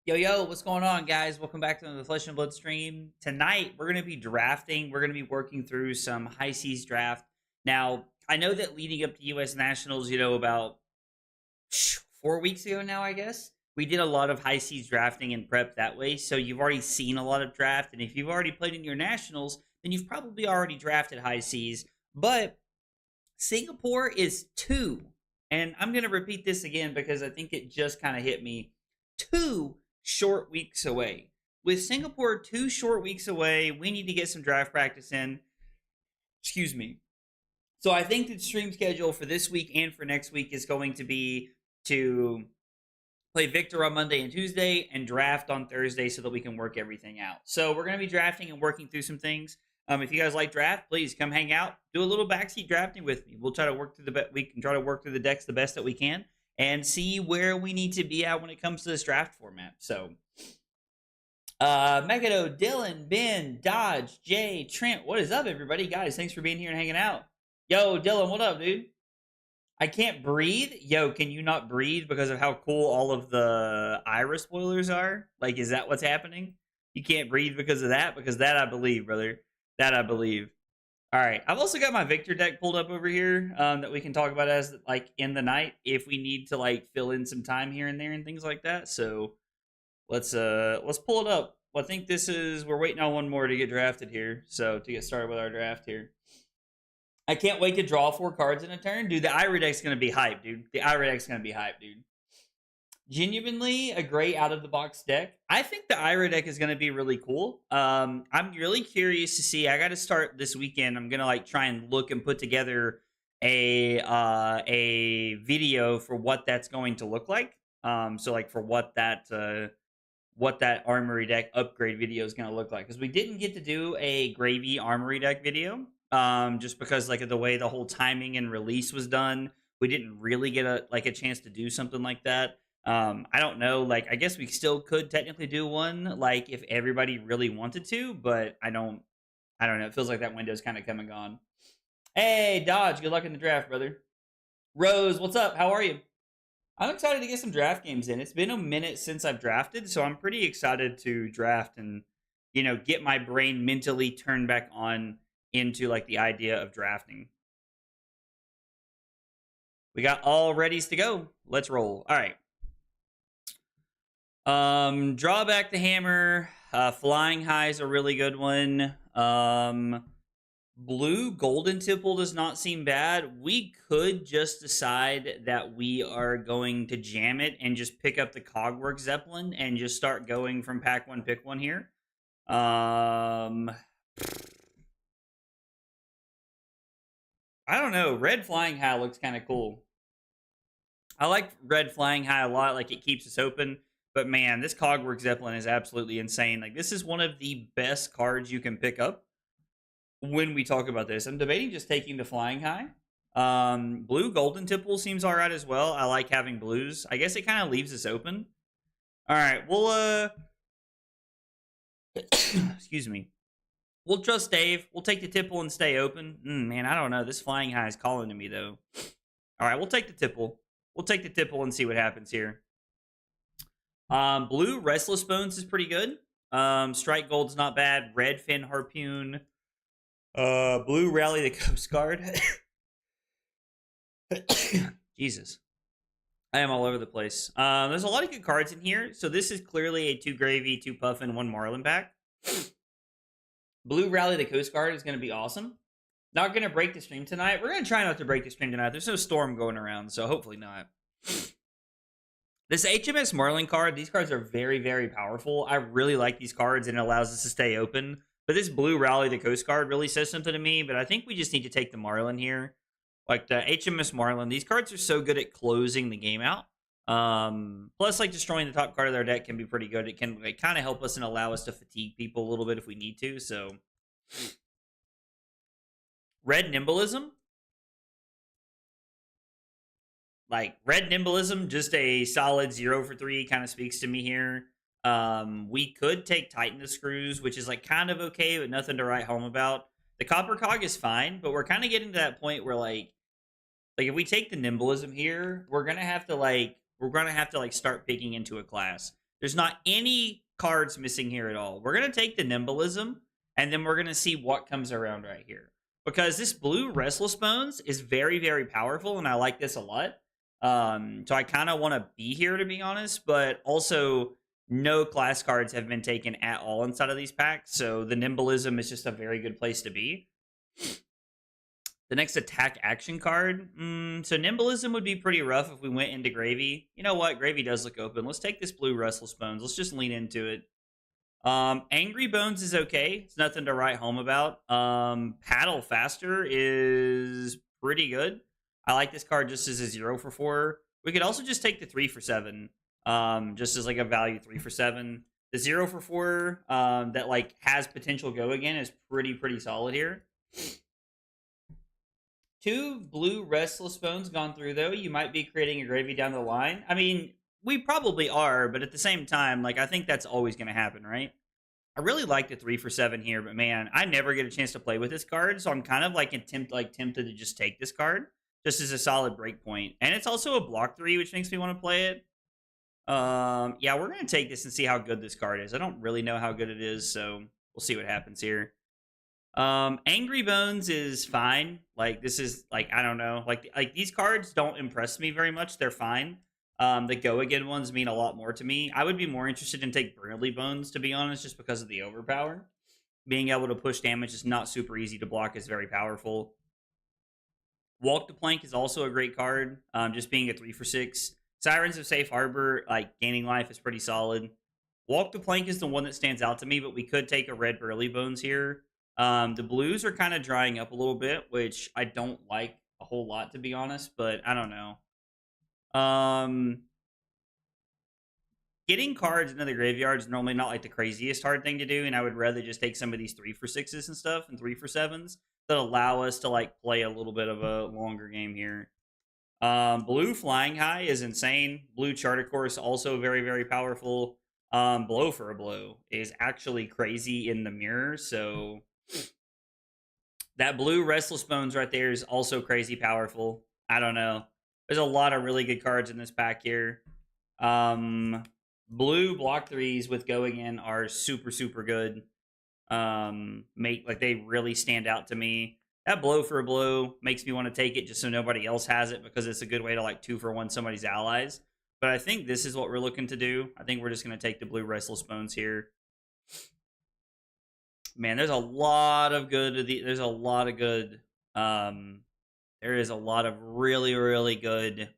Yo, yo, what's going on, guys? Welcome back to the Flesh and Blood stream. Tonight, we're going to be drafting. We're going to be working through some high seas draft. Now, I know that leading up to U.S. Nationals, about 4 weeks ago now, I guess, we did a lot of high seas drafting and prep that way. So you've already seen a lot of draft. And if you've already played in your Nationals, then you've probably already drafted high seas. But Singapore is 2. And I'm going to repeat this again because I think it just kind of hit me. 2 short weeks away. With Singapore 2 short weeks away, we need to get some draft practice in. Excuse me. So I think the stream schedule for this week and for next week is going to be to play Victor on Monday and Tuesday and draft on Thursday so that we can work everything out. So we're going to be drafting and working through some things. If you guys like draft, please come hang out. Do a little backseat drafting with me. We'll try to work through we can try to work through the decks the best that we can and see where we need to be at when it comes to this draft format. So, Megado, Dylan, Ben, Dodge, Jay, Trent, what is up, everybody? Guys, thanks for being here and hanging out. Yo, Dylan, what up, dude? I can't breathe? Yo, can you not breathe because of how cool all of the Iris spoilers are? Like, is that what's happening? You can't breathe because of that? Because that I believe, brother. That I believe. All right, I've also got my Victor deck pulled up over here that we can talk about as like in the night if we need to like fill in some time here and there and things like that. So let's pull it up. Well, I think we're waiting on one more to get drafted here. So to get started with our draft here. I can't wait to draw 4 cards in a turn. Dude, the Ira deck's going to be hype, dude. The Ira deck's going to be hype, dude. Genuinely a great out-of-the-box deck. I think the Ira deck is going to be really cool. I'm really curious to see. I got to start this weekend. I'm going to like try and look and put together a video for what that's going to look like. So like for what that Armory deck upgrade video is going to look like. Because we didn't get to do a Gravy Armory deck video just because like of the way the whole timing and release was done. We didn't really get a chance to do something like that. I don't know, like, I guess we still could technically do one, like, if everybody really wanted to, but I don't know, it feels like that window's kind of come and gone. Hey, Dodge, good luck in the draft, brother. Rose, what's up? How are you? I'm excited to get some draft games in. It's been a minute since I've drafted, so I'm pretty excited to draft and, get my brain mentally turned back on into, like, the idea of drafting. We got all readies to go. Let's roll. All right. Draw back the hammer. Flying high is a really good one. Blue golden tipple does not seem bad. We could just decide that we are going to jam it and just pick up the Cogwork Zeppelin and just start going from pack 1, pick 1 here. I don't know. Red flying high looks kind of cool. I like red flying high a lot. Like it keeps us open. But man, this Cogwork Zeppelin is absolutely insane. Like this is one of the best cards you can pick up when we talk about this. I'm debating just taking the Flying High. Blue Golden Tipple seems all right as well. I like having blues. I guess it kind of leaves us open. All right, we'll excuse me. We'll trust Dave. We'll take the Tipple and stay open. Man, I don't know. This Flying High is calling to me though. All right, we'll take the Tipple. We'll take the Tipple and see what happens here. Blue Restless Bones is pretty good. Strike Gold's not bad. Red Fin Harpoon. Blue Rally the Coast Guard. Jesus. I am all over the place. There's a lot of good cards in here. So this is clearly a 2 Gravy, 2 Puff, and 1 Marlin pack. Blue Rally the Coast Guard is going to be awesome. Not going to break the stream tonight. We're going to try not to break the stream tonight. There's no storm going around, so hopefully not. This HMS Marlin card, these cards are very, very powerful. I really like these cards, and it allows us to stay open But this blue Rally the Coast Guard really says something to me, but I think we just need to take the Marlin here. Like the HMS Marlin, these cards are so good at closing the game out. Plus, like destroying the top card of their deck can be pretty good. It can like, kind of help us and allow us to fatigue people a little bit if we need to. So, Red Nimbleism. Like Red Nimbleism, just a solid 0 for 3 kind of speaks to me here. We could take Tighten the Screws, which is like kind of okay, but nothing to write home about. The Copper Cog is fine, but we're kind of getting to that point where like if we take the Nimbleism here, we're gonna have to start picking into a class. There's not any cards missing here at all. We're gonna take the Nimbleism, and then we're gonna see what comes around right here. Because this blue Restless Bones is very, very powerful, and I like this a lot. So I kind of want to be here, to be honest, but also no class cards have been taken at all inside of these packs, so the Nimbleism is just a very good place to be. The next attack action card. So Nimbleism would be pretty rough if we went into Gravy. You know what? Gravy does look open. Let's take this blue Restless Bones. Let's just lean into it. Angry Bones is okay. It's nothing to write home about. Paddle Faster is pretty good. I like this card just as a 0 for 4. We could also just take the 3 for 7. Just as like a value 3 for 7. The 0 for 4 that like has potential go again is pretty solid here. 2 blue Restless Bones gone through though. You might be creating a Gravy down the line. I mean, we probably are, but at the same time, like I think that's always going to happen, right? I really like the 3 for 7 here, but man, I never get a chance to play with this card, so I'm kind of like tempted to just take this card just as a solid break point. And it's also a block 3, which makes me want to play it. Yeah, we're going to take this and see how good this card is. I don't really know how good it is, so we'll see what happens here. Angry Bones is fine. Like, this is, like, I don't know. Like these cards don't impress me very much. They're fine. The Go Again ones mean a lot more to me. I would be more interested in take Brilly Bones, to be honest, just because of the overpower. Being able to push damage is not super easy to block is very powerful. Walk the Plank is also a great card, just being a 3 for 6. Sirens of Safe Harbor, like, gaining life is pretty solid. Walk the Plank is the one that stands out to me, but we could take a red Burly Bones here. The blues are kind of drying up a little bit, which I don't like a whole lot, to be honest, but I don't know. Getting cards into the graveyard is normally not like the craziest hard thing to do, and I would rather just take some of these 3 for 6s and stuff and 3 for 7s that allow us to like play a little bit of a longer game here. Blue Flying High is insane. Blue Charter Course also very powerful. Blow for a Blow is actually crazy in the mirror, so that blue Restless Bones right there is also crazy powerful. I don't know. There's a lot of really good cards in this pack here. Blue block 3s with Go Again are super good. They really stand out to me. That Blow for a Blow makes me want to take it just so nobody else has it, because it's a good way to like 2 for 1 somebody's allies. But I think this is what we're looking to do. I think we're just going to take the blue Restless Bones here. Man, there's a lot of good. There is a lot of really good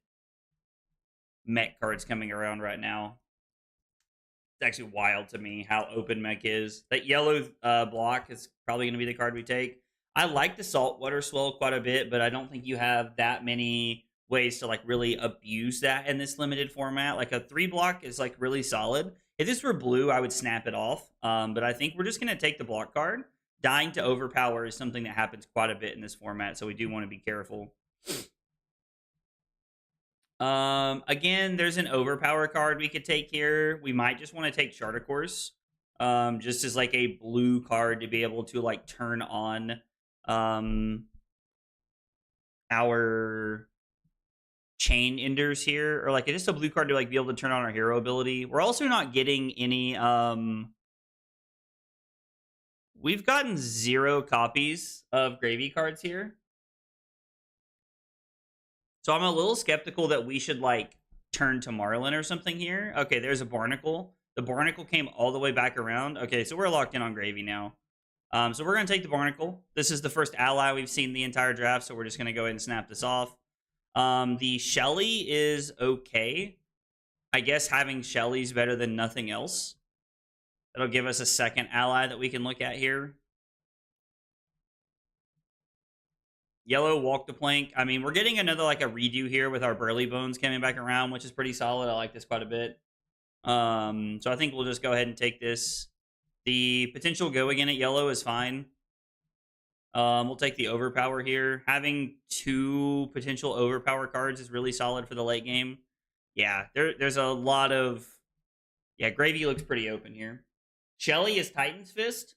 mech cards coming around right now. It's actually wild to me how open mech is. That yellow block is probably going to be the card we take. I like the Saltwater Swell quite a bit, but I don't think you have that many ways to like really abuse that in this limited format. Like a 3 block is like really solid. If this were blue, I would snap it off. But I think we're just going to take the block card. Dying to overpower is something that happens quite a bit in this format, so we do want to be careful. Again, there's an overpower card we could take here. We might just want to take Charter Course, just as like a blue card to be able to like turn on our chain enders here, or like just a blue card to like be able to turn on our hero ability. We're also not getting any we've gotten 0 copies of Gravy cards here, so I'm a little skeptical that we should like turn to Marlin or something here. Okay, there's a Barnacle. The Barnacle came all the way back around. Okay, so we're locked in on Gravy now. So we're going to take the Barnacle. This is the first ally we've seen the entire draft, so we're just going to go ahead and snap this off. The Shelly is okay. I guess having Shelly's better than nothing else. That'll give us a second ally that we can look at here. Yellow, walk the plank. I mean, we're getting another, like, a redo here with our Burly Bones coming back around, which is pretty solid. I like this quite a bit. So I think we'll just go ahead and take this. The potential go again at yellow is fine. We'll take the overpower here. Having 2 potential overpower cards is really solid for the late game. Yeah, there's a lot of... Yeah, Gravy looks pretty open here. Shelly is Titan's Fist.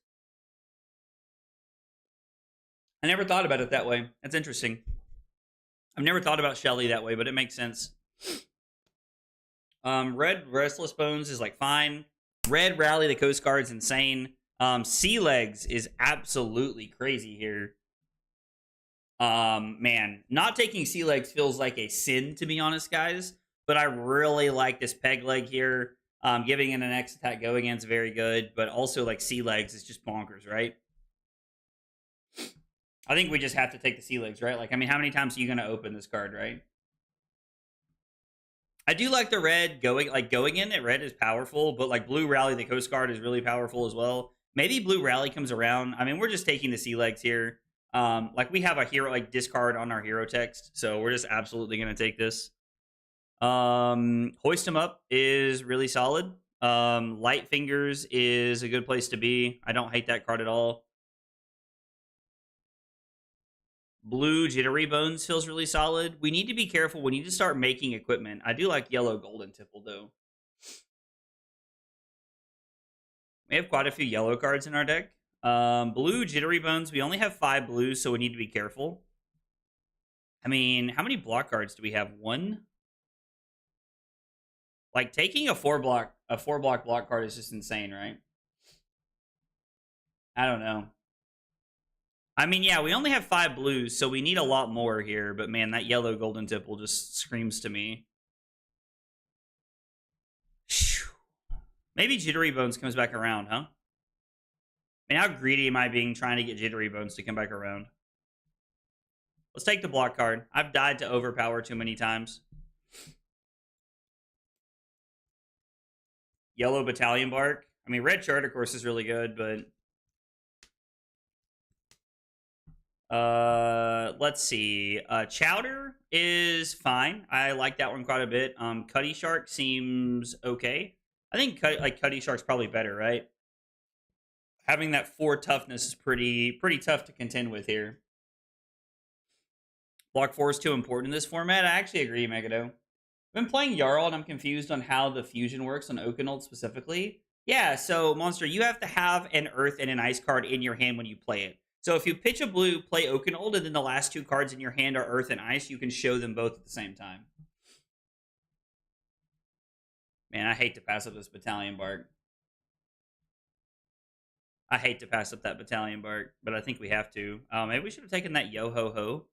I never thought about it that way. That's interesting. I've never thought about Shelly that way, but it makes sense. Red Restless Bones is like fine. Red Rally the Coast Guard's insane. Sea Legs is absolutely crazy here. Man, not taking Sea Legs feels like a sin, to be honest, guys. But I really like this Peg Leg here. Giving it an X attack go again is very good. But also, like, Sea Legs is just bonkers, right? I think we just have to take the Sea Legs, right? Like, I mean, how many times are you going to open this card, right? I do like the red going in. That red is powerful, but like blue Rally the Coast Guard is really powerful as well. Maybe blue Rally comes around. I mean, we're just taking the Sea Legs here. Like we have a hero like discard on our hero text, so we're just absolutely gonna take this. Hoist 'em up is really solid. Light Fingers is a good place to be. I don't hate that card at all. Blue Jittery Bones feels really solid. We need to be careful. We need to start making equipment. I do like yellow Golden Tipple, though. We have quite a few yellow cards in our deck. Blue Jittery Bones. We only have 5 blues, so we need to be careful. I mean, how many block cards do we have? 1? Like, taking a 4-block block card is just insane, right? I don't know. I mean, yeah, we only have 5 blues, so we need a lot more here. But, man, that yellow Golden Tipple just screams to me. Maybe Jittery Bones comes back around, huh? I mean, how greedy am I being trying to get Jittery Bones to come back around? Let's take the block card. I've died to overpower too many times. Yellow Battalion Bark. I mean, red chart, of course, is really good, but... let's see. Chowder is fine. I like that one quite a bit. Cutty Shark seems okay. I think Cutty Shark's probably better, right? Having that 4 toughness is pretty tough to contend with here. Block 4 is too important in this format. I actually agree, Megado. I've been playing Jarl and I'm confused on how the fusion works on Oakenold specifically. Yeah, so Monster, you have to have an Earth and an Ice card in your hand when you play it. So if you pitch a blue, play Oakenold, and then the last 2 cards in your hand are Earth and Ice, you can show them both at the same time. Man, I hate to pass up this Battalion Bark. I hate to pass up that Battalion Bark, but I think we have to. Maybe we should have taken that Yo-Ho-Ho.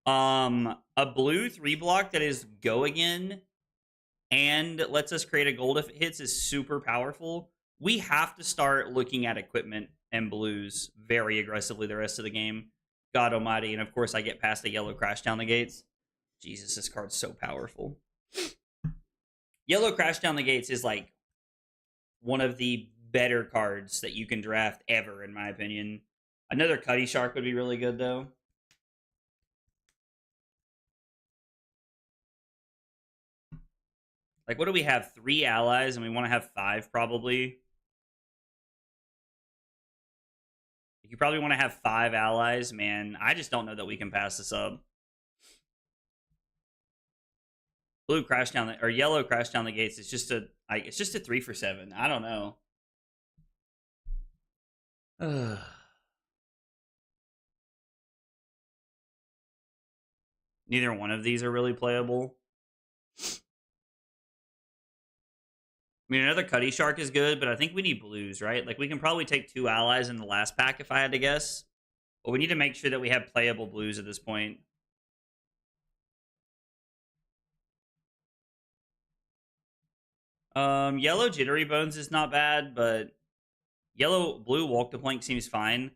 A blue 3-block that is Go Again and lets us create a gold if it hits is super powerful. We have to start looking at equipment and blues very aggressively the rest of the game. God almighty. And of course, I get past the yellow Crash Down the Gates. Jesus, this card's so powerful. Yellow Crash Down the Gates is like one of the better cards that you can draft ever, in my opinion. Another Cutty Shark would be really good, though. Like, what do we have? 3 allies, and we want to have 5, probably. You probably want to have 5 allies, man. I just don't know that we can pass this up. Blue Crash Down the, or yellow Crash Down the Gates is just a, like, it's just a 3 for 7. I don't know. Neither one of these are really playable. I mean, another Cutty Shark is good, but I think we need blues, right? Like, we can probably take 2 allies in the last pack if I had to guess. But we need to make sure that we have playable blues at this point. Yellow Jittery Bones is not bad, but blue Walk the Plank seems fine.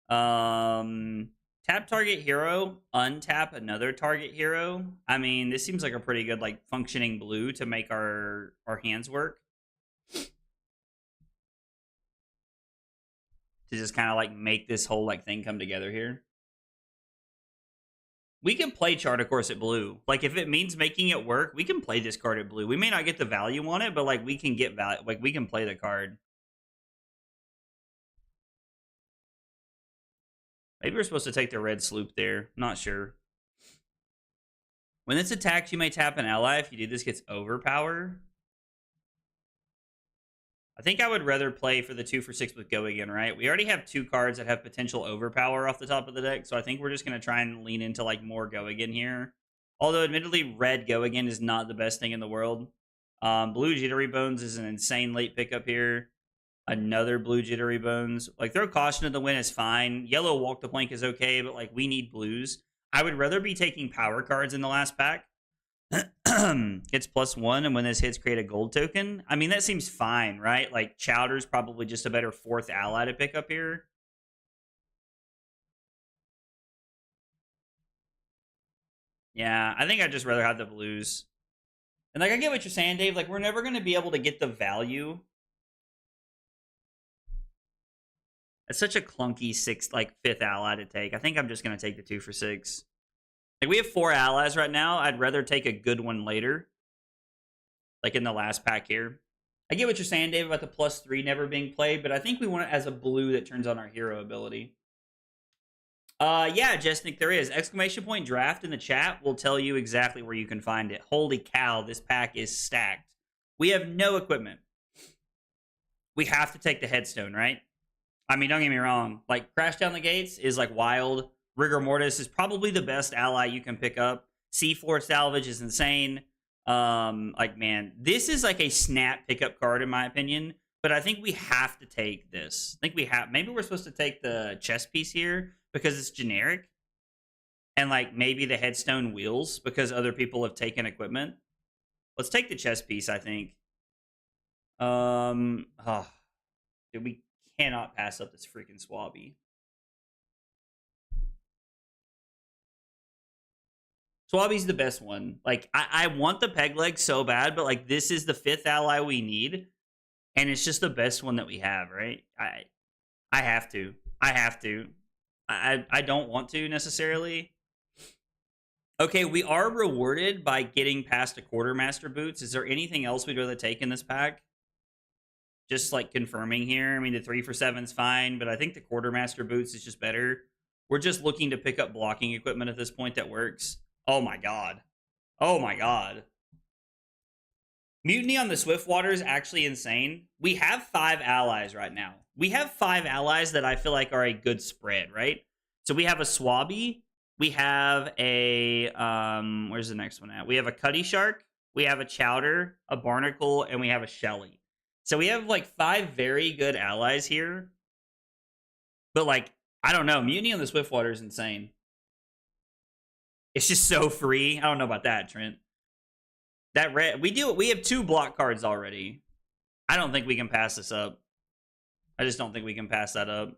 Tap target hero, untap another target hero. I mean, this seems like a pretty good, like, functioning blue to make our hands work. to just kind of like make this whole like thing come together here. We can play Chart of Course at blue. Like if it means making it work, we can play this card at blue. We may not get the value on it, but like we can get value. Like we can play the card. Maybe we're supposed to take the red sloop there. Not sure. When it's attacked, you may tap an ally. If you do this, gets overpower. I think I would rather play for the 2 for 6 with Go Again, right? We already have 2 cards that have potential overpower off the top of the deck, so I think we're just going to try and lean into like more Go Again here. Although, admittedly, red Go Again is not the best thing in the world. Blue Jittery Bones is an insane late pickup here. Another blue Jittery Bones. Like, throw Caution to the Wind is fine. Yellow Walk the Plank is okay, but like we need blues. I would rather be taking power cards in the last pack. It's +1, and when this hits, create a gold token. I mean, that seems fine, right? Like, Chowder's probably just a better 4th ally to pick up here. Yeah, I think I'd just rather have the blues. And, like, I get what you're saying, Dave. Like, we're never going to be able to get the value. It's such a clunky 5th ally to take. I think I'm just going to take the 2 for 6. Like, we have 4 allies right now. I'd rather take a good one later. Like in the last pack here. I get what you're saying, Dave, about the +3 never being played, but I think we want it as a blue that turns on our hero ability. Yeah, Jesnick, there is. Exclamation point draft in the chat will tell you exactly where you can find it. Holy cow, this pack is stacked. We have no equipment. We have to take the headstone, right? I mean, don't get me wrong. Like, Crash Down the Gates is like wild. Rigor Mortis is probably the best ally you can pick up. C4 Salvage is insane. Like, man, this is like a snap pickup card in my opinion, but I think we have to take this. I think we have. Maybe we're supposed to take the chess piece here because it's generic, and like maybe the headstone wheels because other people have taken equipment. Let's take the chess piece, I think. Dude, we cannot pass up this freaking Swabby. Swabby's the best one. Like, I want the peg leg so bad, but like this is the 5th ally we need, and it's just the best one that we have, right? I have to. I have to. I don't want to necessarily. Okay, we are rewarded by getting past a Quartermaster Boots. Is there anything else we'd rather take in this pack? Just like confirming here. I mean, the 3 for 7 is fine, but I think the Quartermaster Boots is just better. We're just looking to pick up blocking equipment at this point that works. Oh my god. Oh my god. Mutiny on the Swiftwater is actually insane. We have 5 allies right now. We have 5 allies that I feel like are a good spread, right? So we have a Swabby. We have a, where's the next one at? We have a Cutty Shark. We have a Chowder, a Barnacle, and we have a Shelly. So we have like 5 very good allies here. But like, I don't know. Mutiny on the Swiftwater is insane. It's just so free. I don't know about that, Trent. That red, we have 2 block cards already. I don't think we can pass this up. I just don't think we can pass that up.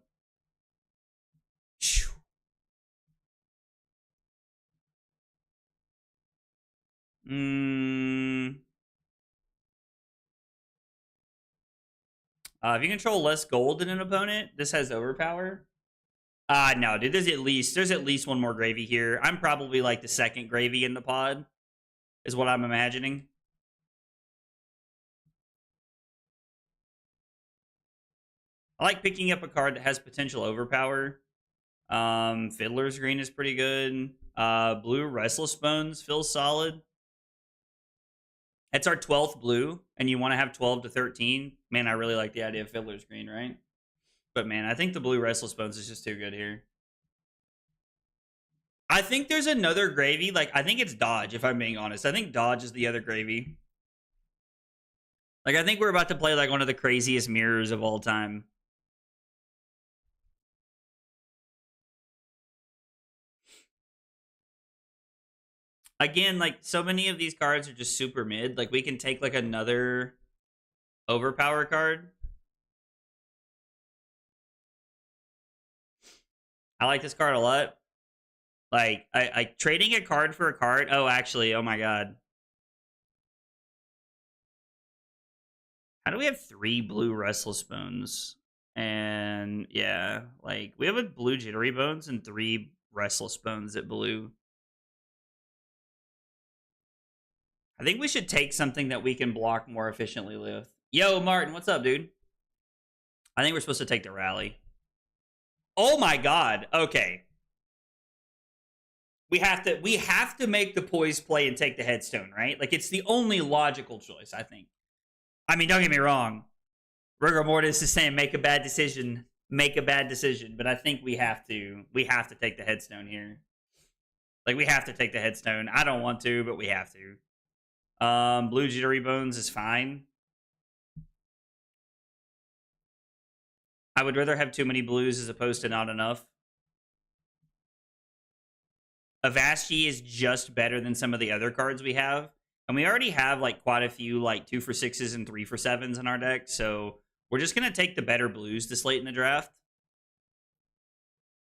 If you control less gold than an opponent, this has overpower. No, dude, there's at least one more gravy here. I'm probably like the 2nd gravy in the pod, is what I'm imagining. I like picking up a card that has potential overpower. Fiddler's Green is pretty good. Blue Restless Bones feels solid. It's our 12th blue, and you want to have 12 to 13. Man, I really like the idea of Fiddler's Green, right? But man, I think the blue Restless Bones is just too good here. I think there's another gravy. Like, I think it's Dodge, if I'm being honest. I think Dodge is the other gravy. Like, I think we're about to play like one of the craziest mirrors of all time. Again, like, so many of these cards are just super mid. Like, we can take like another overpower card. I like this card a lot. Like, I trading a card for a card. Oh, actually, oh my god. How do we have 3 blue Restless Bones? And yeah, like we have a blue Jittery Bones and 3 Restless Bones at blue. I think we should take something that we can block more efficiently with. Yo, Martin, what's up, dude? I think we're supposed to take the rally. Oh my god. Okay. We have to make the poise play and take the headstone, right? Like it's the only logical choice, I think. I mean, don't get me wrong. Rigor Mortis is saying make a bad decision, but I think we have to take the headstone here. Like we have to take the headstone. I don't want to, but we have to. Blue Jittery Bones is fine. I would rather have too many blues as opposed to not enough. Avaschi is just better than some of the other cards we have. And we already have like quite a few like 2 for 6s and 3 for 7s in our deck. So we're just going to take the better blues this late in the draft.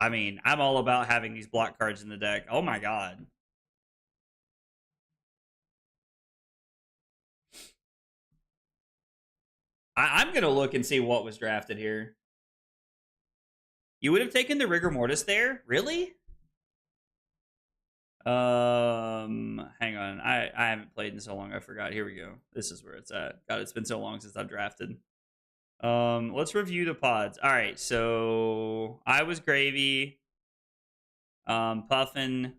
I mean, I'm all about having these block cards in the deck. Oh my god. I'm going to look and see what was drafted here. You would have taken the Rigor Mortis there? Really? Hang on. I haven't played in so long. I forgot. Here we go. This is where it's at. God, it's been so long since I've drafted. Let's review the pods. All right, so I was Gravy, Puffin,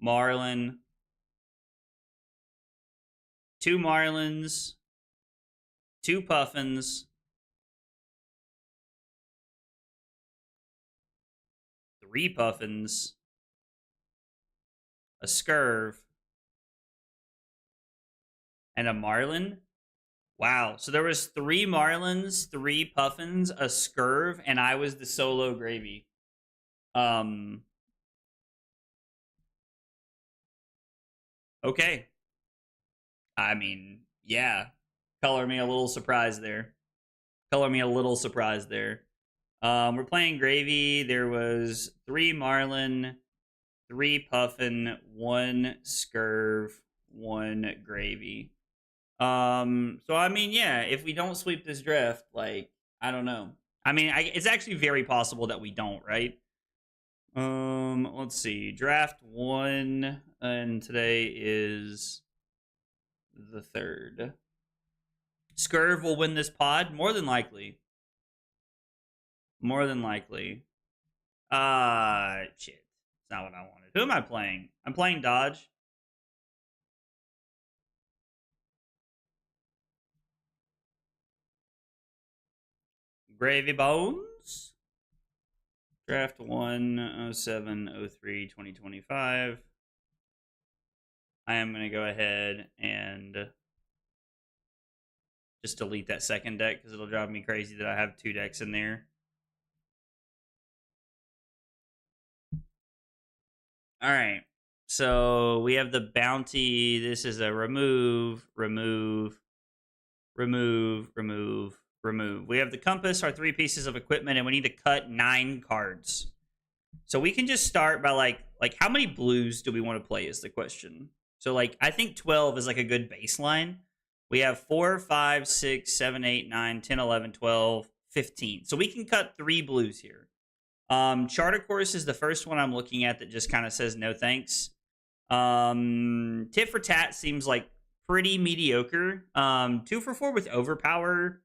Marlin, 2 Marlins, 2 Puffins, 3 Puffins, a Scurv, and a Marlin. Wow. So there was 3 Marlins, 3 Puffins, a Scurv, and I was the solo Gravy. Okay. I mean, yeah. Color me a little surprised there. We're playing Gravy. There was 3 Marlin, 3 Puffin, 1 Scurv, 1 Gravy. So I mean, yeah, if we don't sweep this draft, like, I don't know. I mean, it's actually very possible that we don't, right? Let's see. Draft 1, and today is the 3rd. Scurv will win this pod, more than likely. Shit. It's not what I wanted. Who am I playing? I'm playing Dodge. Gravy Bones. Draft 1, 07, 03, 2025. I am going to go ahead and just delete that second deck because it'll drive me crazy that I have 2 decks in there. All right. So we have the bounty. This is a remove. We have the compass, our 3 pieces of equipment, and we need to cut 9 cards. So we can just start by like how many blues do we want to play is the question. So like I think 12 is like a good baseline. We have 4, 5, 6, 7, 8, 9, 10, 11, 12, 15. So we can cut 3 blues here. Charter Course is the first one I'm looking at that just kind of says no thanks. Tit for Tat seems like pretty mediocre. 2 for 4 with Overpower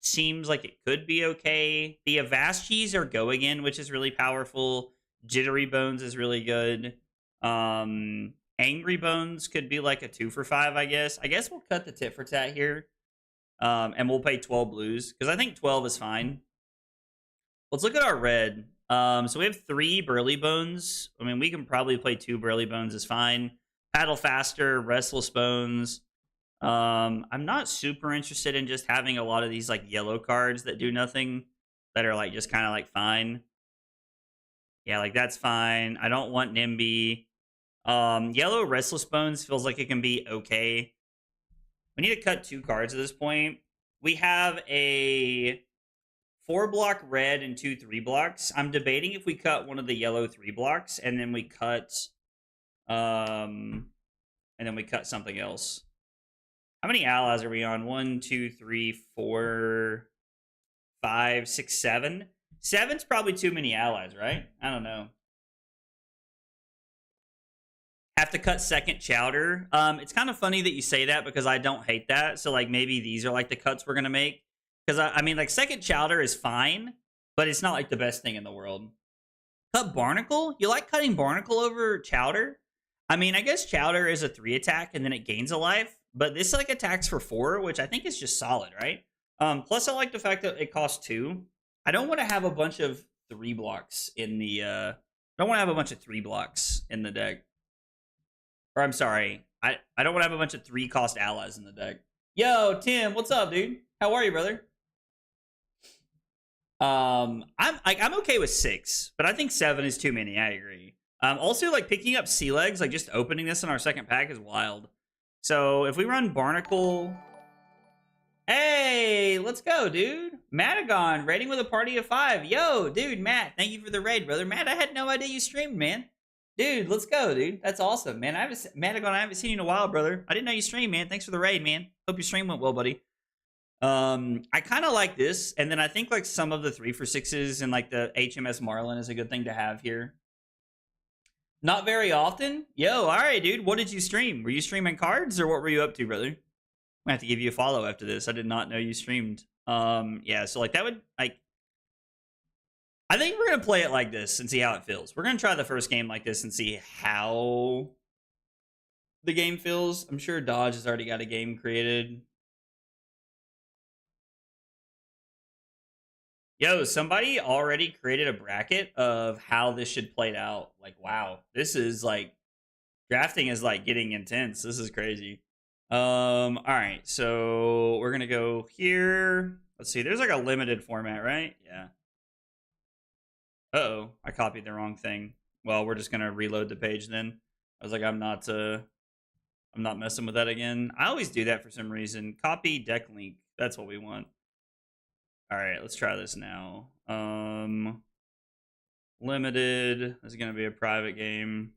seems like it could be okay. The Avaschi's are Go Again, which is really powerful. Jittery Bones is really good. Angry Bones could be like a 2 for 5, I guess. I guess we'll cut the Tit for Tat here. And we'll pay 12 blues because I think 12 is fine. Let's look at our red. So we have 3 Burly Bones. I mean, we can probably play 2 Burly Bones is fine. Paddle Faster, Restless Bones. I'm not super interested in just having a lot of these like yellow cards that do nothing, that are like just kind of like fine. Yeah, like that's fine. I don't want NIMBY. Yellow Restless Bones feels like it can be okay. We need to cut 2 cards at this point. We have a 4 block red and 2 3 blocks. I'm debating if we cut one of the yellow 3 blocks and then we cut something else. How many allies are we on? 1, 2, 3, 4. 5, 6, 7. 7's probably too many allies, right? I don't know. Have to cut second chowder. It's kind of funny that you say that because I don't hate that. So like maybe these are like the cuts we're gonna make. Because I mean like second chowder is fine, but it's not like the best thing in the world. Cut barnacle? You like cutting barnacle over chowder? I mean, I guess chowder is a 3 attack and then it gains a life, but this like attacks for 4, which I think is just solid, right? Plus I like the fact that it costs 2. I don't want to have a bunch of 3 blocks in the I don't want to have a bunch of 3 blocks in the deck. Or I'm sorry, I don't want to have a bunch of 3 cost allies in the deck. Yo, Tim, what's up, dude? How are you, brother? I'm okay with 6, but I think 7 is too many. I agree. Also, like picking up sea legs, like just opening this in our second pack is wild. So if we run Barnacle, hey, let's go, dude. Matagon raiding with a party of 5. Yo, dude, Matt, thank you for the raid, brother. Matt, I had no idea you streamed, man. Dude, let's go, dude. That's awesome, man. Matagon, I haven't seen you in a while, brother. I didn't know you streamed, man. Thanks for the raid, man. Hope your stream went well, buddy. I kind of like this, and then I think like some of the 3 for 6s and like the HMS Marlin is a good thing to have here. Not very often. Yo, all right, dude. What did you stream? Were you streaming cards, or what were you up to, brother? I'm gonna have to give you a follow after this. I did not know you streamed. Yeah. So like that would like. I think we're gonna play it like this and see how it feels. We're gonna try the first game like this and see how the game feels. I'm sure Dodge has already got a game created. Yo, somebody already created a bracket of how this should play out. Like, wow, this is like drafting is like getting intense. This is crazy. All right, so we're gonna go here. Let's see. There's like a limited format, right? Yeah. Uh-oh, I copied the wrong thing. Well, we're just gonna reload the page then. I was like, I'm not messing with that again. I always do that for some reason. Copy deck link. That's what we want. All right, let's try this now. Limited. This is gonna be a private game.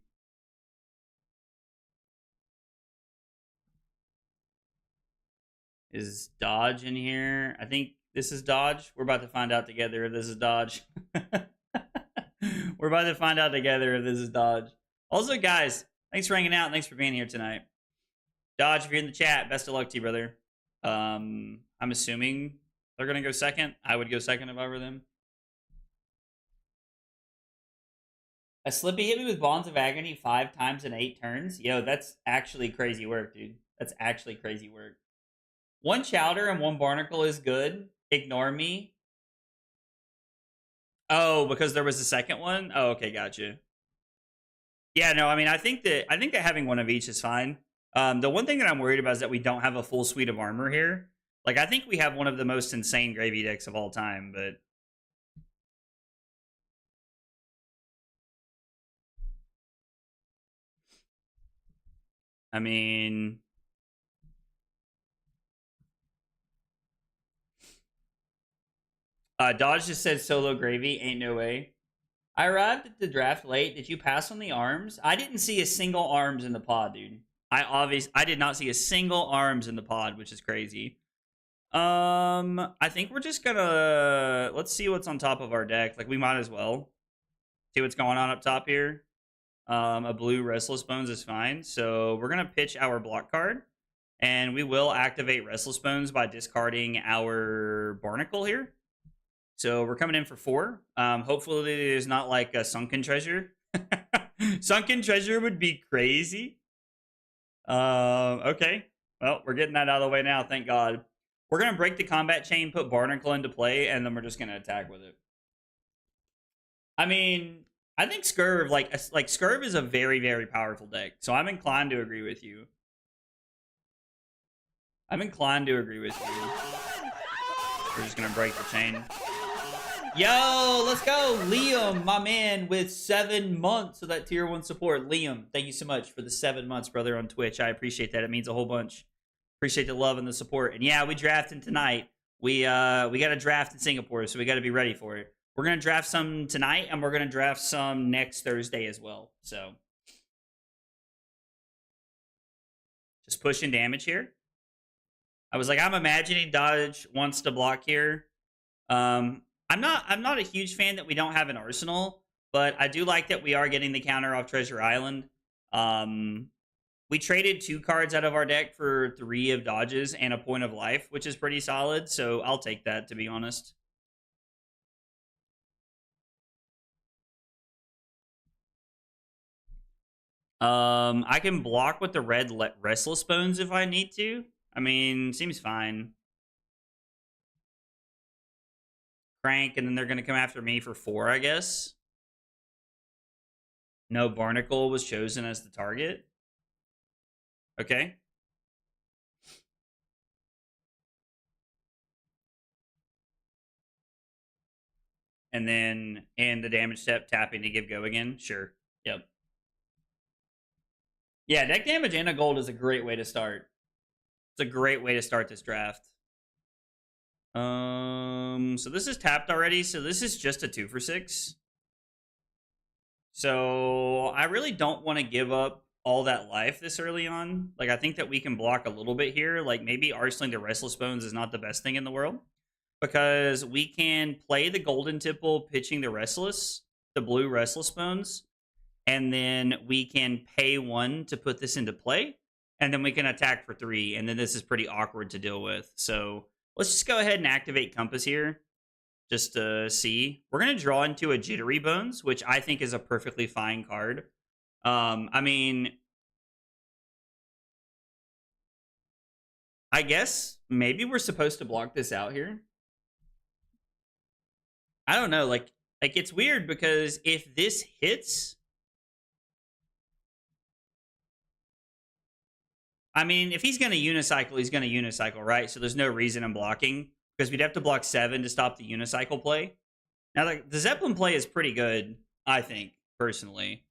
Is Dodge in here? I think this is Dodge. We're about to find out together if this is Dodge. We're about to find out together if this is Dodge. Also, guys, thanks for hanging out. Thanks for being here tonight. Dodge, if you're in the chat, best of luck to you, brother. I'm assuming they're going to go second. I would go second if I were them. A Slippy hit me with Bonds of Agony 5 times in 8 turns. Yo, that's actually crazy work, dude. That's actually crazy work. 1 Chowder and 1 Barnacle is good. Ignore me. Oh, because there was a second one? Oh, okay, gotcha. Yeah, no, I mean, I think that having one of each is fine. The one thing that I'm worried about is that we don't have a full suite of armor here. Like, I think we have one of the most insane gravy decks of all time, but I mean, Dodge just said solo gravy. Ain't no way. I arrived at the draft late. Did you pass on the arms? I didn't see a single arms in the pod, dude. I did not see a single arms in the pod, which is crazy. I think we're just gonna let's see what's on top of our deck. Like we might as well see what's going on up top here. A blue Restless Bones is fine. So we're gonna pitch our block card, and we will activate Restless Bones by discarding our Barnacle here. So we're coming in for 4. Hopefully there's not like a Sunken Treasure. Sunken Treasure would be crazy. Okay. Well, we're getting that out of the way now, thank God. We're going to break the combat chain, put Barnacle into play, and then we're just going to attack with it. I mean, I think Scurv, like Scurv is a very, very powerful deck. So I'm inclined to agree with you. I'm inclined to agree with you. We're just going to break the chain. Yo, let's go. Liam, my man, with 7 months of that tier 1 support. Liam, thank you so much for the 7 months, brother, on Twitch. I appreciate that. It means a whole bunch. Appreciate the love and the support. And yeah, we drafting tonight. We got a draft in Singapore, so we got to be ready for it. We're going to draft some tonight, and we're going to draft some next Thursday as well. So just pushing damage here. I was like, I'm imagining Dodge wants to block here. I'm not a huge fan that we don't have an arsenal, but I do like that we are getting the counter off Treasure Island. Um, we traded 2 cards out of our deck for 3 of dodges and a point of life, which is pretty solid. So I'll take that, to be honest. I can block with the red Restless Bones if I need to. I mean, seems fine. Crank, and then they're gonna come after me for 4, I guess. No Barnacle was chosen as the target. Okay. And then in the damage step, tapping to give go again. Sure. Yep. Yeah, deck damage and a gold is a great way to start. It's a great way to start this draft. So this is tapped already. So this is just a 2 for 6. So I really don't want to give up all that life this early on. Like, I think that we can block a little bit here. Like, maybe arsenaling the Restless Bones is not the best thing in the world, because we can play the Golden Tipple, pitching the blue Restless Bones, and then we can pay 1 to put this into play, and then we can attack for 3, and then this is pretty awkward to deal with. So let's just go ahead and activate Compass here, just to see. We're going to draw into a Jittery Bones, which I think is a perfectly fine card. I mean, I guess maybe we're supposed to block this out here. I don't know. Like it's weird, because if this hits, I mean, if he's going to unicycle, he's going to unicycle, right? So there's no reason I'm blocking, because we'd have to block 7 to stop the unicycle play. Now, like, the Zeppelin play is pretty good, I think, personally.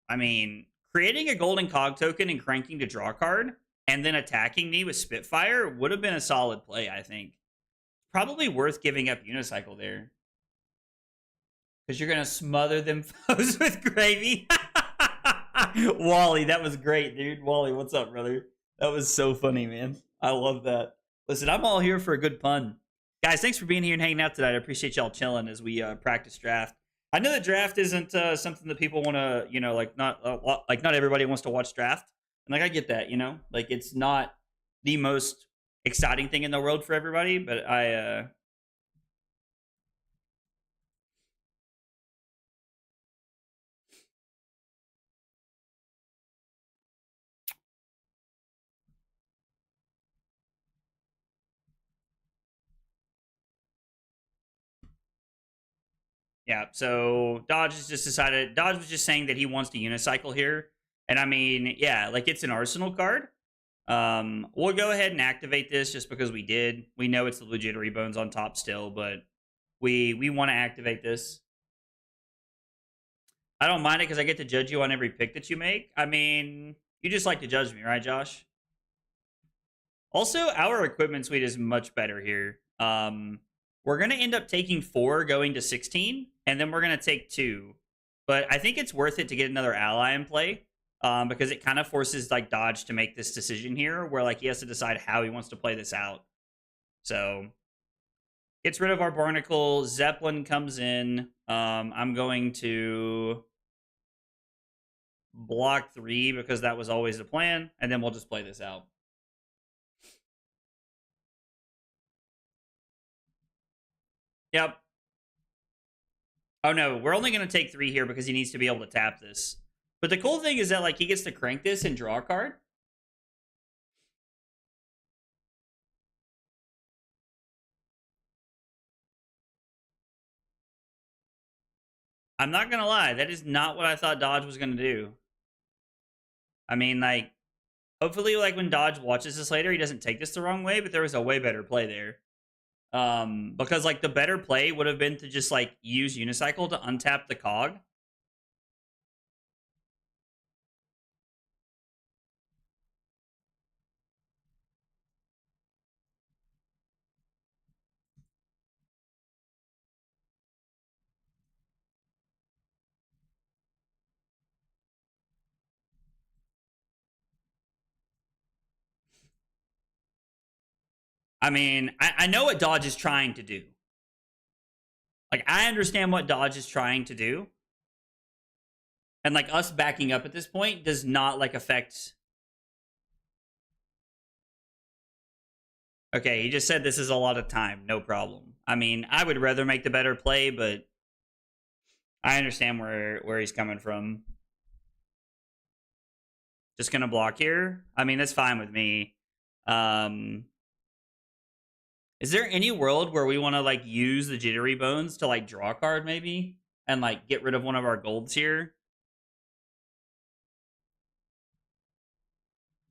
I mean, creating a golden cog token and cranking to draw a card and then attacking me with Spitfire would have been a solid play, I think. Probably worth giving up unicycle there, because you're going to smother them foes with gravy. Wally, that was great, dude. Wally, what's up, brother? That was so funny, man. I love that. Listen, I'm all here for a good pun. Guys, thanks for being here and hanging out tonight. I appreciate y'all chilling as we practice draft. I know that draft isn't something that people want to, like not everybody wants to watch draft. And like, I get that, like, it's not the most exciting thing in the world for everybody, but yeah, so Dodge was just saying that he wants to unicycle here. And I mean, yeah, like, it's an arsenal card. We'll go ahead and activate this just because we did. We know it's the blue Jittery Bones on top still, but we want to activate this. I don't mind it because I get to judge you on every pick that you make. I mean, you just like to judge me, right, Josh? Also, our equipment suite is much better here. We're gonna end up taking 4, going to 16, and then we're gonna take 2. But I think it's worth it to get another ally in play, because it kind of forces like Dodge to make this decision here, where like he has to decide how he wants to play this out. So gets rid of our Barnacle. Zeppelin comes in. I'm going to block 3 because that was always the plan, and then we'll just play this out. Yep. Oh no, we're only going to take 3 here because he needs to be able to tap this. But the cool thing is that like he gets to crank this and draw a card. I'm not going to lie, that is not what I thought Dodge was going to do. I mean, like, hopefully, like, when Dodge watches this later, he doesn't take this the wrong way, but there was a way better play there. Because like the better play would have been to just like use Unicycle to untap the cog. I mean, I know what Dodge is trying to do. Like, I understand what Dodge is trying to do. And, like, us backing up at this point does not, like, affect... Okay, he just said this is a lot of time. No problem. I mean, I would rather make the better play, but I understand where he's coming from. Just gonna block here. I mean, that's fine with me. Is there any world where we want to like use the Jittery Bones to like draw a card maybe and like get rid of one of our golds here?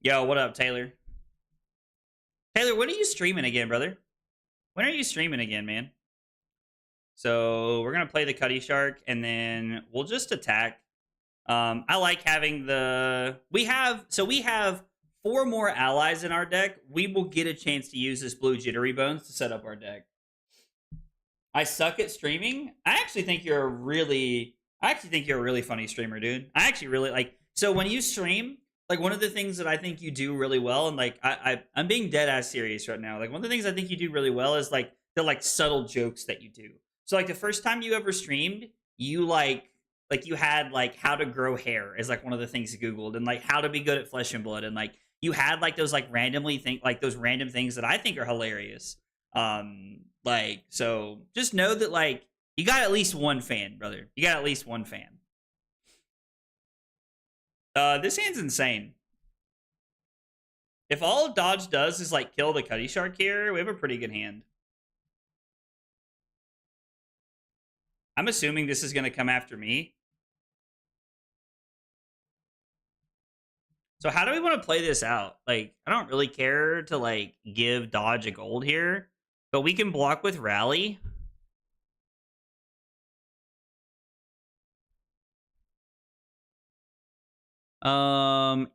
Yo, what up, Taylor? Taylor, when are you streaming again, brother? When are you streaming again, man? So we're gonna play the Cuddy Shark and then we'll just attack. I like having the we have 4 more allies in our deck. We will get a chance to use this blue Jittery Bones to set up our deck. I suck at streaming. I actually think you're a really funny streamer, dude. I actually really like. So when you stream, like one of the things that I think you do really well, and like I'm being dead ass serious right now. Like one of the things I think you do really well is like the like subtle jokes that you do. So like the first time you ever streamed, you like you had like how to grow hair as like one of the things you googled, and like how to be good at Flesh and Blood, and like you had like those like those random things that I think are hilarious. Like so just know that like you got at least one fan, brother. You got at least one fan. This hand's insane. If all Dodge does is like kill the Cuddy Shark here, we have a pretty good hand. I'm assuming this is going to come after me. So how do we want to play this out? Like, I don't really care to like give Dodge a gold here, but we can block with Rally.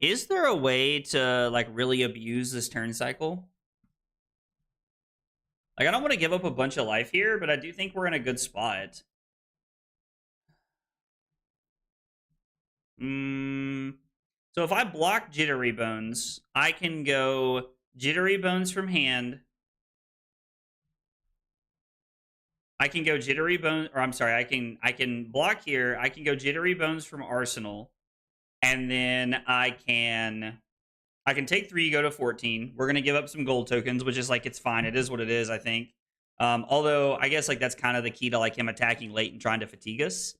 Is there a way to like really abuse this turn cycle? Like, I don't want to give up a bunch of life here, but I do think we're in a good spot. So if I block Jittery Bones, I can go Jittery Bones from hand. I can go Jittery Bones, or I'm sorry, I can block here. I can go Jittery Bones from Arsenal, and then I can take 3, go to 14. We're gonna give up some gold tokens, which is like it's fine. It is what it is, I think. Although I guess like that's kind of the key to like him attacking late and trying to fatigue us.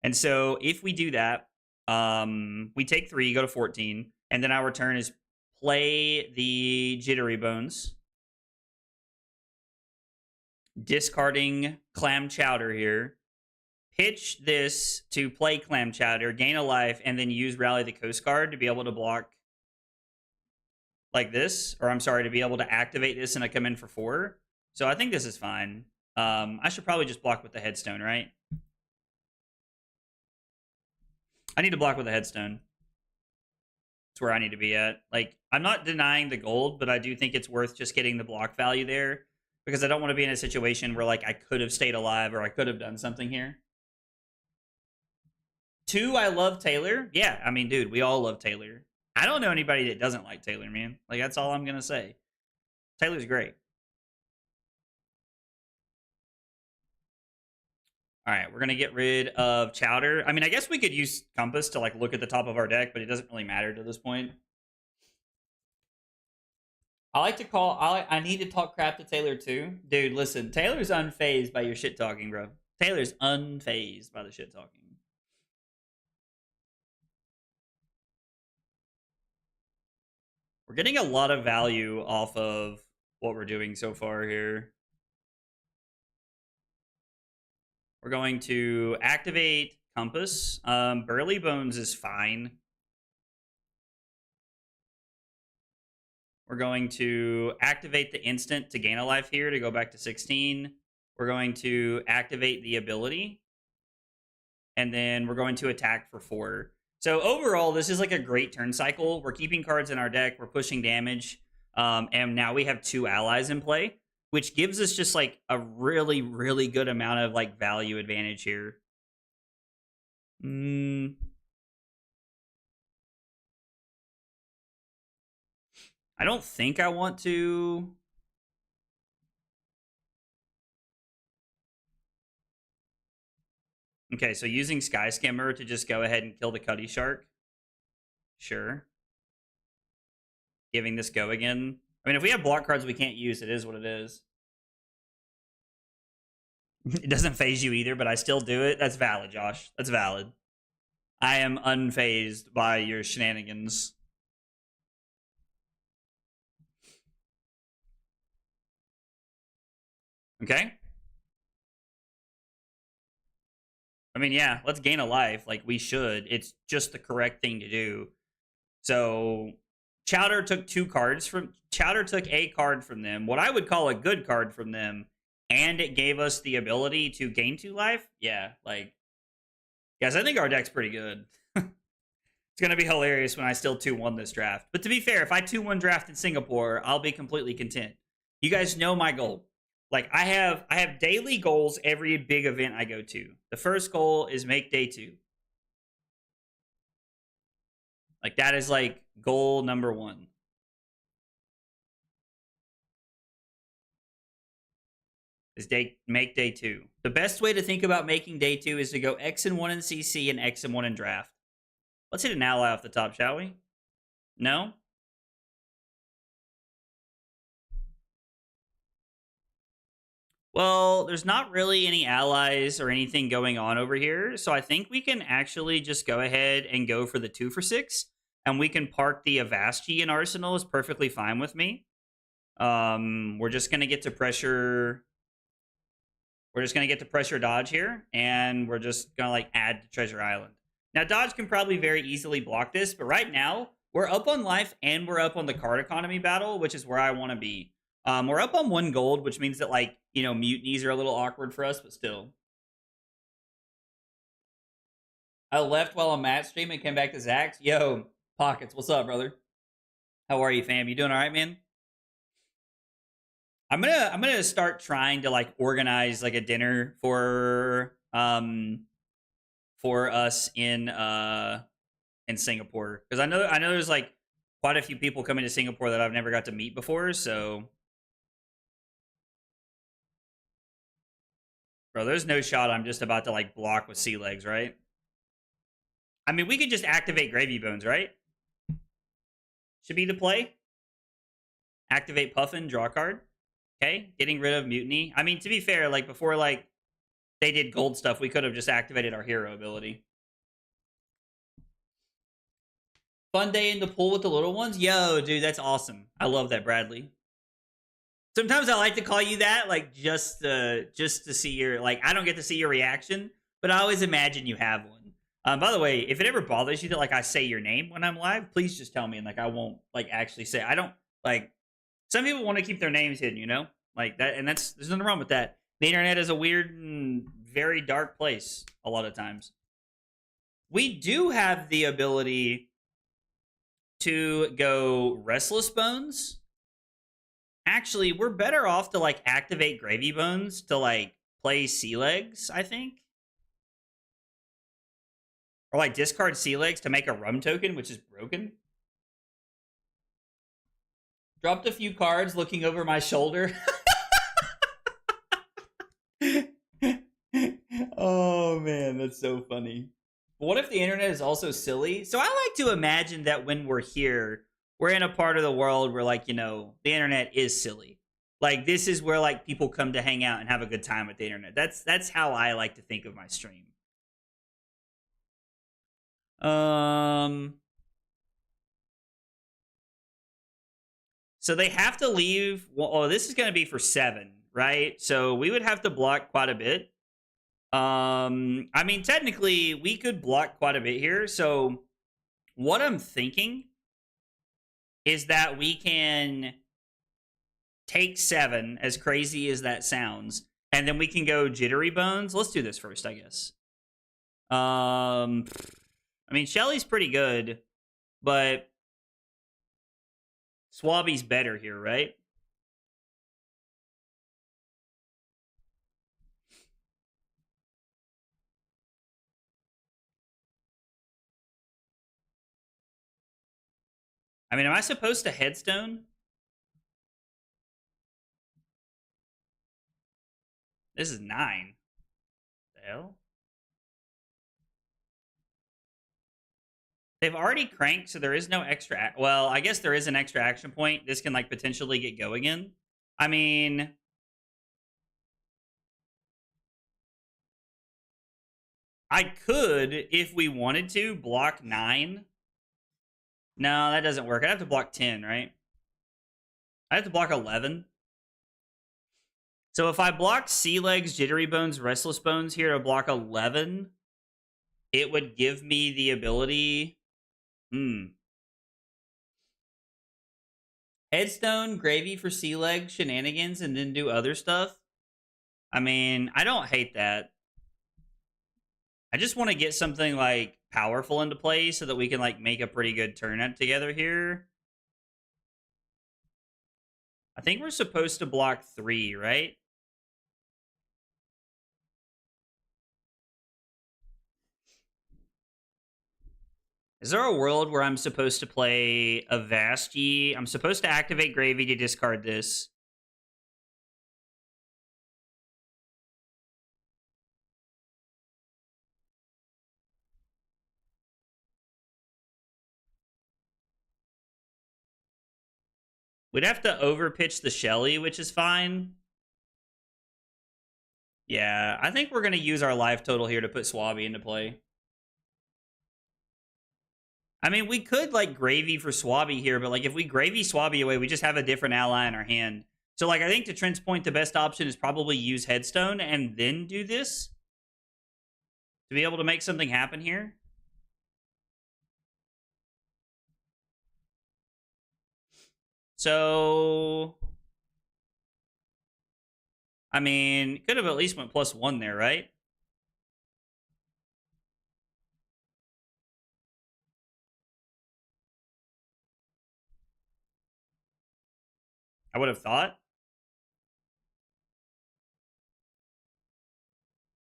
And so if we do that, we take 3, go to 14, and then our turn is play the Jittery Bones, discarding Clam Chowder here. Pitch this to play Clam Chowder, gain a life, and then use Rally the Coast Guard to be able to block like this. Or I'm sorry, to be able to activate this and I come in for 4. So I think this is fine. I should probably just block with the Headstone, right? I need to block with a Headstone. That's where I need to be at. Like, I'm not denying the gold, but I do think it's worth just getting the block value there because I don't want to be in a situation where, like, I could have stayed alive or I could have done something here. 2, I love Taylor. Yeah, I mean, dude, we all love Taylor. I don't know anybody that doesn't like Taylor, man. Like, that's all I'm going to say. Taylor's great. All right, we're going to get rid of Chowder. I mean, I guess we could use Compass to, like, look at the top of our deck, but it doesn't really matter to this point. I need to talk crap to Taylor, too. Dude, listen, Taylor's unfazed by your shit talking, bro. Taylor's unfazed by the shit talking. We're getting a lot of value off of what we're doing so far here. We're going to activate Compass. Burly Bones is fine. We're going to activate the instant to gain a life here to go back to 16. We're going to activate the ability. And then we're going to attack for 4. So overall, this is like a great turn cycle. We're keeping cards in our deck. We're pushing damage. And now we have 2 allies in play, which gives us just like a really, really good amount of like value advantage here. I don't think I want to Okay, so using Sky Skimmer to just go ahead and kill the Cuddy Shark. Sure. Giving this go again. I mean, if we have block cards we can't use, it is what it is. It doesn't phase you either, but I still do it. That's valid, Josh. That's valid. I am unfazed by your shenanigans. Okay. I mean, yeah, let's gain a life. Like, we should. It's just the correct thing to do. So, Chowder took Chowder took a card from them, what I would call a good card from them, and it gave us the ability to gain 2 life. Yeah, like, guys, I think our deck's pretty good. It's going to be hilarious when I still 2-1 this draft. But to be fair, if I 2-1 draft in Singapore, I'll be completely content. You guys know my goal. Like, I have daily goals every big event I go to. The first goal is make day 2. Like, that is like goal number 1. Is make day 2. The best way to think about making day 2 is to go X and 1 in CC and X and 1 in draft. Let's hit an ally off the top, shall we? No? Well, there's not really any allies or anything going on over here, so I think we can actually just go ahead and go for the 2 for 6, and we can park the Avaschi in Arsenal is perfectly fine with me. We're just gonna get to pressure. We're just gonna get to pressure Dodge here, and we're just gonna like add to Treasure Island. Now, Dodge can probably very easily block this, but right now we're up on life and we're up on the card economy battle, which is where I want to be. We're up on 1 gold, which means that, like, you know, mutinies are a little awkward for us, but still. I left while on Matt's stream and came back to Zach's. Yo, Pockets, what's up, brother? How are you, fam? You doing all right, man? I'm gonna start trying to like organize like a dinner for us in Singapore, because I know there's like quite a few people coming to Singapore that I've never got to meet before. So, bro, there's no shot I'm just about to like block with sea legs, right? I mean, we could just activate Gravy Bones, right? Should be the play. Activate Puffin, draw card. Okay, getting rid of Mutiny. I mean, to be fair, like before, like they did gold stuff, we could have just activated our hero ability. Fun day in the pool with the little ones. Yo, dude, that's awesome. I love that, Bradley. Sometimes I like to call you that, like just to see your, like, I don't get to see your reaction, but I always imagine you have one. By the way, if it ever bothers you that like I say your name when I'm live, please just tell me, and like I won't like actually say. I don't like. Some people want to keep their names hidden, you know, like that, and there's nothing wrong with that. The internet is a weird and very dark place a lot of times. We do have the ability to go Restless Bones. Actually, we're better off to like activate Gravy Bones to like play Sea Legs, I think. Or like discard Sea Legs to make a rum token, which is broken. Dropped a few cards looking over my shoulder. Oh man, that's so funny. But what if the internet is also silly? So I like to imagine that when we're here, we're in a part of the world where, like, you know, the internet is silly. Like, this is where like people come to hang out and have a good time with the internet. That's how I like to think of my stream. So they have to leave. Well, oh, this is going to be for 7, right? So we would have to block quite a bit. I mean, technically, we could block quite a bit here. So what I'm thinking is that we can take 7, as crazy as that sounds, and then we can go Jittery Bones. Let's do this first, I guess. I mean, Shelly's pretty good, but Swabby's better here, right? I mean, am I supposed to headstone? This is 9. The hell? They've already cranked, so there is no extra. Well, I guess there is an extra action point. This can like potentially get go again. I mean, I could, if we wanted to, block 9. No, that doesn't work. I'd have to block 10, right? I have to block 11. So if I block Sea Legs, Jittery Bones, Restless Bones here to block 11, it would give me the ability. Headstone, Gravy for Sea Legs, Shenanigans, and then do other stuff. I mean, I don't hate that. I just want to get something like powerful into play so that we can like make a pretty good turn together here. I think we're supposed to block 3, right? Is there a world where I'm supposed to play a Vashti? I'm supposed to activate Gravy to discard this. We'd have to overpitch the Shelly, which is fine. Yeah, I think we're going to use our life total here to put Swabby into play. I mean, we could like Gravy for Swabby here, but like if we Gravy Swabby away, we just have a different ally in our hand. So like I think to Trent's point, the best option is probably use Headstone and then do this to be able to make something happen here. So, I mean, could have at least went +1 there, right? I would have thought.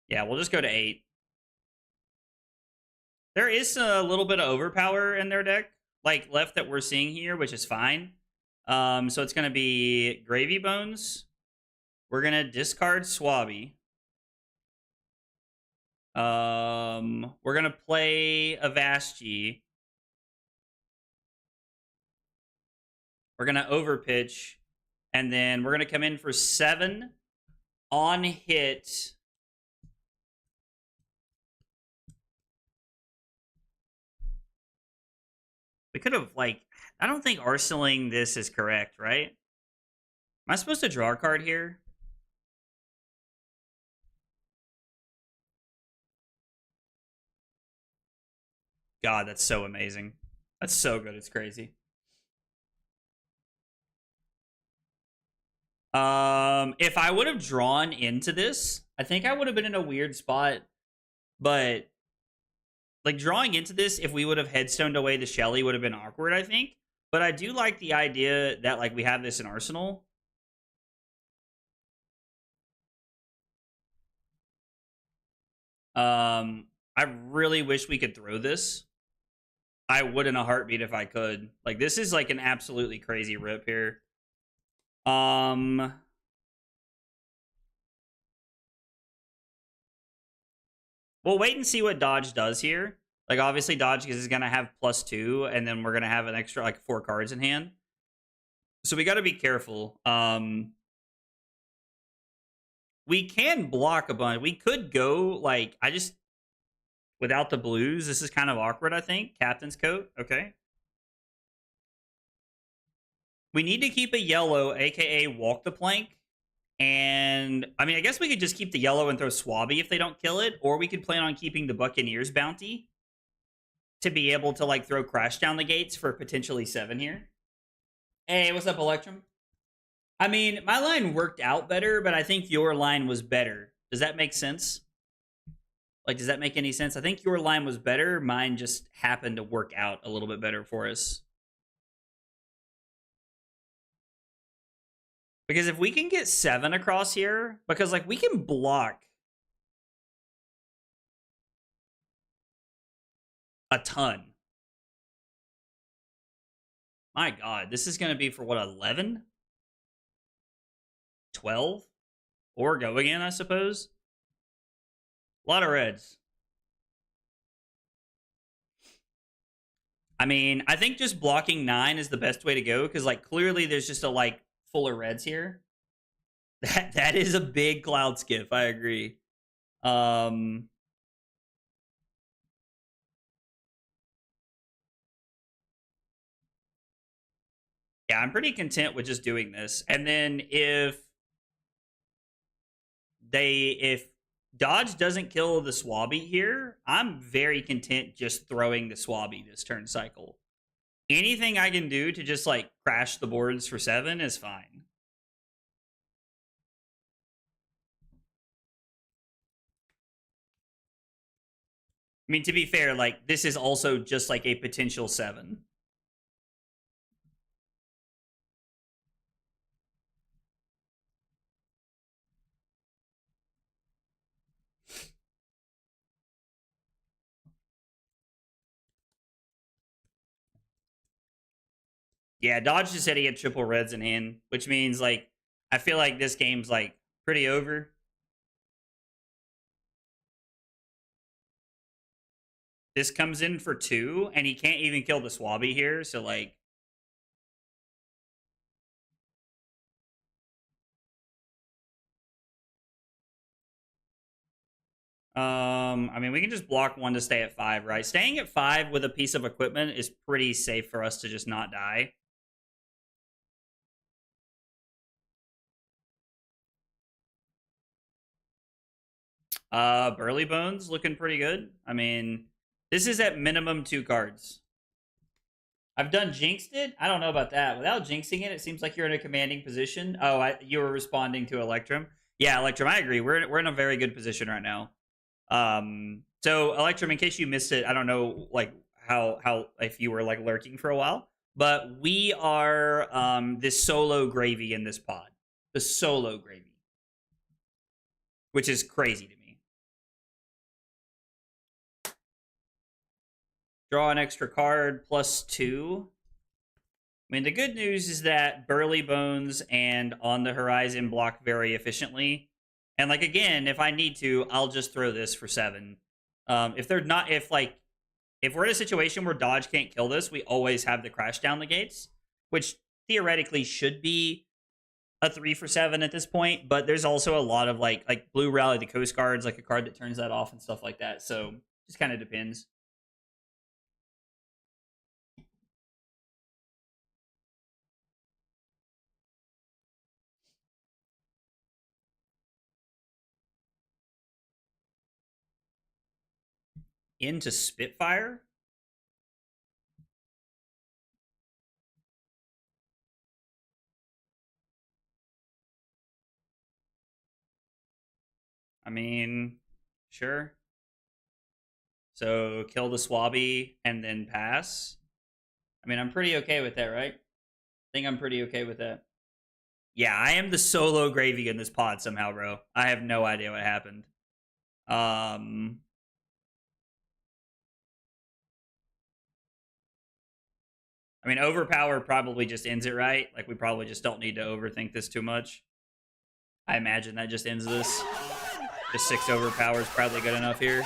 Yeah, we'll just go to 8. There is a little bit of overpower in their deck, like left that we're seeing here, which is fine. So it's going to be Gravy Bones. We're going to discard Swabby. We're going to play a Vashti. We're going to overpitch. And then we're going to come in for 7 on hit. We could have, like, I don't think arsenaling this is correct, right? Am I supposed to draw a card here? God, that's so amazing. That's so good. It's crazy. If I would have drawn into this, I think I would have been in a weird spot. But like drawing into this, if we would have headstoned away the Shelly, would have been awkward, I think. But I do like the idea that like we have this in Arsenal. I really wish we could throw this. I would in a heartbeat if I could. Like this is like an absolutely crazy rip here. We'll wait and see what Dodge does here. Like obviously Dodge is going to have +2, and then we're going to have an extra like 4 cards in hand. So we got to be careful. We can block a bunch. We could go like without the blues. This is kind of awkward. I think Captain's Coat. Okay. We need to keep a yellow, aka walk the plank. And I mean, I guess we could just keep the yellow and throw Swabby if they don't kill it, or we could plan on keeping the Buccaneers bounty to be able to like throw Crash down the gates for potentially 7 here. Hey, what's up, Electrum? I mean, my line worked out better, but I think your line was better. Does that make sense? Like, does that make any sense? I think your line was better. Mine just happened to work out a little bit better for us. Because if we can get 7 across here, because like we can block a ton. My God, this is going to be for what, 11? 12? Or go again, I suppose. A lot of reds. I mean, I think just blocking 9 is the best way to go because, like, clearly there's just a like fuller reds here. That is a big cloud skiff. I agree. Um, yeah, I'm pretty content with just doing this. And then if Dodge doesn't kill the Swabby here, I'm very content just throwing the Swabby this turn cycle. Anything I can do to just like crash the boards for 7 is fine. I mean, to be fair, like this is also just like a potential 7. Yeah, Dodge just said he had triple reds in hand, which means like I feel like this game's like pretty over. This comes in for 2, and he can't even kill the Swabby here, so like I mean, we can just block 1 to stay at 5, right? Staying at 5 with a piece of equipment is pretty safe for us to just not die. Burly Bones looking pretty good. I mean, this is at minimum 2 cards. I've done jinxed it. I don't know about that. Without jinxing it, it seems like you're in a commanding position. Oh, you were responding to Electrum. Yeah, Electrum, I agree. We're in a very good position right now. So Electrum, in case you missed it, I don't know like how if you were like lurking for a while, but we are this solo gravy in this pod. The solo gravy. Which is crazy to me. Draw an extra card +2. I mean, the good news is that Burly Bones and On the Horizon block very efficiently. And like again, if I need to, I'll just throw this for 7. If they're not, if we're in a situation where Dodge can't kill this, we always have the Crash Down the Gates, which theoretically should be a 3 for 7 at this point. But there's also a lot of like Blue Rally the Coast Guard's like a card that turns that off and stuff like that. So just kind of depends. Into Spitfire. I mean, sure. So kill the Swabby and then pass. I mean, I'm pretty okay with that, right? I think I'm pretty okay with that. Yeah, I am the solo gravy in this pod somehow, bro. I have no idea what happened. I mean, overpower probably just ends it, right? Like, we probably just don't need to overthink this too much. I imagine that just ends this. Just 6 overpower is probably good enough here.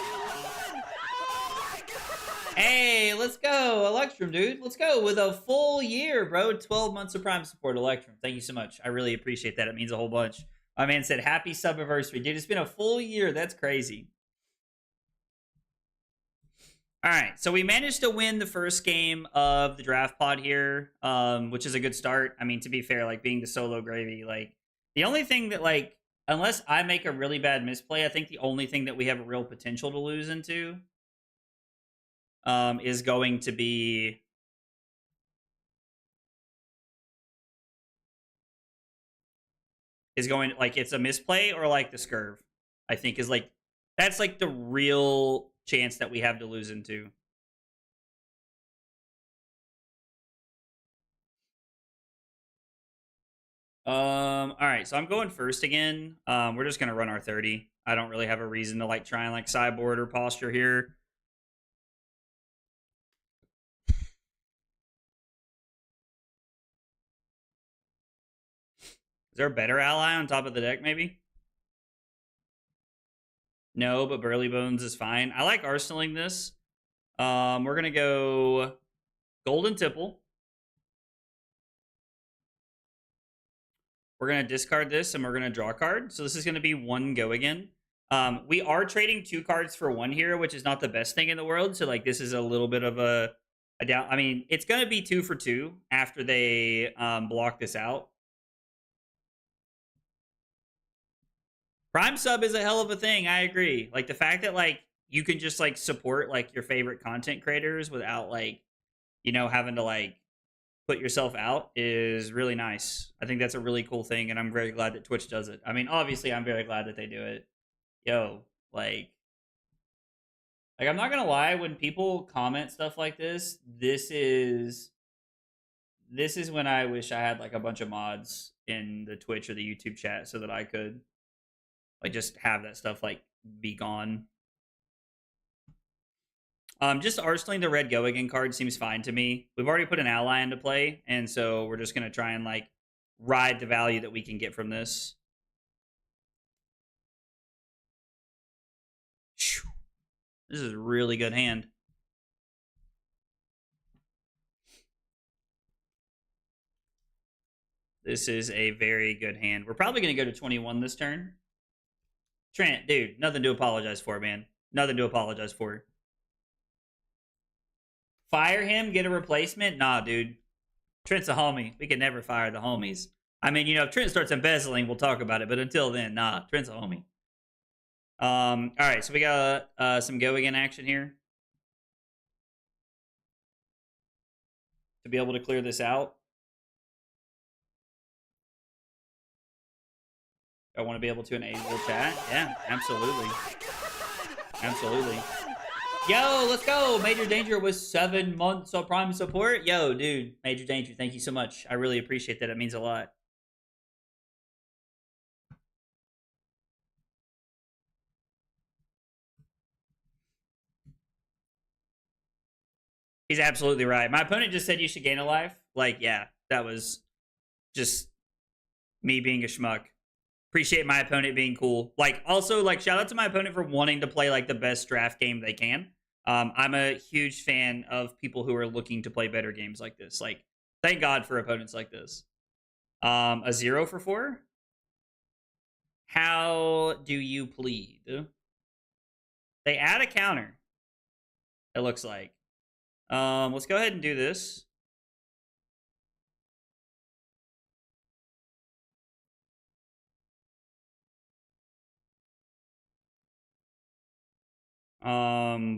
Hey, let's go, Electrum, dude. Let's go with a full year, bro. 12 months of Prime support, Electrum. Thank you so much. I really appreciate that. It means a whole bunch. My man said, happy subiversary. Dude, it's been a full year. That's crazy. All right, so we managed to win the first game of the draft pod here, which is a good start. I mean, to be fair, like being the solo gravy, like the only thing that like unless I make a really bad misplay, I think the only thing that we have a real potential to lose into is going to be like it's a misplay or like the scurv. I think is like that's like the real chance that we have to lose into. All right, so I'm going first again. We're just gonna run our 30. I don't really have a reason to like try and like sideboard or posture here. Is there a better ally on top of the deck, maybe? No, but Burly Bones is fine. I like arsenaling this. We're gonna go Golden Tipple. We're going to discard this and we're going to draw a card. So this is going to be one go again. We are trading 2 cards for 1 here, which is not the best thing in the world. So like this is a little bit of a down. I mean, it's going to be 2 for 2 after they block this out. Prime sub is a hell of a thing. I agree. Like the fact that like you can just like support like your favorite content creators without like, you know, having to like put yourself out is really nice. I think that's a really cool thing, and I'm very glad that Twitch does it. I mean, obviously, I'm very glad that they do it. Yo, like I'm not gonna lie, when people comment stuff like this is when I wish I had like a bunch of mods in the Twitch or the YouTube chat so that I could like just have that stuff like be gone. Just arsenaling the red go again card seems fine to me. We've already put an ally into play, and so we're just gonna try and like ride the value that we can get from this. This is a really good hand. This is a very good hand. We're probably gonna go to 21 this turn. Trent, dude, nothing to apologize for, man. Nothing to apologize for. Fire him, get a replacement? Nah, dude. Trent's a homie. We can never fire the homies. I mean, you know, if Trent starts embezzling, we'll talk about it. But until then, nah, Trent's a homie. All right, so we got some go again action here to be able to clear this out. I want to be able to enable chat. Yeah, absolutely. Absolutely. Yo, let's go. Major Danger with 7 months of Prime support. Yo, dude. Major Danger, thank you so much. I really appreciate that. It means a lot. He's absolutely right. My opponent just said you should gain a life. Like, yeah, that was just me being a schmuck. Appreciate my opponent being cool. Like, also, like, shout out to my opponent for wanting to play like the best draft game they can. I'm a huge fan of people who are looking to play better games like this. Like, thank God for opponents like this. A 0 for 4. How do you plead? They add a counter. It looks like. Let's go ahead and do this.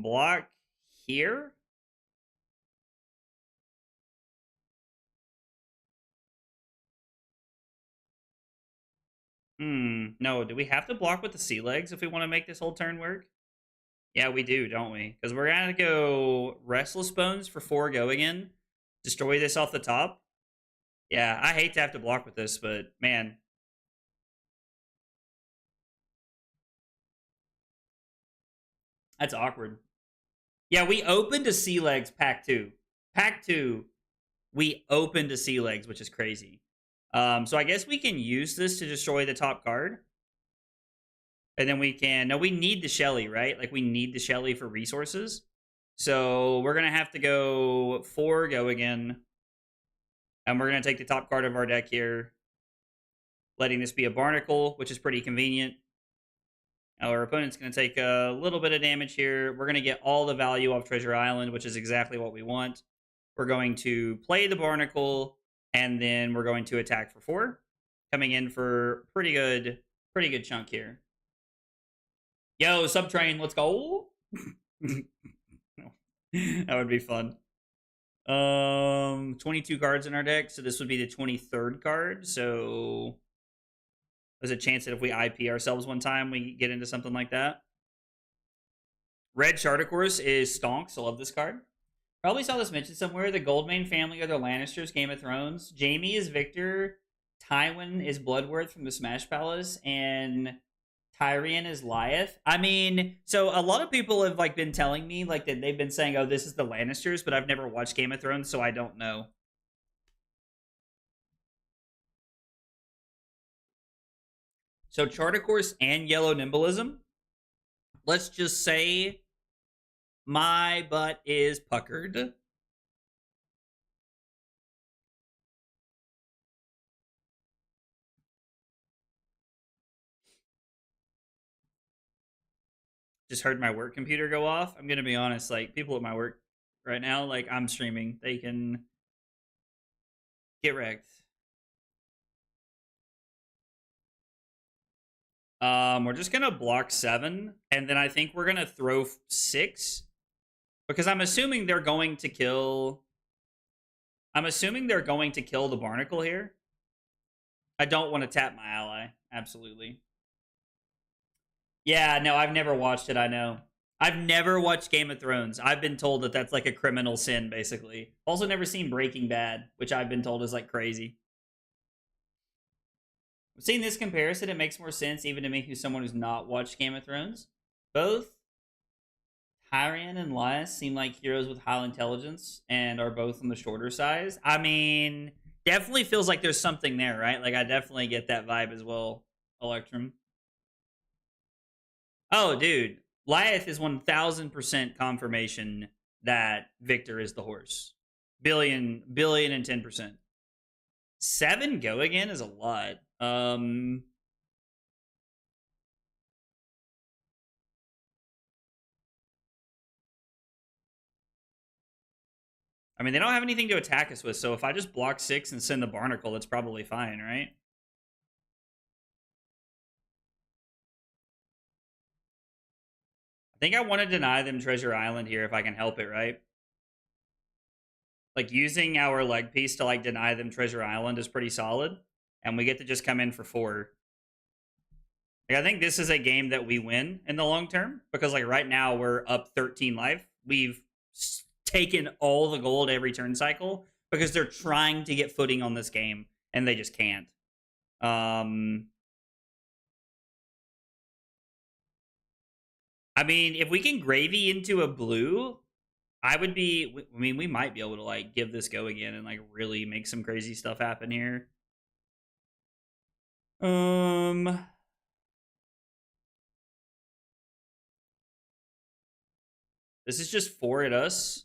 Block here. No, do we have to block with the sea legs if we want to make this whole turn work? Yeah, we do, don't we? Because we're gonna go Restless Bones for 4 go again. Destroy this off the top. Yeah, I hate to have to block with this, but man. That's awkward. Yeah, we opened a sea legs pack 2. Pack 2, we opened a sea legs, which is crazy. So I guess we can use this to destroy the top card. And then we can... No, we need the Shelly, right? Like, we need the Shelly for resources. So we're going to have to go 4 go again. And we're going to take the top card of our deck here. Letting this be a Barnacle, which is pretty convenient. Our opponent's going to take a little bit of damage here. We're going to get all the value off Treasure Island, which is exactly what we want. We're going to play the Barnacle, and then we're going to attack for 4. Coming in for pretty good chunk here. Yo, Subtrain, let's go. That would be fun. 22 cards in our deck, so this would be the 23rd card. So there's a chance that if we IP ourselves one time, we get into something like that. Red Chartercourse is stonks. I love this card. Probably saw this mentioned somewhere. The Goldmane family are the Lannisters, Game of Thrones. Jaime is Victor. Tywin is Bloodworth from the Smash Palace. And Tyrion is Lyeth. I mean, so a lot of people have like been telling me like that they've been saying, oh, this is the Lannisters, but I've never watched Game of Thrones, so I don't know. So Chartercourse and Yellow Nimbleism. Let's just say my butt is puckered. just heard my work computer go off. I'm gonna be honest, like people at my work right now, like I'm streaming, they can get wrecked. We're just gonna block 7, and then I think we're gonna throw 6 because I'm assuming they're going to kill. I'm assuming they're going to kill the Barnacle here. I don't want to tap my ally. Absolutely. Yeah, no, I've never watched it. I know. I've never watched Game of Thrones. I've been told that that's like a criminal sin, basically. Also, never seen Breaking Bad, which I've been told is like crazy. Seeing this comparison, it makes more sense even to me, who's someone who's not watched Game of Thrones. Both Tyrion and Lys seem like heroes with high intelligence and are both on the shorter size. I mean, definitely feels like there's something there, right? Like, I definitely get that vibe as well, Electrum. Oh, dude. Lyeth is 1000% confirmation that Victor is the horse. Billion and 10%. 7 go again is a lot. I mean, they don't have anything to attack us with, so if I just block 6 and send the Barnacle, that's probably fine, right? I think I want to deny them Treasure Island here if I can help it, right? Like, using our leg piece to, like, deny them Treasure Island is pretty solid, and we get to just come in for 4. Like, I think this is a game that we win in the long term, because, like, right now we're up 13 life. We've taken all the gold every turn cycle because they're trying to get footing on this game, and they just can't. I mean, if we can gravy into a blue, I mean, we might be able to, like, give this go again and, like, really make some crazy stuff happen here. This is just 4 at us.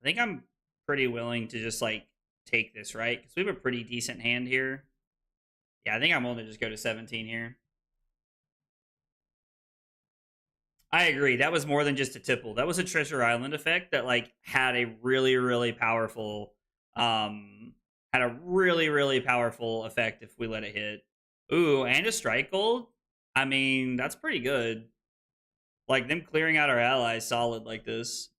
I think I'm pretty willing to just, like, take this, right? Because we have a pretty decent hand here. Yeah, I think I'm willing to just go to 17 here. I agree. That was more than just a tipple. That was a Treasure Island effect that, like, had a really, really powerful, effect if we let it hit. Ooh, and a strike gold? I mean, that's pretty good. Like, them clearing out our allies solid like this.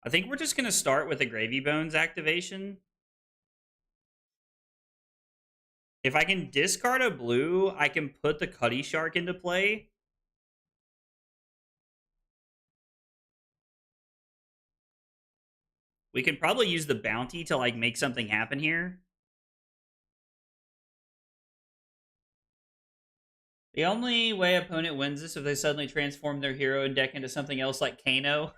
I think we're just going to start with a Gravy Bones activation. If I can discard a blue, I can put the Cuddy Shark into play. We can probably use the bounty to, like, make something happen here. The only way opponent wins this is if they suddenly transform their hero and deck into something else like Kano.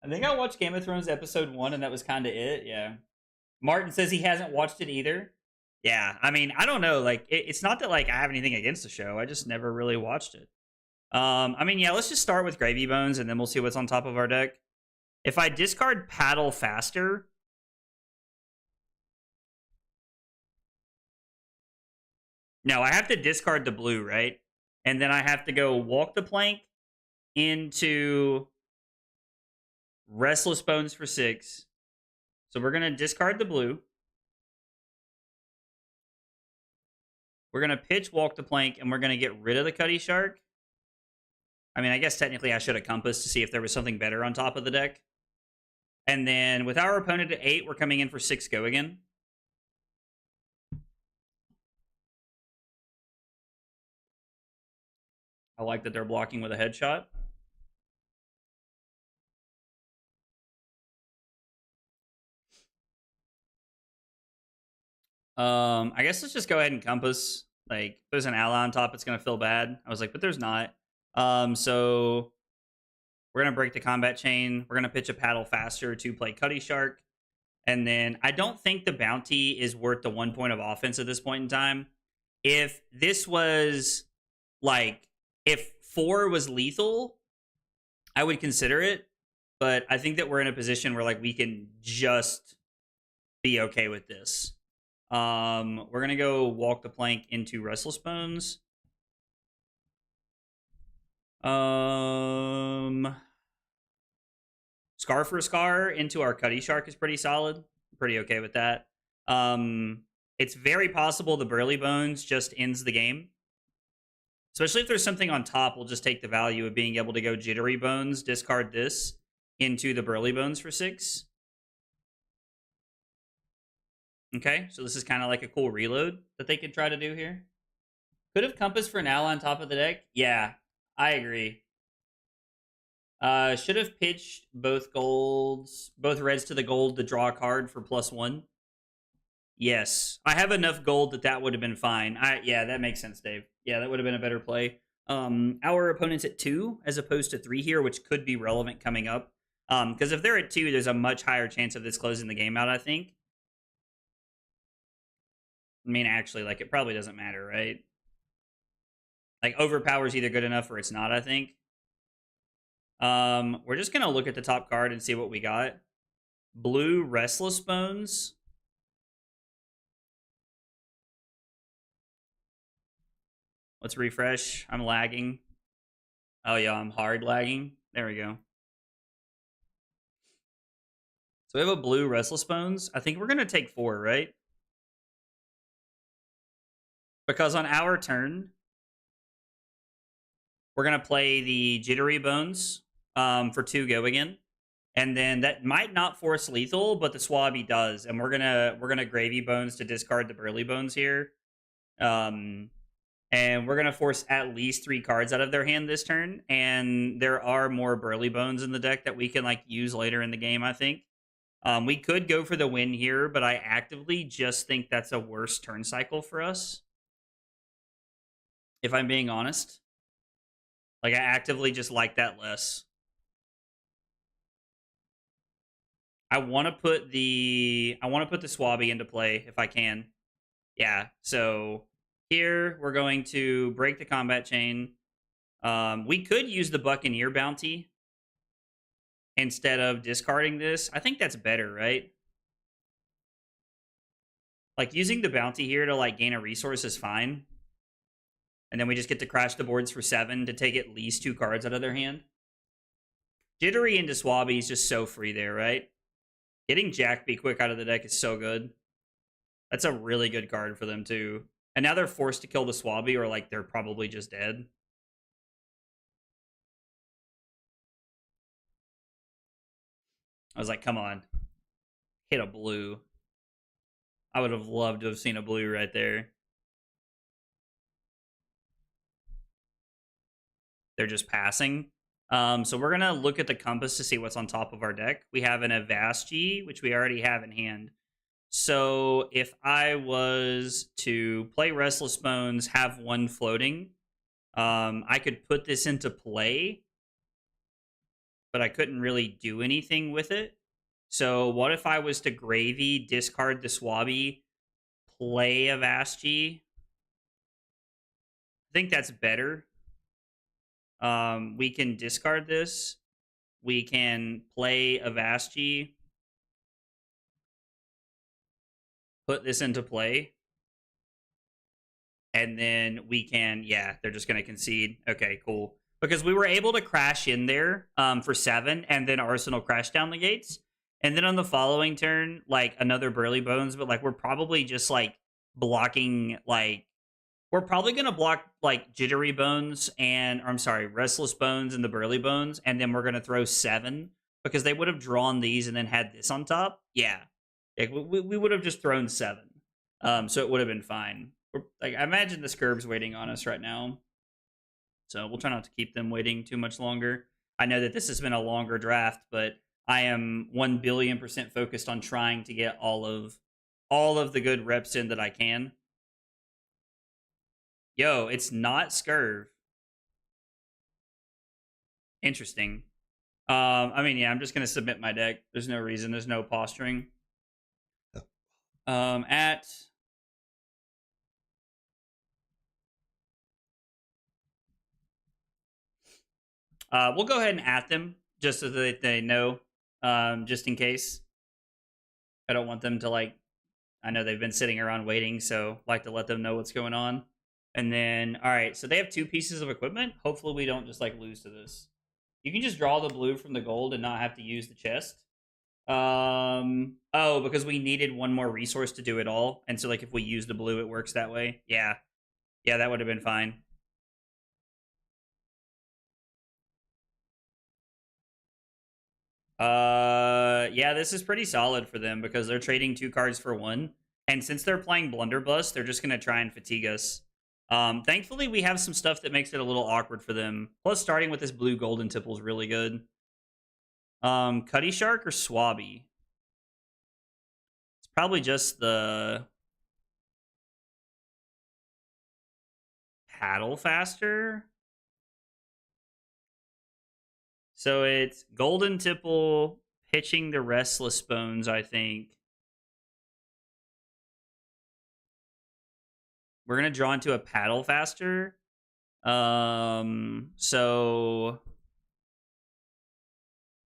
I think I watched Game of Thrones episode 1 and that was kind of it. Yeah. Martin says he hasn't watched it either. Yeah, I mean, I don't know. Like, it's not that, like, I have anything against the show. I just never really watched it. I mean, yeah, let's just start with Gravy Bones and then we'll see what's on top of our deck. If I discard Paddle Faster, no, I have to discard the blue, right? And then I have to go walk the plank into Restless Bones for 6. So we're going to discard the blue. We're going to pitch walk the plank, and we're going to get rid of the Cuddy Shark. I mean, I guess technically I should have compassed to see if there was something better on top of the deck. And then with our opponent at 8, we're coming in for 6 go again. I like that they're blocking with a headshot. I guess let's just go ahead and compass. Like, if there's an ally on top, it's gonna feel bad. I was like, but there's not. So we're gonna break the combat chain. We're gonna pitch a Paddle Faster to play Cuddy Shark. And then I don't think the bounty is worth the 1 point of offense at this point in time. If this was, like, if 4 was lethal, I would consider it. but I think that we're in a position where like we can just be okay with this. We're gonna go walk the plank into Restless Bones. Scar for Scar into our Cuddy Shark is pretty solid. Pretty okay with that. It's very possible the Burly Bones just ends the game. Especially if there's something on top, we'll just take the value of being able to go Jittery Bones, discard this, into the Burly Bones for 6. Okay, so this is kind of like a cool reload that they could try to do here. Could have Compass for now on top of the deck. Yeah, I agree. Should have pitched both reds to the gold to draw a card for +1. Yes, I have enough gold that would have been fine. Yeah, that makes sense, Dave. Yeah, that would have been a better play. Our opponent's at 2 as opposed to 3 here, which could be relevant coming up. Because if they're at 2, there's a much higher chance of this closing the game out, I think. I mean, actually, like, it probably doesn't matter, right? Like, Overpower's either good enough or it's not, I think. We're just gonna look at the top card and see what we got. Blue Restless Bones. Let's refresh. I'm lagging. Oh, yeah, I'm hard lagging. There we go. So we have a blue Restless Bones. I think we're going to take 4, right? Because on our turn, we're going to play the Jittery Bones for 2 go again. And then that might not force lethal, but the Swabby does. And we're gonna Gravy Bones to discard the Burly Bones here. And we're going to force at least 3 cards out of their hand this turn. And there are more Burly Bones in the deck that we can like use later in the game, I think. We could go for the win here, but I actively just think that's a worse turn cycle for us. If I'm being honest. Like, I actively just like that less. I want to put the Swabby into play if I can. Yeah, so here we're going to break the combat chain. We could use the Buccaneer bounty instead of discarding this. I think that's better, right? Like, using the bounty here to like gain a resource is fine. And then we just get to crash the boards for 7 to take at least 2 cards out of their hand. Jittery into Swabby is just so free there, right? Getting Jack Be Quick out of the deck is so good. That's a really good card for them, too. And now they're forced to kill the Swabby, or like they're probably just dead. I was like, come on. Hit a blue. I would have loved to have seen a blue right there. They're just passing. So we're going to look at the Compass to see what's on top of our deck. We have an Avasji, which we already have in hand. So if I was to play Restless Bones, have 1 floating, I could put this into play, but I couldn't really do anything with it. So what if I was to Gravy, discard the Swabby, play Avasji? I think that's better. We can discard this. We can play Avasji. Put this into play. And then we can, yeah, they're just going to concede. Okay, cool. Because we were able to crash in there for 7, and then Arsenal crashed down the gates. And then on the following turn, like, another Burly Bones, but, like, we're probably just, like, blocking, like, we're probably going to block, like, Jittery Bones and, or I'm sorry, Restless Bones and the Burly Bones, and then we're going to throw 7, because they would have drawn these and then had this on top. Yeah. Like, we would have just thrown 7. So it would have been fine. Like, I imagine the Scurbs waiting on us right now. So we'll try not to keep them waiting too much longer. I know that this has been a longer draft, but I am 1,000,000,000% focused on trying to get all of the good reps in that I can. Yo, it's not Scurv. Interesting. I mean, yeah, I'm just gonna submit my deck. There's no reason. There's no posturing. We'll go ahead and at them just so that they know, just in case. I don't want them to like. I know they've been sitting around waiting, so like to let them know what's going on. And then, all right, so they have 2 pieces of equipment. Hopefully, we don't just like lose to this. You can just draw the blue from the gold and not have to use the chest. Oh, because we needed 1 more resource to do it all, and so like if we use the blue, it works that way. Yeah, that would have been fine. Yeah, this is pretty solid for them because they're trading 2 cards for 1, and since they're playing Blunderbuss, they're just gonna try and fatigue us. Thankfully, we have some stuff that makes it a little awkward for them. Plus, starting with this blue golden tipple is really good. Cutty Shark or Swabby? It's probably just the Paddle Faster. So it's Golden Tipple pitching the Restless Bones, I think. We're going to draw into a Paddle Faster. So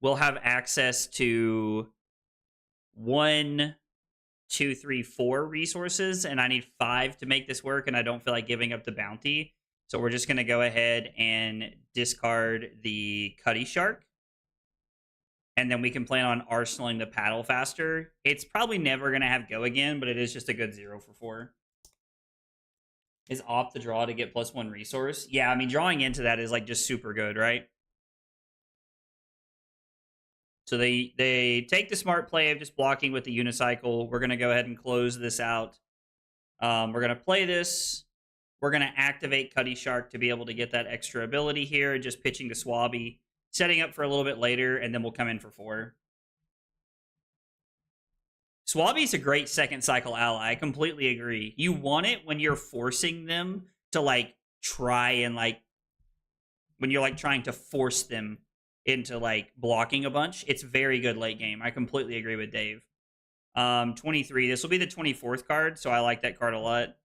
we'll have access to 1, 2, 3, 4 resources, and I need 5 to make this work, and I don't feel like giving up the bounty. So we're just going to go ahead and discard the Cutty Shark. And then we can plan on arsenaling the Paddle Faster. It's probably never going to have go again, but it is just a good 0 for 4. Is opt the draw to get +1 resource? Yeah, I mean, drawing into that is like just super good, right? So they take the smart play of just blocking with the unicycle. We're going to go ahead and close this out. We're going to play this. We're going to activate Cutty Shark to be able to get that extra ability here, just pitching to Swabby, setting up for a little bit later, and then we'll come in for 4. Swabby's a great second cycle ally. I completely agree. You want it when you're forcing them to like try and like when you're like trying to force them into like blocking a bunch. It's very good late game. I completely agree with Dave. 23. This will be the 24th card, so I like that card a lot.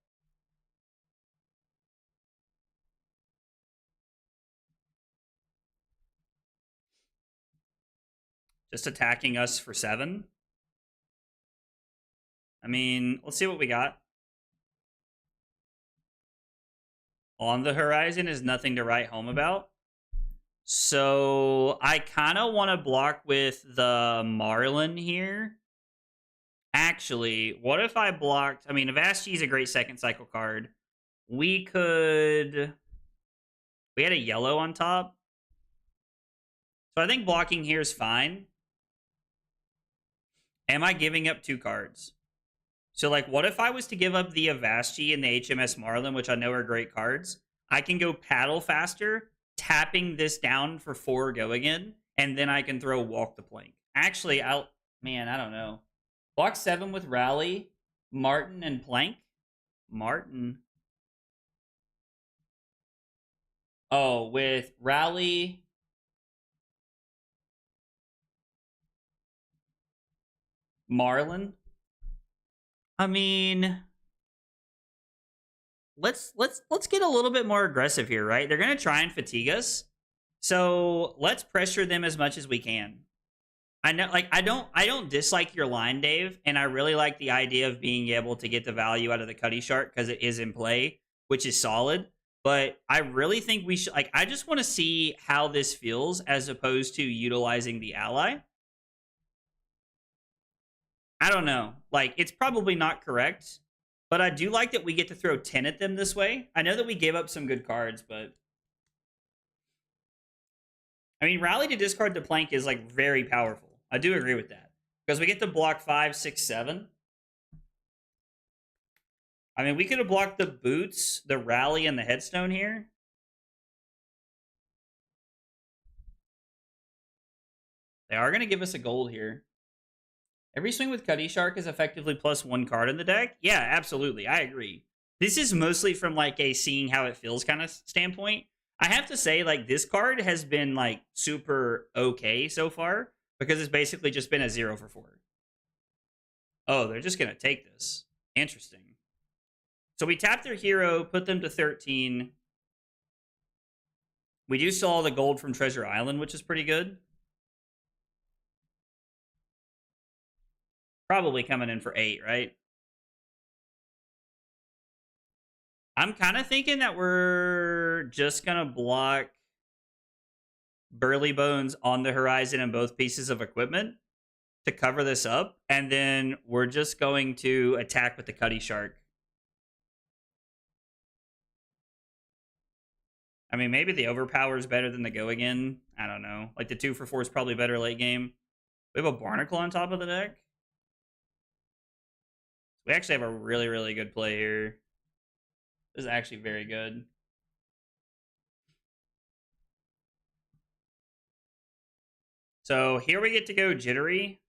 Just attacking us for 7. I mean, let's see what we got. On the horizon is nothing to write home about. So I kind of want to block with the Marlin here. Actually, what if I blocked? I mean, Avaschi is a great second cycle card. We could... We had a yellow on top. So I think blocking here is fine. Am I giving up 2 cards? So, like, what if I was to give up the Avaschi and the HMS Marlin, which I know are great cards? I can go Paddle Faster, tapping this down for 4 go again, and then I can throw Walk the Plank. Actually, man, I don't know. Block 7 with Rally, Martin, and Plank. Martin. Oh, with Rally. Marlin. I mean, let's get a little bit more aggressive here, right? They're gonna try and fatigue us, so let's pressure them as much as we can. I know, like, I don't dislike your line, Dave, and I really like the idea of being able to get the value out of the Cutty Shark because it is in play, which is solid. But I really think we should, like, I just want to see how this feels as opposed to utilizing the ally. I don't know. Like, it's probably not correct, but I do like that we get to throw 10 at them this way. I know that we gave up some good cards, but... I mean, Rally to discard the Plank is, like, very powerful. I do agree with that. Because we get to block 5, 6, 7. I mean, we could have blocked the Boots, the Rally, and the Headstone here. They are going to give us a gold here. Every swing with Cutty Shark is effectively +1 card in the deck. Yeah, absolutely. I agree. This is mostly from like a seeing how it feels kind of standpoint. I have to say, like, this card has been like super okay so far because it's basically just been a 0 for 4. Oh, they're just going to take this. Interesting. So we tap their hero, put them to 13. We do sell all the gold from Treasure Island, which is pretty good. probably coming in for 8, right? I'm kind of thinking that we're just going to block Burly Bones on the horizon and both pieces of equipment to cover this up. And then we're just going to attack with the Cuddy Shark. I mean, maybe the Overpower is better than the Go Again. I don't know. Like, the 2 for 4 is probably better late game. We have a Barnacle on top of the deck. We actually have a really, really good play here. This is actually very good. So here we get to go Jittery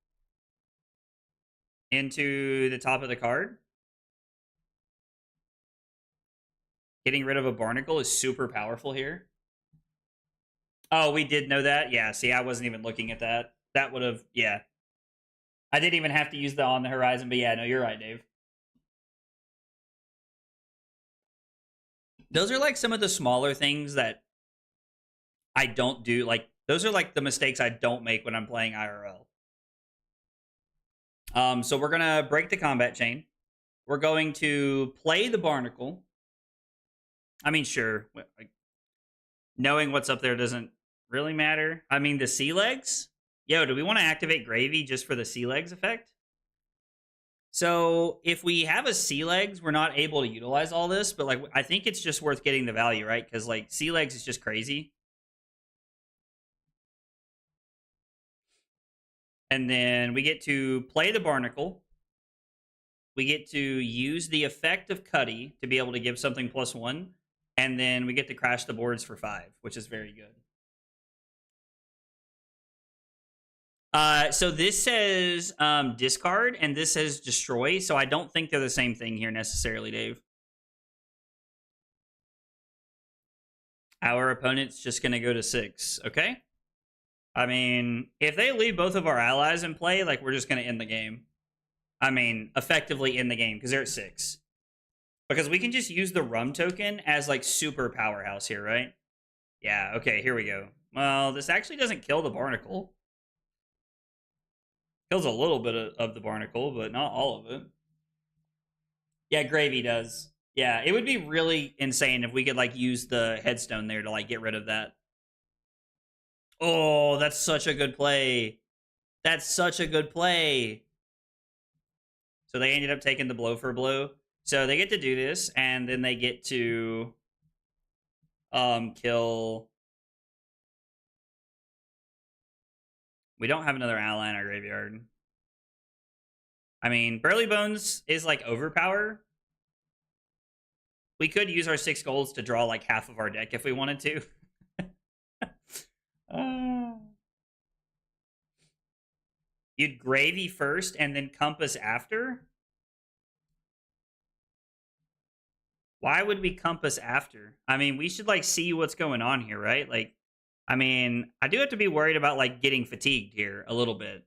into the top of the card. Getting rid of a Barnacle is super powerful here. Oh, we did know that? Yeah, see, I wasn't even looking at that. That would have, yeah. I didn't even have to use the on the horizon, but yeah, no, you're right, Dave. Those are like some of the smaller things that I don't do. Like, those are like the mistakes I don't make when I'm playing IRL. So we're going to break the combat chain. We're going to play the Barnacle. I mean, sure. Like, knowing what's up there doesn't really matter. I mean, the sea legs. Yo, do we want to activate Gravy just for the sea legs effect? So if we have a sea legs, we're not able to utilize all this, but like I think it's just worth getting the value, right? Because like sea legs is just crazy. And then we get to play the Barnacle. We get to use the effect of Cuddy to be able to give something +1. And then we get to crash the boards for 5, which is very good. So this says discard, and this says destroy. So I don't think they're the same thing here necessarily, Dave. Our opponent's just going to go to 6, okay? I mean, if they leave both of our allies in play, like, we're just going to end the game. I mean, effectively end the game, because they're at 6. Because we can just use the rum token as, like, super powerhouse here, right? Yeah, okay, here we go. Well, this actually doesn't kill the Barnacle. Kills a little bit of the Barnacle, but not all of it. Yeah, Gravy does. Yeah, it would be really insane if we could, like, use the headstone there to, like, get rid of that. Oh, that's such a good play. That's such a good play. So they ended up taking the blow for blow. So they get to do this, and then they get to kill. We don't have another ally in our graveyard. I mean, Burly Bones is like overpower. We could use our 6 golds to draw like half of our deck if we wanted to. You'd Gravy first and then Compass after? Why would we Compass after? I mean, we should like see what's going on here, right? Like, I mean, I do have to be worried about like getting fatigued here a little bit.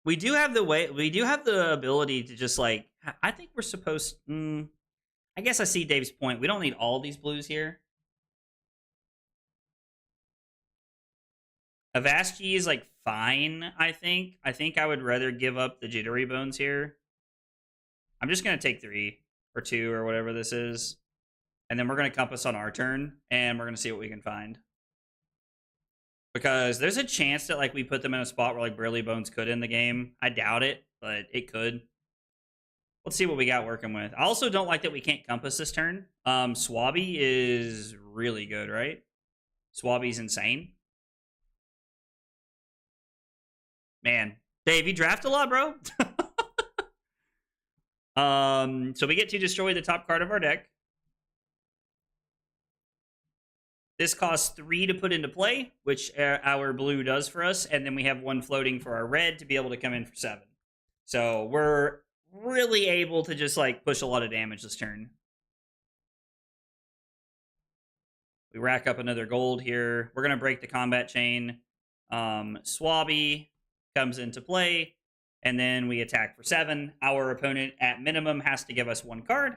We do have the ability to just like, I think we're supposed, I guess I see Dave's point. We don't need all these blues here. Avaschi is like fine, I think. I think I would rather give up the Jittery Bones here. I'm just going to take 3 or 2 or whatever this is. And then we're going to Compass on our turn, and we're going to see what we can find. Because there's a chance that like we put them in a spot where like Burly Bones could end the game. I doubt it, but it could. Let's see what we got working with. I also don't like that we can't Compass this turn. Swabby is really good, right? Swabby's insane. Man, Dave, you draft a lot, bro. So we get to destroy the top card of our deck. This costs 3 to put into play, which our blue does for us, and then we have 1 floating for our red to be able to come in for 7. So we're really able to just like push a lot of damage this turn. We rack up another gold here. We're gonna break the combat chain. Swabby comes into play, and then we attack for 7. Our opponent at minimum has to give us 1 card.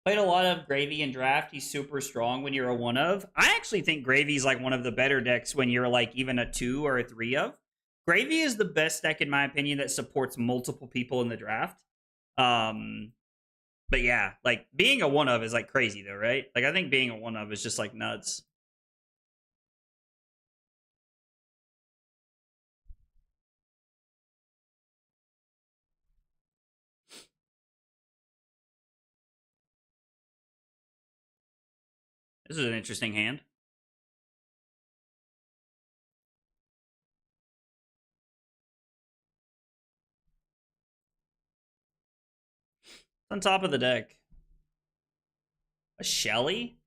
Played a lot of Gravy in draft. He's super strong when you're a 1 of. I actually think Gravy's like one of the better decks when you're like even a 2 or a 3 of. Gravy is the best deck in my opinion that supports multiple people in the draft. But yeah, like being a 1 of is like crazy though, right? Like I think being a 1 of is just like nuts. This is an interesting hand. On top of the deck. A Shelly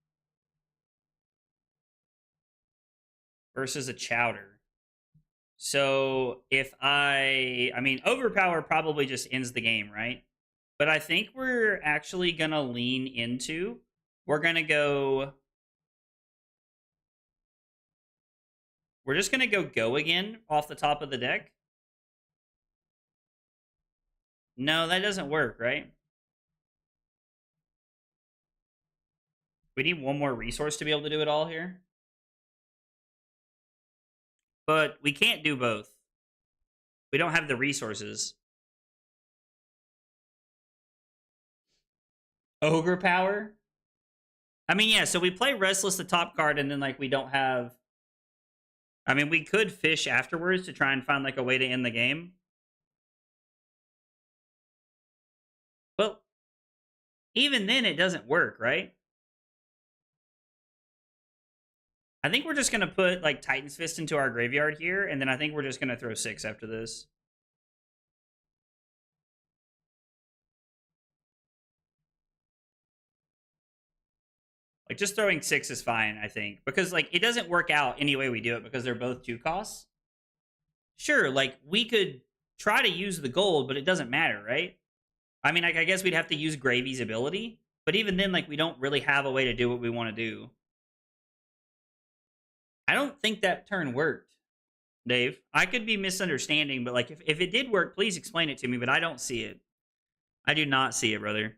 versus a Chowder. So if I mean, Overpower probably just ends the game, right? But I think we're actually going to lean into, we're going to go, we're just going to go again off the top of the deck. No, that doesn't work, right? We need one more resource to be able to do it all here. But we can't do both. We don't have the resources. Ogre Power? I mean, yeah, so we play Restless, the top card, and then, like, we don't have... I mean, we could fish afterwards to try and find, like, a way to end the game. But even then, it doesn't work, right? I think we're just going to put, like, Titan's Fist into our graveyard here, and then I think we're just going to throw 6 after this. Like, just throwing 6 is fine, I think. Because, like, it doesn't work out any way we do it because they're both 2 costs. Sure, like, we could try to use the gold, but it doesn't matter, right? I mean, like, I guess we'd have to use Gravy's ability. But even then, like, we don't really have a way to do what we want to do. I don't think that turn worked, Dave. I could be misunderstanding, but, like, if it did work, please explain it to me, but I don't see it. I do not see it, brother.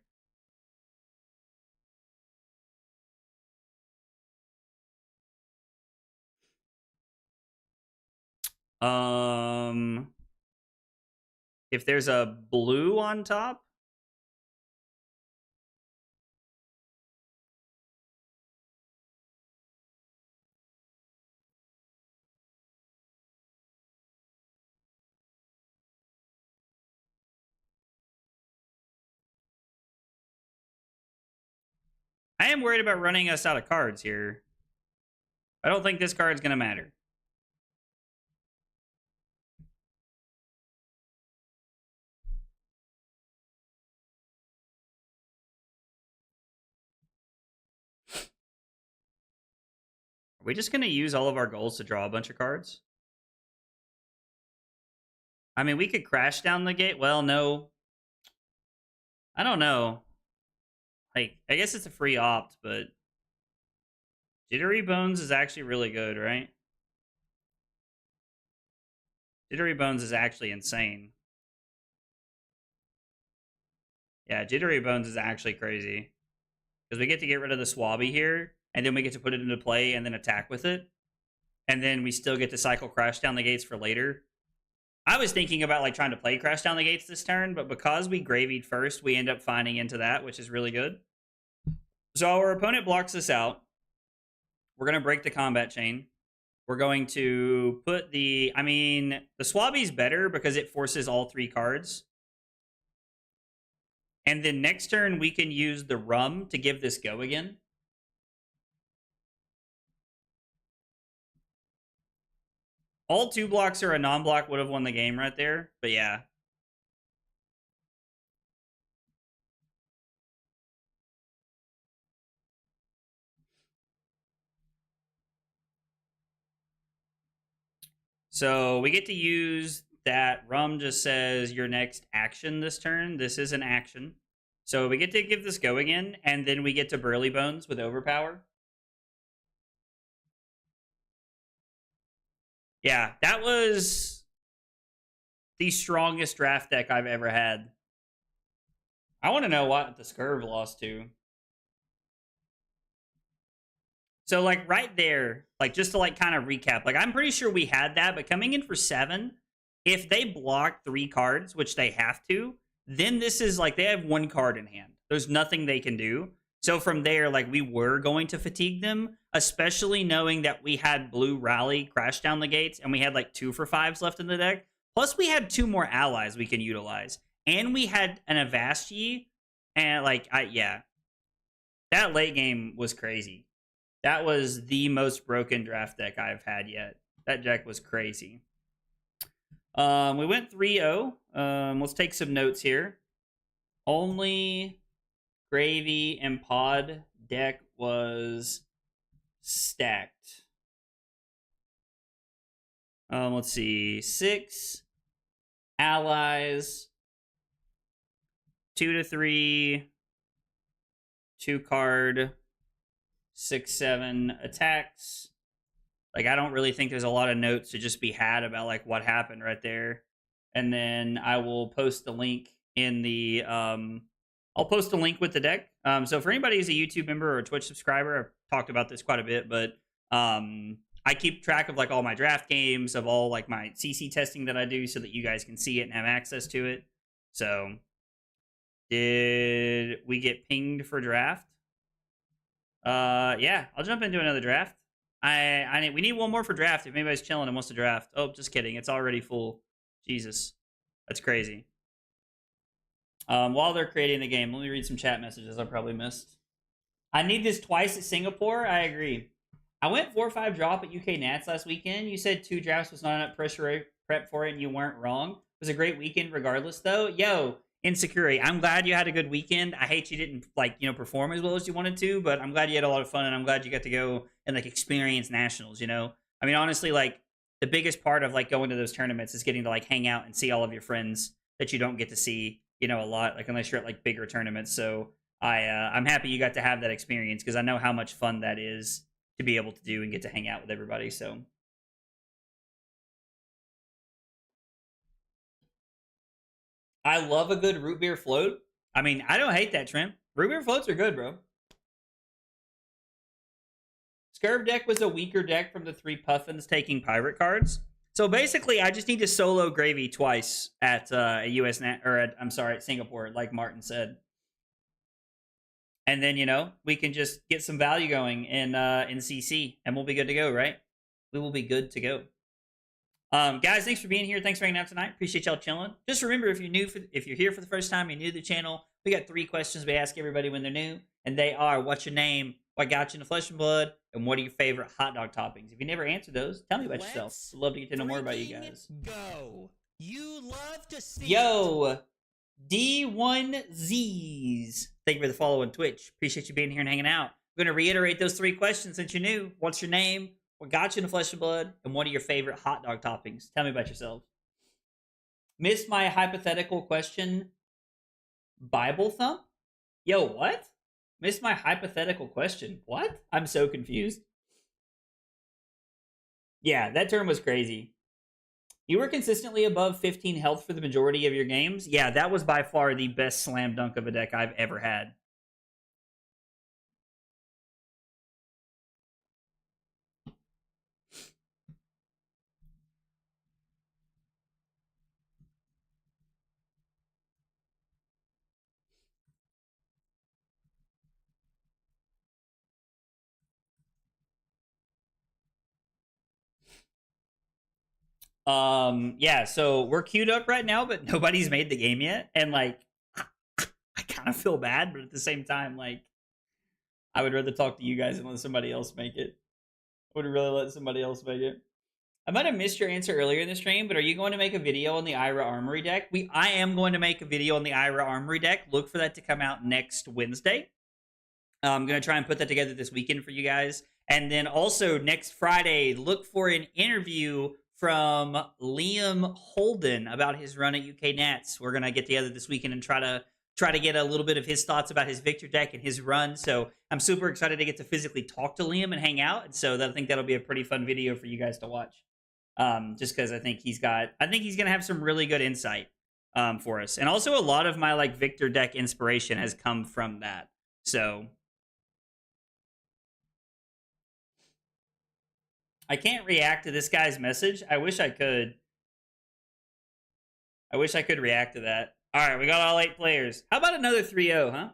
If there's a blue on top, I am worried about running us out of cards here. I don't think this card's gonna matter. Are we just gonna use all of our goals to draw a bunch of cards? I mean, we could crash down the gate. Well, no. I don't know. Like, I guess it's a free opt, but Jittery Bones is actually really good, right? Jittery Bones is actually insane. Yeah, Jittery Bones is actually crazy. Because we get to get rid of the Swabby here, and then we get to put it into play and then attack with it. And then we still get to cycle Crash Down the Gates for later. I was thinking about, like, trying to play Crash Down the Gates this turn, but because we gravied first, we end up finding into that, which is really good. So our opponent blocks this out. We're going to break the combat chain. We're going to put the... I mean, the Swabby's better because it forces all 3 cards. And then next turn, we can use the Rum to give this go again. All 2 blocks or a non-block would have won the game right there. But yeah. So we get to use that. Rum just says your next action this turn. This is an action. So we get to give this go again, and then we get to Burly Bones with Overpower. Yeah, that was the strongest draft deck I've ever had. I want to know what the Scurv lost to. So like right there, like just to like kind of recap, like I'm pretty sure we had that, but coming in for 7, if they block 3 cards, which they have to, then this is like they have 1 card in hand. There's nothing they can do. So from there, like we were going to fatigue them, especially knowing that we had Blue Rally crash down the gates and we had like 2 for 5s left in the deck. Plus we had 2 more allies we can utilize. And we had an Avastii. And like, yeah. That late game was crazy. That was the most broken draft deck I've had yet. That deck was crazy. We went 3-0. Let's take some notes here. Only Gravy and Pod deck was stacked. Let's see. 6 allies. 2 to 3. 2 card. 6-7 attacks. Like, I don't really think there's a lot of notes to just be had about like what happened right there. And then I will post the link in the I'll post a link with the deck. So for anybody who's a YouTube member or a Twitch subscriber, I've talked about this quite a bit, but I keep track of like all my draft games, of all like my CC testing that I do, so that you guys can see it and have access to it. So did we get pinged for draft? Yeah, I'll jump into another draft. We need one more for draft if anybody's chilling and wants to draft. Oh, just kidding. It's already full. Jesus. That's crazy. While they're creating the game, let me read some chat messages I probably missed. I need this twice at Singapore. I agree. I went 4-5 drop at UK Nats last weekend. You said 2 drafts was not enough pressure prep for it, and you weren't wrong. It was a great weekend regardless, though. Yo, Insecurity, I'm glad you had a good weekend. I hate you didn't perform as well as you wanted to, but I'm glad you had a lot of fun, and I'm glad you got to go and like experience nationals. I mean, honestly, like the biggest part of like going to those tournaments is getting to like hang out and see all of your friends that you don't get to see, a lot, like unless you're at like bigger tournaments. So I'm happy you got to have that experience, because I know how much fun that is to be able to do and get to hang out with everybody. So. I love a good root beer float. I mean, I don't hate that, Trent. Root beer floats are good, bro. Scurv deck was a weaker deck from the 3 Puffins taking pirate cards. So basically, I just need to solo Gravy twice at at Singapore, like Martin said. And then, we can just get some value going in CC, and we'll be good to go, right? We will be good to go. Guys, thanks for being here. Thanks for hanging out tonight. Appreciate y'all chilling. Just remember, if you're here for the first time, you're new to the channel, we got 3 questions we ask everybody when they're new, and they are: what's your name? What got you into Flesh and Blood? And what are your favorite hot dog toppings? If you never answered those, tell me about yourself. I'd love to get to know more about you guys. Go. You love to see. Yo, D1Zs. Thank you for the follow on Twitch. Appreciate you being here and hanging out. I'm going to reiterate those 3 questions since you're new. What's your name? What got you into Flesh and Blood? And what are your favorite hot dog toppings? Tell me about yourself. Missed my hypothetical question. Bible thump? Yo, what? Missed my hypothetical question. What? I'm so confused. Yeah, that term was crazy. You were consistently above 15 health for the majority of your games? Yeah, that was by far the best slam dunk of a deck I've ever had. Yeah, so we're queued up right now, but nobody's made the game yet. And like, I kind of feel bad, but at the same time, like, I would rather talk to you guys and let somebody else make it. I would really let somebody else make it. I might have missed your answer earlier in the stream, but are you going to make a video on the Ira Armory deck? I am going to make a video on the Ira Armory deck. Look for that to come out next Wednesday. I'm going to try and put that together this weekend for you guys. And then also next Friday, look for an interview from Liam Holden about his run at UK Nats. We're going to get together this weekend and try to get a little bit of his thoughts about his Victor deck and his run. So I'm super excited to get to physically talk to Liam and hang out. And so I think that'll be a pretty fun video for you guys to watch. Just because I think he's going to have some really good insight for us. And also a lot of my like Victor deck inspiration has come from that. So I can't react to this guy's message. I wish I could. I wish I could react to that. All right, we got all 8 players. How about another 3-0, huh?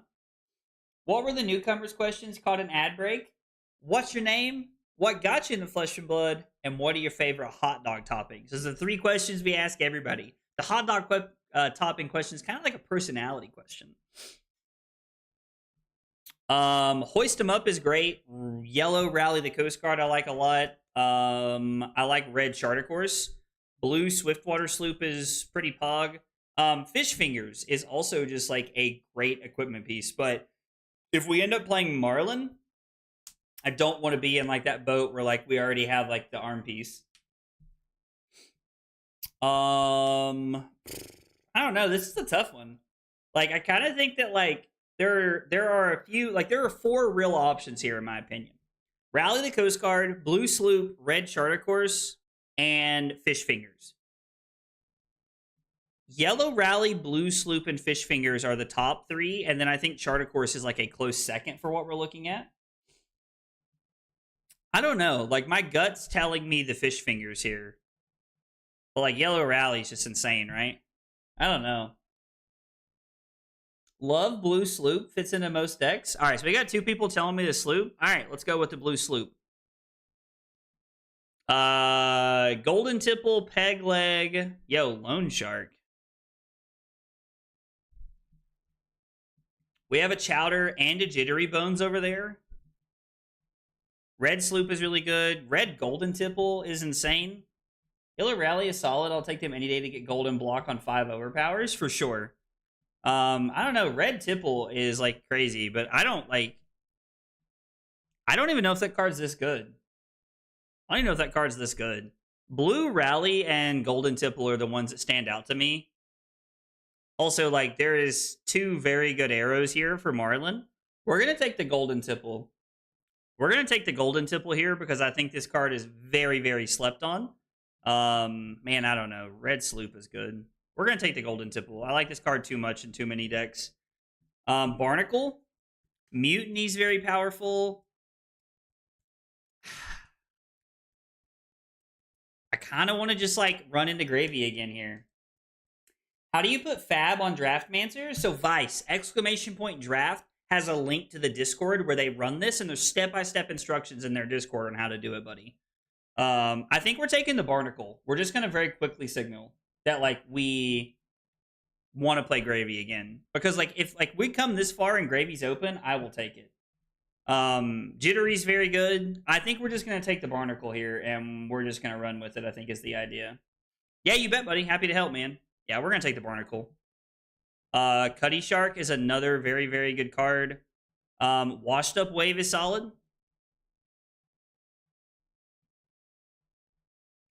What were the newcomers' questions called an ad break? What's your name? What got you in the Flesh and Blood? And what are your favorite hot dog toppings? Those are the 3 questions we ask everybody. The hot dog topping question is kind of like a personality question. Hoist 'em Up is great. Yellow Rally the Coast Guard I like a lot. I like Red Charter Course. Blue Swiftwater Sloop is pretty pog. Fish Fingers is also just like a great equipment piece. But if we end up playing Marlin, I don't want to be in like that boat where like we already have like the arm piece. I don't know. This is a tough one. Like I kind of think that like there are a few like there are 4 real options here in my opinion. Rally the Coast Guard, Blue Sloop, Red Charter Course, and Fish Fingers. Yellow Rally, Blue Sloop, and Fish Fingers are the top 3, and then I think Charter Course is like a close second for what we're looking at. I don't know. Like my gut's telling me the Fish Fingers here. But like Yellow Rally is just insane, right? I don't know. Love Blue Sloop fits into most decks. All right, so we got 2 people telling me the Sloop. All right, let's go with the Blue Sloop. Golden Tipple, Peg Leg. Yo, Lone Shark. We have a Chowder and a Jittery Bones over there. Red Sloop is really good. Red Golden Tipple is insane. Yellow Rally is solid. I'll take them any day to get Golden Block on 5 overpowers for sure. I don't know. Red Tipple is like crazy, but I don't even know if that card's this good. I don't even know if that card's this good. Blue Rally and Golden Tipple are the ones that stand out to me. Also, like, there is 2 very good arrows here for Marlin. We're going to take the Golden Tipple. We're going to take the Golden Tipple here because I think this card is very, very slept on. Man, I don't know. Red Sloop is good. We're going to take the Golden Tipple. I like this card too much in too many decks. Barnacle. Mutiny's very powerful. I kind of want to just, like, run into Gravy again here. How do you put Fab on Draftmancer? So Vice, !draft, has a link to the Discord where they run this, and there's step-by-step instructions in their Discord on how to do it, buddy. I think we're taking the Barnacle. We're just going to very quickly signal that, like, we want to play Gravy again. Because, like, if like we come this far and Gravy's open, I will take it. Jittery's very good. I think we're just going to take the Barnacle here, and we're just going to run with it, I think is the idea. Yeah, you bet, buddy. Happy to help, man. Yeah, we're going to take the Barnacle. Cutty Shark is another very, very good card. Washed Up Wave is solid.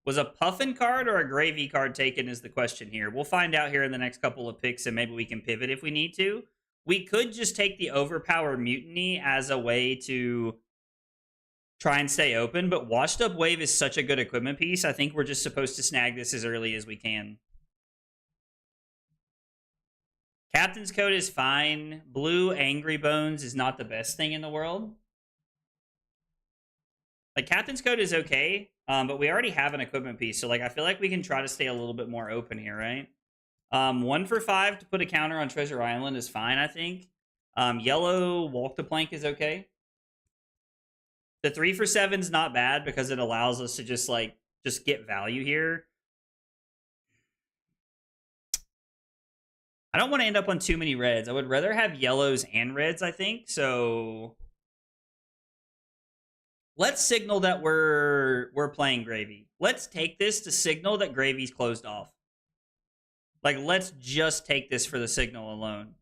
Was a Puffin card or a Gravy card taken is the question here. We'll find out here in the next couple of picks, and maybe we can pivot if we need to. We could just take the Overpower Mutiny as a way to try and stay open, but Washed Up Wave is such a good equipment piece. I think we're just supposed to snag this as early as we can. Captain's Code is fine. Blue Angry Bones is not the best thing in the world. Like, Captain's Code is okay, but we already have an equipment piece, so, like, I feel like we can try to stay a little bit more open here, right? 1 for 5 to put a counter on Treasure Island is fine, I think. Yellow Walk the Plank is okay. The 3 for 7 is not bad because it allows us to just get value here. I don't want to end up on too many reds. I would rather have yellows and reds, I think. So let's signal that we're playing Gravy. Let's take this to signal that Gravy's closed off. Like, let's just take this for the signal alone.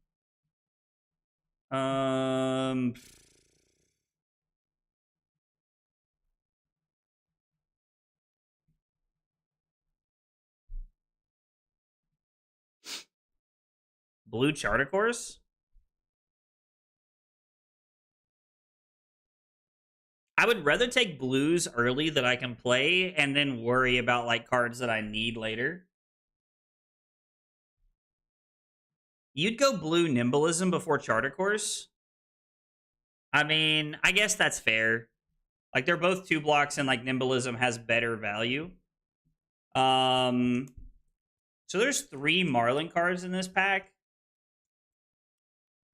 Blue Charter Course? I would rather take blues early that I can play and then worry about, like, cards that I need later. You'd go blue Nimblism before Charter Course? I mean, I guess that's fair. Like they're both 2 blocks, and like Nimbalism has better value. So there's 3 Marlin cards in this pack.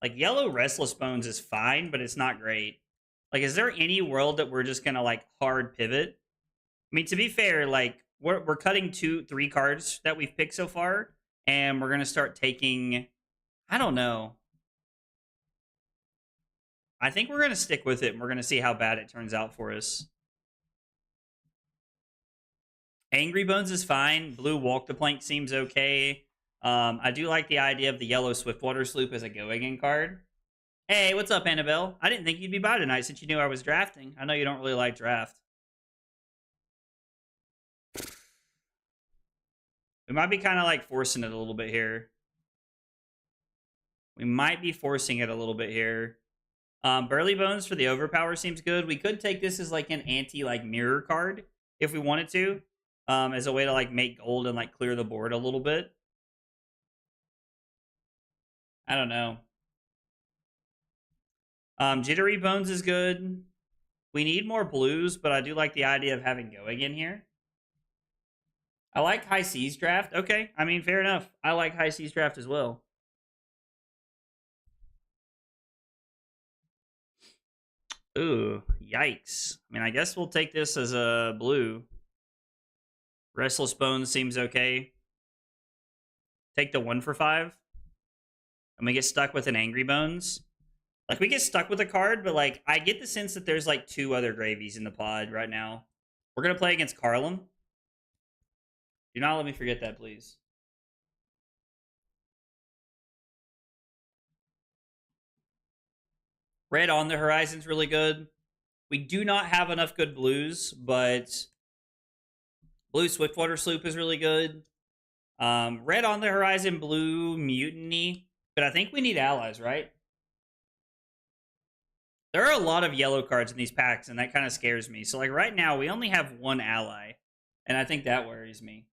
Like yellow Restless Bones is fine, but it's not great. Like, is there any world that we're just gonna like hard pivot? I mean, to be fair, like we're cutting 3 cards that we've picked so far, and we're gonna start taking. I don't know. I think we're gonna stick with it, and we're gonna see how bad it turns out for us. Angry Bones is fine. Blue Walk the Plank seems okay. I do like the idea of the yellow Swiftwater Sloop as a go-again card. Hey, what's up, Annabelle? I didn't think you'd be by tonight since you knew I was drafting. I know you don't really like draft. We might be kind of like forcing it a little bit here. We might be forcing it a little bit here. Burly Bones for the overpower seems good. We could take this as like an anti like mirror card if we wanted to, as a way to like make gold and like clear the board a little bit. I don't know. Jittery Bones is good. We need more blues, but I do like the idea of having going in here. I like High Seas Draft. Okay, I mean, fair enough. I like High Seas Draft as well. Ooh, yikes. I mean, I guess we'll take this as a blue. Restless Bones seems okay. Take the 1 for 5. And we get stuck with an Angry Bones. Like, we get stuck with a card, but, like, I get the sense that there's, like, 2 other gravies in the pod right now. We're going to play against Carlum. Do not let me forget that, please. Red on the Horizon's really good. We do not have enough good blues, but blue Swiftwater Sloop is really good. Red on the Horizon, blue Mutiny. But I think we need allies, right? There are a lot of yellow cards in these packs, and that kind of scares me. So, like, right now, we only have 1 ally. And I think that worries me.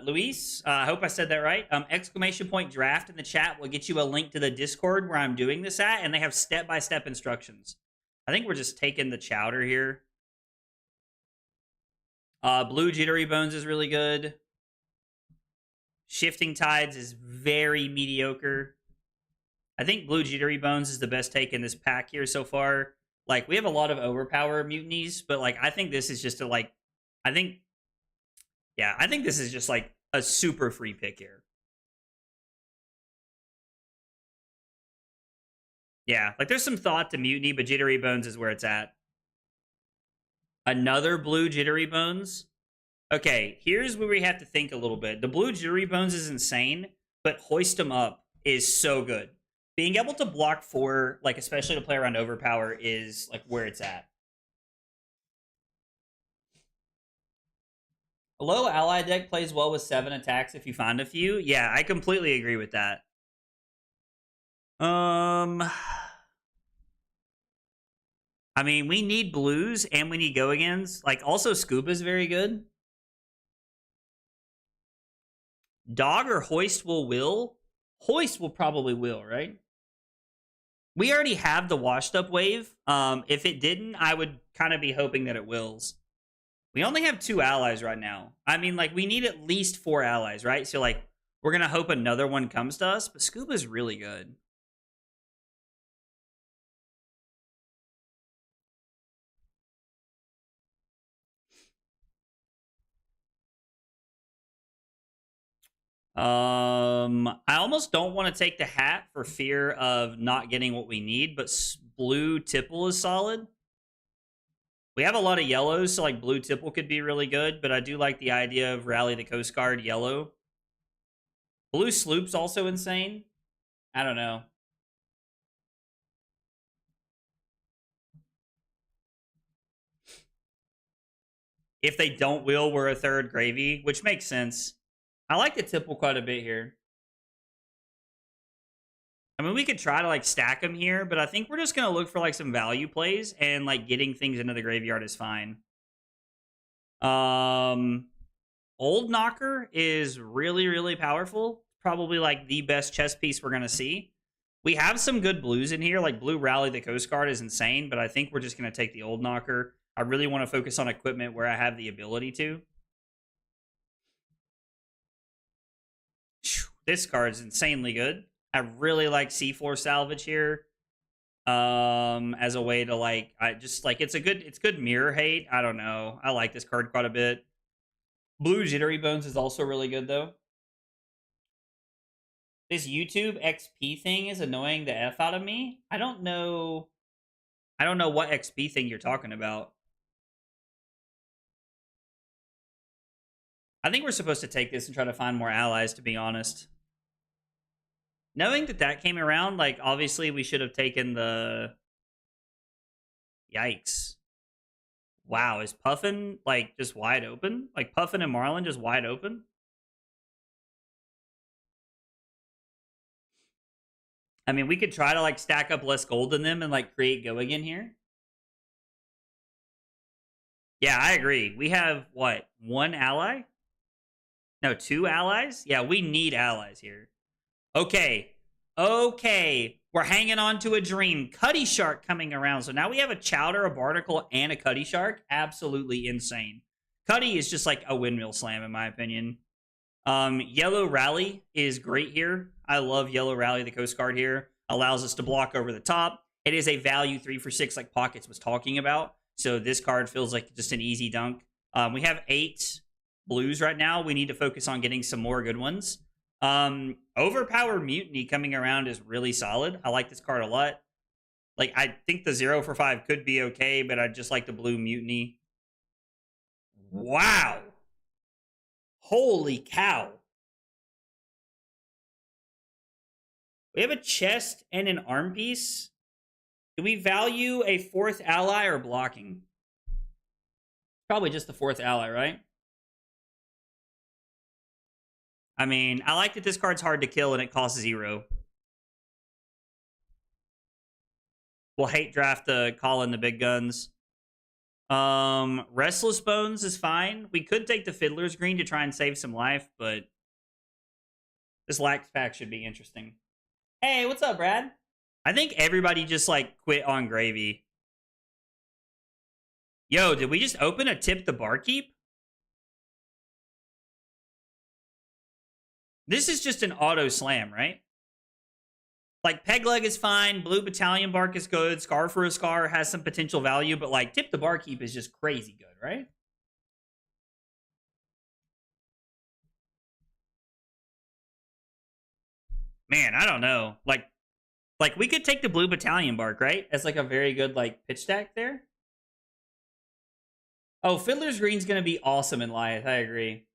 Luis, I hope I said that right. Exclamation point draft in the chat will get you a link to the Discord where I'm doing this at, and they have step-by-step instructions. I think we're just taking the chowder here. Blue Jittery Bones is really good. Shifting Tides is very mediocre. I think Blue Jittery Bones is the best take in this pack here so far. Like, we have a lot of overpower mutinies, but, like, I think this is just a, like, I think this is just, like, a super free pick here. Yeah, like, there's some thought to Mutiny, but Jittery Bones is where it's at. Another blue Jittery Bones? Okay, here's where we have to think a little bit. The blue Jittery Bones is insane, but Hoist 'em Up is so good. Being able to block 4, like, especially to play around Overpower, is, like, where it's at. A low ally deck plays well with 7 attacks if you find a few. Yeah, I completely agree with that. I mean, we need blues and we need go-agains. Like, also Scuba's very good. Dog or Hoist will? Hoist will probably will, right? We already have the washed up wave. If it didn't, I would kind of be hoping that it wills. We only have 2 allies right now. I mean, like, we need at least 4 allies, right? So, like, we're going to hope another one comes to us, but Scuba's really good. I almost don't want to take the hat for fear of not getting what we need, but blue Tipple is solid. We have a lot of yellows, so like blue Tipple could be really good, but I do like the idea of Rally the Coast Guard yellow. Blue Sloop's also insane. I don't know. If they don't will, we're a 3rd gravy, which makes sense. I like the Tipple quite a bit here. I mean, we could try to, like, stack them here, but I think we're just going to look for, like, some value plays, and, like, getting things into the graveyard is fine. Old Knocker is really, really powerful. Probably, like, the best chess piece we're going to see. We have some good blues in here, like Blue Rally the Coast Guard is insane, but I think we're just going to take the old knocker. I really want to focus on equipment where I have the ability to. This card's insanely good. I really like C4 salvage here. As a way to like, I just like it's good mirror hate. I don't know. I like this card quite a bit. Blue Jittery Bones is also really good though. This YouTube XP thing is annoying the F out of me. I don't know what XP thing you're talking about. I think we're supposed to take this and try to find more allies, to be honest. Knowing that came around, like, obviously we should have taken the... Yikes. Wow, is Puffin, like, just wide open? Like, Puffin and Marlin just wide open? I mean, we could try to, like, stack up less gold than them and, like, create go again here. Yeah, I agree. We have, what, 1 ally? No, 2 allies? Yeah, we need allies here. Okay. We're hanging on to a dream. Cuddy Shark coming around. So now we have a Chowder, a Barnacle, and a Cuddy Shark. Absolutely insane. Cuddy is just like a windmill slam, in my opinion. Yellow Rally is great here. I love Yellow Rally, the Coast Guard here. Allows us to block over the top. It is a value 3 for 6 like Pockets was talking about. So this card feels like just an easy dunk. We have 8 blues right now. We need to focus on getting some more good ones. Overpower Mutiny coming around is really solid. I like this card a lot. Like, I think the 0 for 5 could be okay, but I just like the blue Mutiny. Wow. Holy cow. We have a chest and an arm piece. Do we value a 4th ally or blocking? Probably just the 4th ally, right? I mean, I like that this card's hard to kill and it costs 0. We'll hate draft the call in the big guns. Restless Bones is fine. We could take the Fiddler's Green to try and save some life, but this Lax pack should be interesting. Hey, what's up, Brad? I think everybody just, like, quit on Gravy. Yo, did we just open a Tip the Barkeep? This is just an auto slam, right? Like, Pegleg is fine. Blue Battalion Bark is good. Scar for a Scar has some potential value. But, like, Tip the Barkeep is just crazy good, right? Man, I don't know. Like we could take the Blue Battalion Bark, right? As, like, a very good, like, pitch stack there. Oh, Fiddler's Green's going to be awesome in Lyeth. I agree.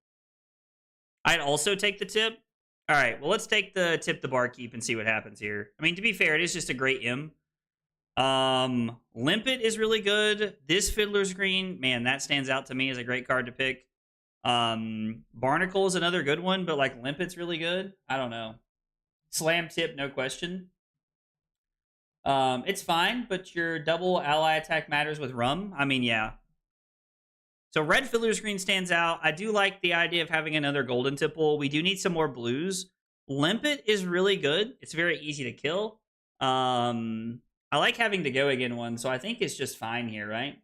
I'd also take the tip. All right, well, let's take the Tip the Barkeep and see what happens here. I mean, to be fair, it is just a great M. Limpet is really good. This Fiddler's Green, man, that stands out to me as a great card to pick. Barnacle is another good one, but, like, Limpet's really good. I don't know. Slam Tip, no question. It's fine, but your double ally attack matters with Rum. I mean, yeah. So Red Fiddler's Green stands out. I do like the idea of having another Golden Tipple. We do need some more blues. Limpet is really good. It's very easy to kill. I like having the Go Again one, so I think it's just fine here, right?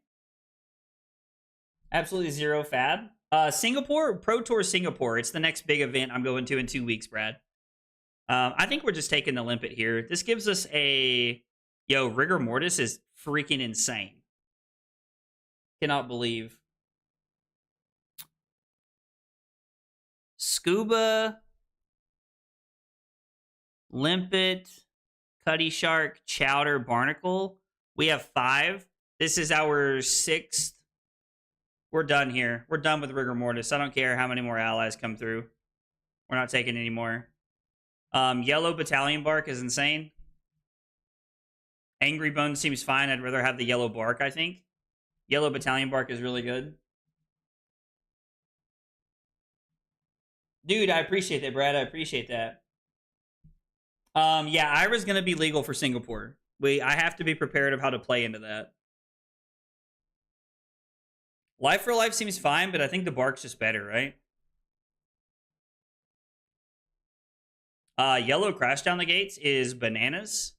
Absolutely 0 fab. Singapore, Pro Tour Singapore. It's the next big event I'm going to in 2 weeks, Brad. I think we're just taking the Limpet here. This gives us a... Yo, Rigor Mortis is freaking insane. Cannot believe... Scuba, Limpet, Cuddy Shark, Chowder, Barnacle. We have 5. This is our 6th. We're done here. We're done with Rigor Mortis. I don't care how many more allies come through. We're not taking any more. Yellow Battalion Bark is insane. Angry Bones seems fine. I'd rather have the Yellow Bark, I think. Yellow Battalion Bark is really good. Dude, I appreciate that, Brad. I appreciate that. Yeah, Ira's going to be legal for Singapore. I have to be prepared of how to play into that. Life for Life seems fine, but I think the Bark's just better, right? Yellow Crash Down the Gates is bananas.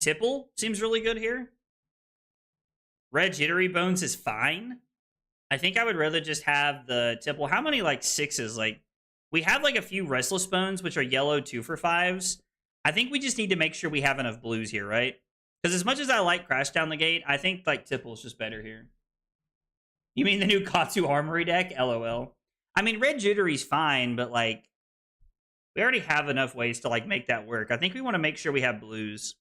Tipple seems really good here. Red Jittery Bones is fine. I think I would rather just have the Tipple. How many, like, 6s? Like, we have, like, a few Restless Bones, which are yellow 2 for 5s. I think we just need to make sure we have enough blues here, right? Because as much as I like Crash Down the Gate, I think, like, Tipple's just better here. You mean the new Katsu Armory deck? LOL. I mean, Red Jittery's fine, but, like, we already have enough ways to, like, make that work. I think we want to make sure we have blues.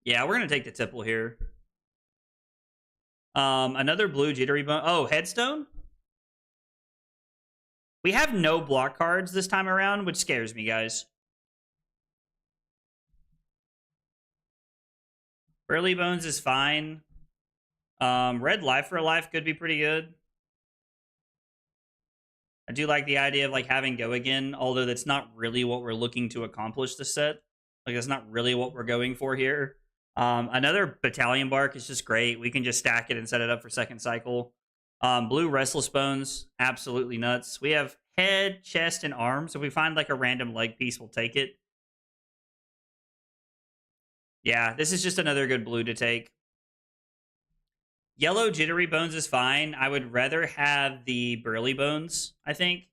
Yeah, we're going to take the Tipple here. Another blue Jittery Bone. Oh, Headstone? We have no block cards this time around, which scares me, guys. Burly Bones is fine. Red Life for a Life could be pretty good. I do like the idea of, like, having Go Again, although that's not really what we're looking to accomplish this set. Like, that's not really what we're going for here. Another Battalion Bark is just great. We can just stack it and set it up for second cycle. Blue Restless Bones, absolutely nuts. We have head, chest, and arms. If we find, like, a random leg piece, we'll take it. Yeah, this is just another good blue to take. Yellow Jittery Bones is fine. I would rather have the Burly Bones, I think.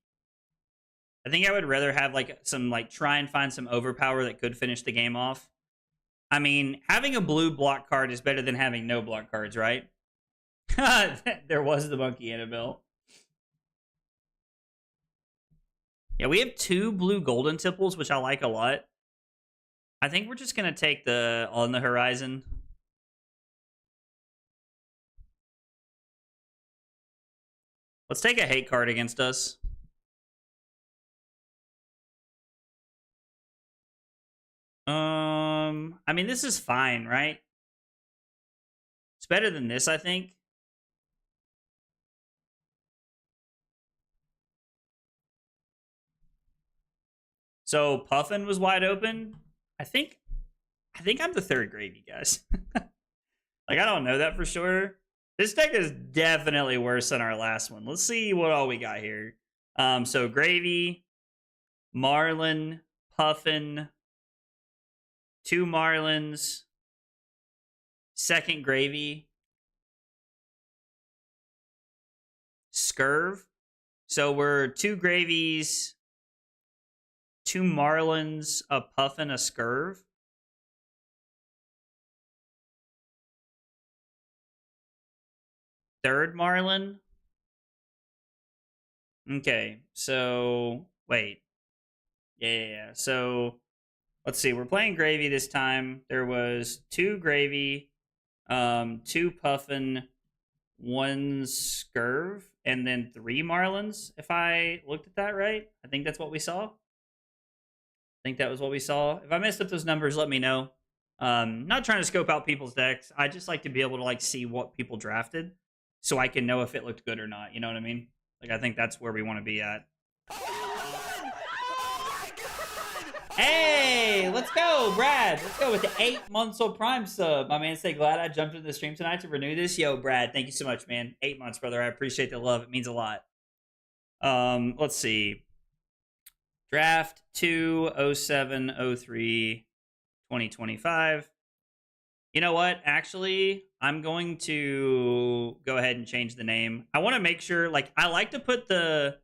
I think I would rather have, like, some, like, try and find some overpower that could finish the game off. I mean, having a blue block card is better than having no block cards, right? There was the Monkey Annabelle. Yeah, we have 2 blue golden Tipples, which I like a lot. I think we're just going to take the On the Horizon. Let's take a hate card against us. I mean, this is fine, right? It's better than this, I think. So Puffin was wide open. I think I'm the third gravy, guys. Like, I don't know that for sure. This deck is definitely worse than our last one. Let's see what all we got here. So Gravy, Marlin, Puffin, 2 Marlins, second Gravy, Scurv. So we're 2 Gravies, 2 Marlins, a Puffin, a Scurv. Third Marlin. Okay, so wait. Yeah. So let's see. We're playing Gravy this time. There was 2 Gravy, 2 Puffin, 1 Scurv, and then 3 Marlins. If I looked at that right, I think that's what we saw. I think that was what we saw. If I messed up those numbers, let me know. Not trying to scope out people's decks. I just like to be able to, like, see what people drafted, so I can know if it looked good or not. You know what I mean? Like, I think that's where we want to be at. Hey, let's go, Brad. Let's go with the 8 months of Prime sub. My man say, glad I jumped into the stream tonight to renew this. Yo, Brad, thank you so much, man. 8 months, brother. I appreciate the love. It means a lot. Let's see. Draft 2/07/03 2025. You know what? Actually, I'm going to go ahead and change the name. I want to make sure, like, I like to put the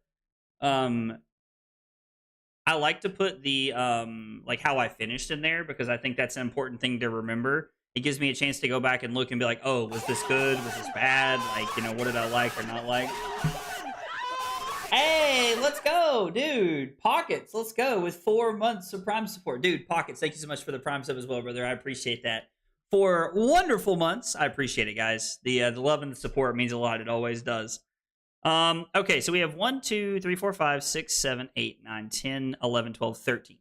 like, how I finished in there, because I think that's an important thing to remember. It gives me a chance to go back and look and be like, oh, was this good? Was this bad? Like, you know, what did I like or not like? Hey, let's go, dude. Pockets, let's go with 4 months of Prime support. Dude, Pockets, thank you so much for the Prime sub as well, brother. I appreciate that. For wonderful months. I appreciate it, guys. The love and the support means a lot. It always does. Okay, so we have 1, 2, 3, 4, 5, 6, 7, 8, 9, 10, 11, 12, 13.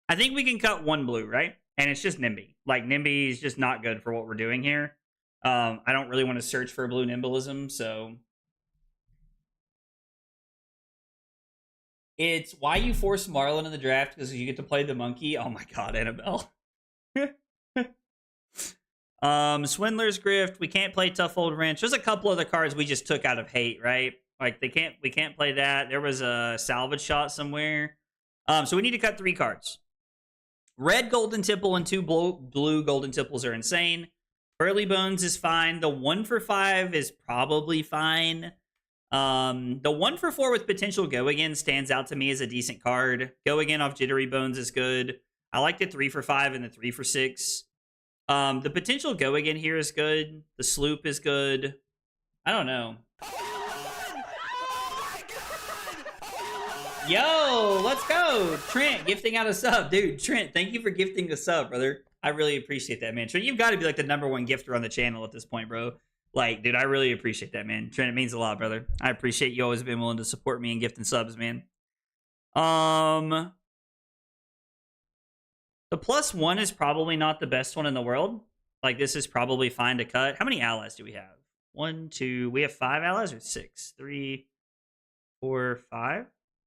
I think we can cut 1 blue, right? And it's just Nimby. Like, Nimby is just not good for what we're doing here. I don't really want to search for a blue Nimbalism, so it's why you force Marlin in the draft, because you get to play the monkey. Oh my god, Annabelle. Swindler's Grift. We can't play Tough Old Wrench. There's a couple of the cards we just took out of hate, right? Like we can't play that. There was a salvage shot somewhere. So we need to cut 3 cards. Red golden tipple and 2 blue golden tipples are insane. Burly Bones is fine. The 1 for 5 is probably fine. The 1 for 4 with potential go again stands out to me as a decent card. Go again off Jittery Bones is good. I like the 3 for 5 and the 3 for 6. The potential go again here is good. The sloop is good. I don't know. Yo, let's go. Trent gifting out a sub. Dude, Trent, thank you for gifting a sub, brother. I really appreciate that, man. Trent, you've got to be like the #1 gifter on the channel at this point, bro. Like, dude, I really appreciate that, man. Trent, it means a lot, brother. I appreciate you always being willing to support me and gifting subs, man. The +1 is probably not the best one in the world. Like, this is probably fine to cut. How many allies do we have? 1, 2. We have 5 allies or 6? 3, 4, 5.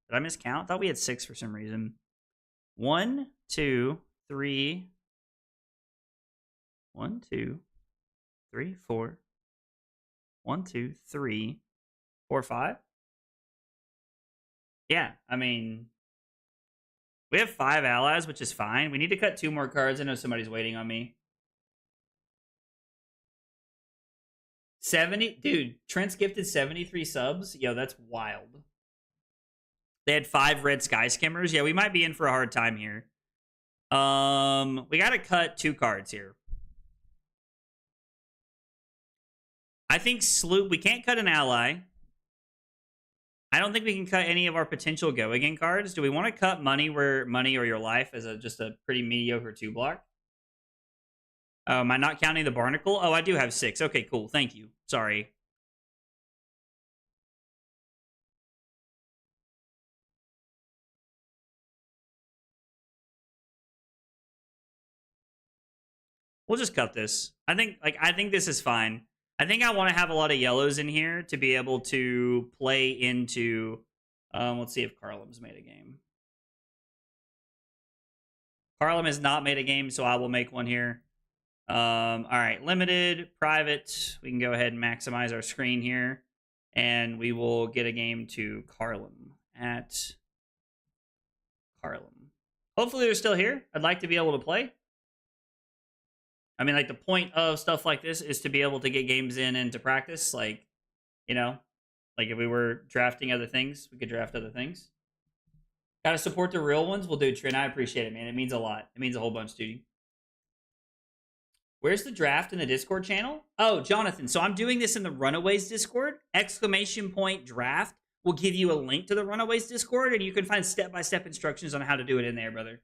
Did I miscount? I thought we had 6 for some reason. 1, 2, 3. 1, 2, 3, 4. 1, 2, 3, 4, 5. Yeah, I mean, we have 5 allies, which is fine. We need to cut 2 more cards. I know somebody's waiting on me. 70, dude. Trent's gifted 73 subs. Yo, that's wild. They had 5 red sky skimmers. Yeah, we might be in for a hard time here. We got to cut 2 cards here. I think Sloop, we can't cut an ally. I don't think we can cut any of our potential go again cards. Do we want to cut money or your life as just a pretty mediocre 2 block? Am I not counting the barnacle? Oh, I do have 6. Okay, cool. Thank you. Sorry. We'll just cut this. I think this is fine. I think I want to have a lot of yellows in here to be able to play into... let's see if Carlum's made a game. Carlum has not made a game, so I will make one here. All right, limited, private. We can go ahead and maximize our screen here. And we will get a game to Carlum at Carlum. Hopefully they're still here. I'd like to be able to play. I mean, like, the point of stuff like this is to be able to get games in and to practice. Like, you know, like if we were drafting other things, we could draft other things. Gotta support the real ones. We'll do, Trent. I appreciate it, man. It means a lot. It means a whole bunch, dude. Where's the draft in the Discord channel? Oh, Jonathan. So I'm doing this in the Runaways Discord. !draft will give you a link to the Runaways Discord, and you can find step-by-step instructions on how to do it in there, brother.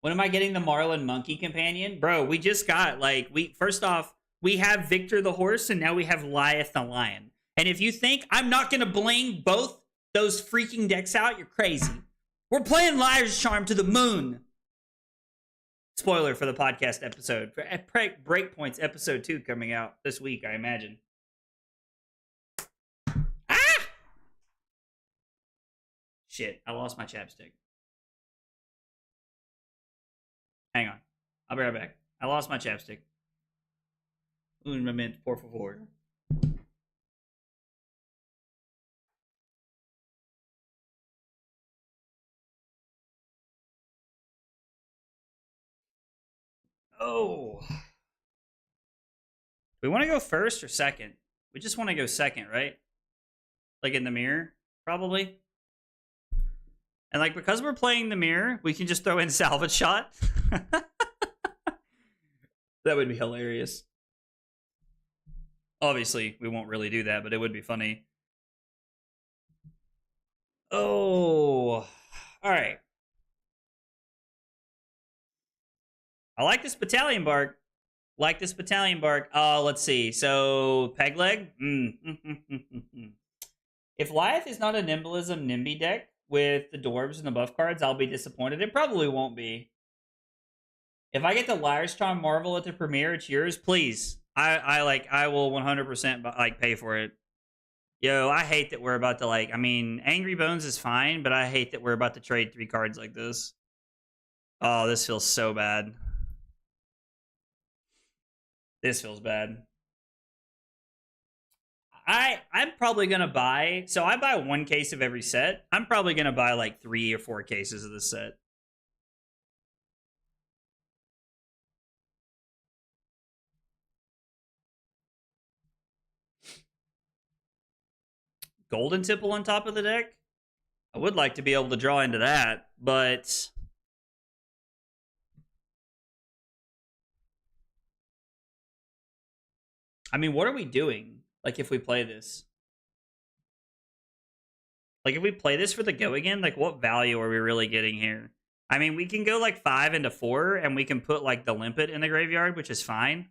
When am I getting the Marlin Monkey Companion? Bro, we just got, like, first off, we have Victor the Horse, and now we have Liath the Lion. And if you think I'm not going to bling both those freaking decks out, you're crazy. We're playing Liar's Charm to the moon. Spoiler for the podcast episode. Breakpoints episode 2 coming out this week, I imagine. Ah! Shit, I lost my chapstick. Hang on. I'll be right back. I lost my chapstick. Un momento, por favor. Oh. Do we want to go first or second? We just want to go second, right? Like in the mirror, probably. And like, because we're playing the mirror, we can just throw in salvage shot. That would be hilarious. Obviously, we won't really do that, but it would be funny. Oh. All right. I like this battalion bark. Like this battalion bark. Oh, let's see. So, peg leg. If Liath is not a Nimblism Nimby deck with the Dwarves and the buff cards, I'll be disappointed. It probably won't be. If I get the Liar's Charm Marvel at the premiere, it's yours. Please. I will 100% like pay for it. Yo, I hate that we're about to I mean, Angry Bones is fine, but I hate that we're about to trade 3 cards like this. Oh, this feels so bad. This feels bad. I'm probably gonna buy. So I buy one case of every set. I'm probably gonna buy like 3 or 4 cases of this set. Golden Tipple on top of the deck. I would like to be able to draw into that, but I mean, what are we doing? Like, if we play this, like if we play this for the go again, like what value are we really getting here? I mean, we can go like 5 into 4, and we can put like the limpet in the graveyard, which is fine.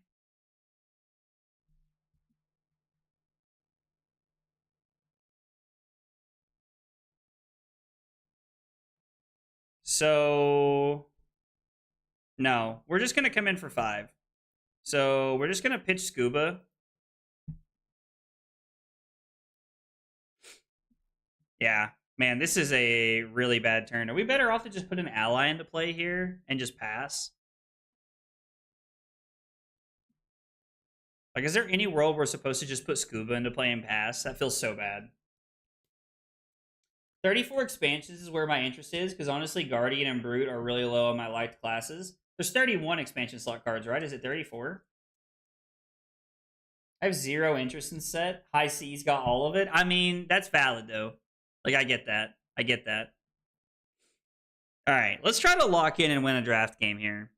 So no, we're just gonna come in for 5. So we're just gonna pitch Scuba. Yeah, man, this is a really bad turn. Are we better off to just put an ally into play here and just pass? Like, is there any world we're supposed to just put Scuba into play and pass? That feels so bad. 34 expansions is where my interest is, because honestly, Guardian and Brute are really low on my liked classes. There's 31 expansion slot cards, right? Is it 34? I have 0 interest in set. High C's got all of it. I mean, that's valid, though. Like, I get that. I get that. All right, let's try to lock in and win a draft game here.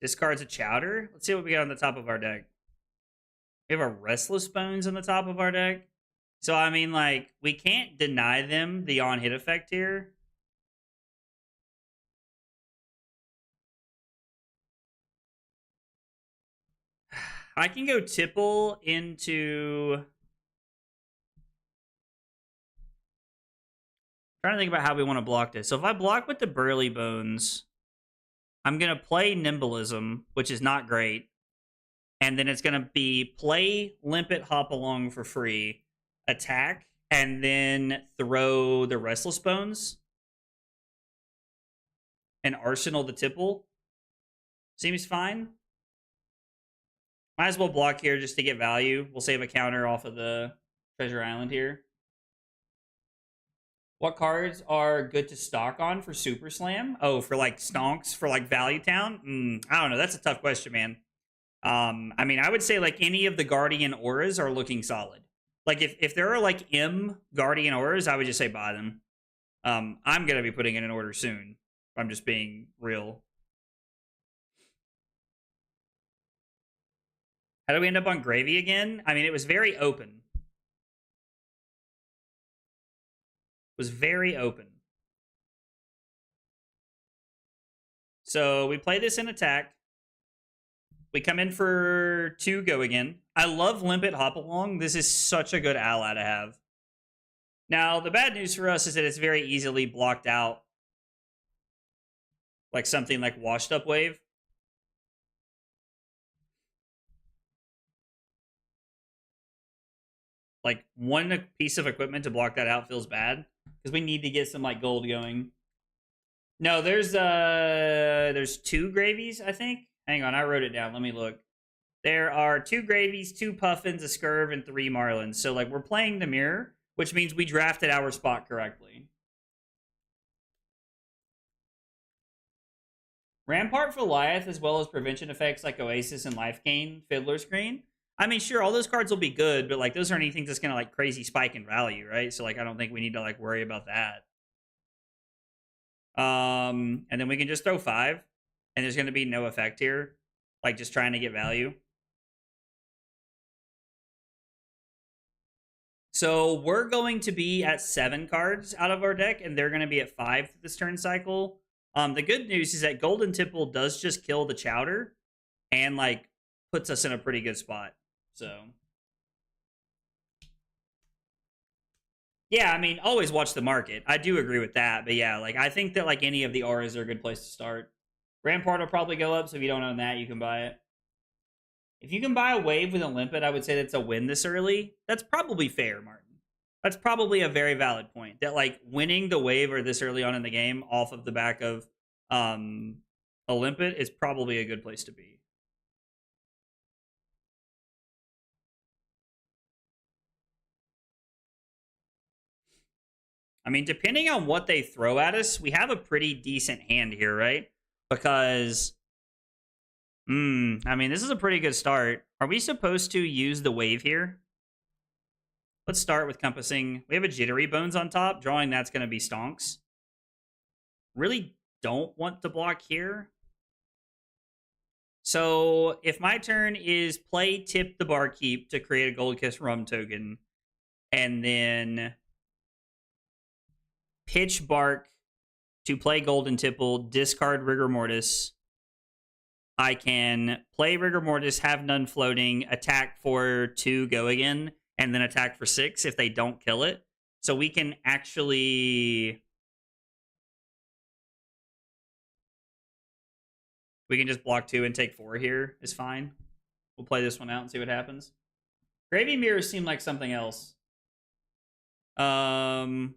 Discards a Chowder. Let's see what we got on the top of our deck. We have a Restless Bones on the top of our deck. So, I mean, like, we can't deny them the on-hit effect here. I can go Tipple into... Trying to think about how we want to block this. So if I block with the Burly Bones, I'm going to play Nimblism, which is not great. And then it's going to be play Limpet Hop Along for free, attack, and then throw the Restless Bones. And Arsenal the Tipple. Seems fine. Might as well block here just to get value. We'll save a counter off of the Treasure Island here. What cards are good to stock on for Super Slam? Oh, for like stonks, for like Value Town? I don't know. That's a tough question, man. I mean, I would say like any of the Guardian Auras are looking solid. Like if there are like M Guardian Auras, I would just say buy them. I'm going to be putting in an order soon. I'm just being real. How do we end up on Gravy again? I mean, it was very open. Was very open. So we play this in attack. We come in for 2 go again. I love Limpet Hop Along. This is such a good ally to have. Now, the bad news for us is that it's very easily blocked out. Like something like Washed Up Wave. Like one piece of equipment to block that out feels bad. Because we need to get some like gold going. No, there's 2 gravies, I think. Hang on, I wrote it down. Let me look. There are 2 gravies, 2 puffins, a scurv, and 3 marlins. So like we're playing the mirror, which means we drafted our spot correctly. Rampart for Goliath, as well as prevention effects like Oasis and Life Gain, Fiddler Screen. I mean, sure, all those cards will be good, but like those aren't anything that's gonna like crazy spike in value, right? So like I don't think we need to like worry about that. And then we can just throw 5, and there's gonna be no effect here, like just trying to get value. So we're going to be at 7 cards out of our deck, and they're gonna be at 5 this turn cycle. The good news is that Golden Tipple does just kill the Chowder, and like puts us in a pretty good spot. So, yeah, I mean, always watch the market. I do agree with that. But yeah, like I think that like any of the auras are a good place to start. Rampart will probably go up, so if you don't own that, you can buy it. If you can buy a wave with a limpet, I would say that's a win this early. That's probably fair, Martin. That's probably a very valid point. That like winning the wave or this early on in the game off of the back of Olympid is probably a good place to be. I mean, depending on what they throw at us, we have a pretty decent hand here, right? Because, I mean, this is a pretty good start. Are we supposed to use the wave here? Let's start with compassing. We have a jittery bones on top. Drawing that's going to be stonks. Really don't want to block here. So if my turn is play tip the barkeep to create a Gold Kiss Rum token, and then pitch bark to play Golden Tipple, discard Rigor Mortis, I can play Rigor Mortis, have none floating, attack for 2, go again, and then attack for 6 if they don't kill it. So we can actually... We can just block 2 and take 4 here is fine. We'll play this one out and see what happens. Gravy Mirrors seem like something else. I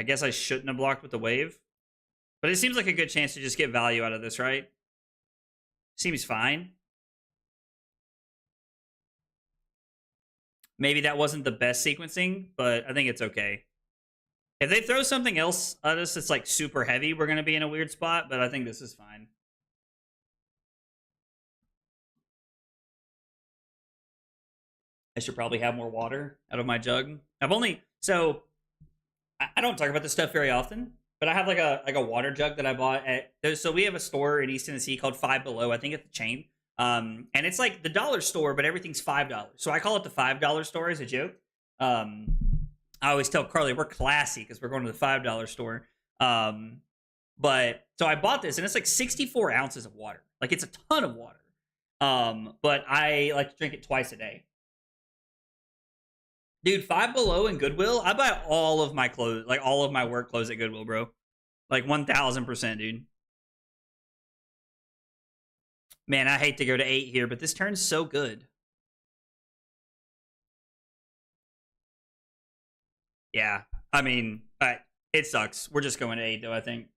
guess I shouldn't have blocked with the wave. But it seems like a good chance to just get value out of this, right? Seems fine. Maybe that wasn't the best sequencing, but I think it's okay. If they throw something else at us that's like super heavy, we're going to be in a weird spot, but I think this is fine. I should probably have more water out of my jug. I've only... So, I don't talk about this stuff very often, but I have like a water jug that I bought at... So we have a store in East Tennessee called Five Below. I think it's the chain. And it's like the dollar store, but everything's $5. So I call it the $5 store as a joke. I always tell Carly we're classy because we're going to the $5 store. But so I bought this and it's like 64 ounces of water. Like it's a ton of water. But I like to drink it twice a day. Dude, Five Below and Goodwill, I buy all of my clothes, like all of my work clothes at Goodwill, bro. Like 1000%, dude. Man, I hate to go to 8 here, but this turn's so good. Yeah, I mean, it sucks. We're just going to 8, though, I think.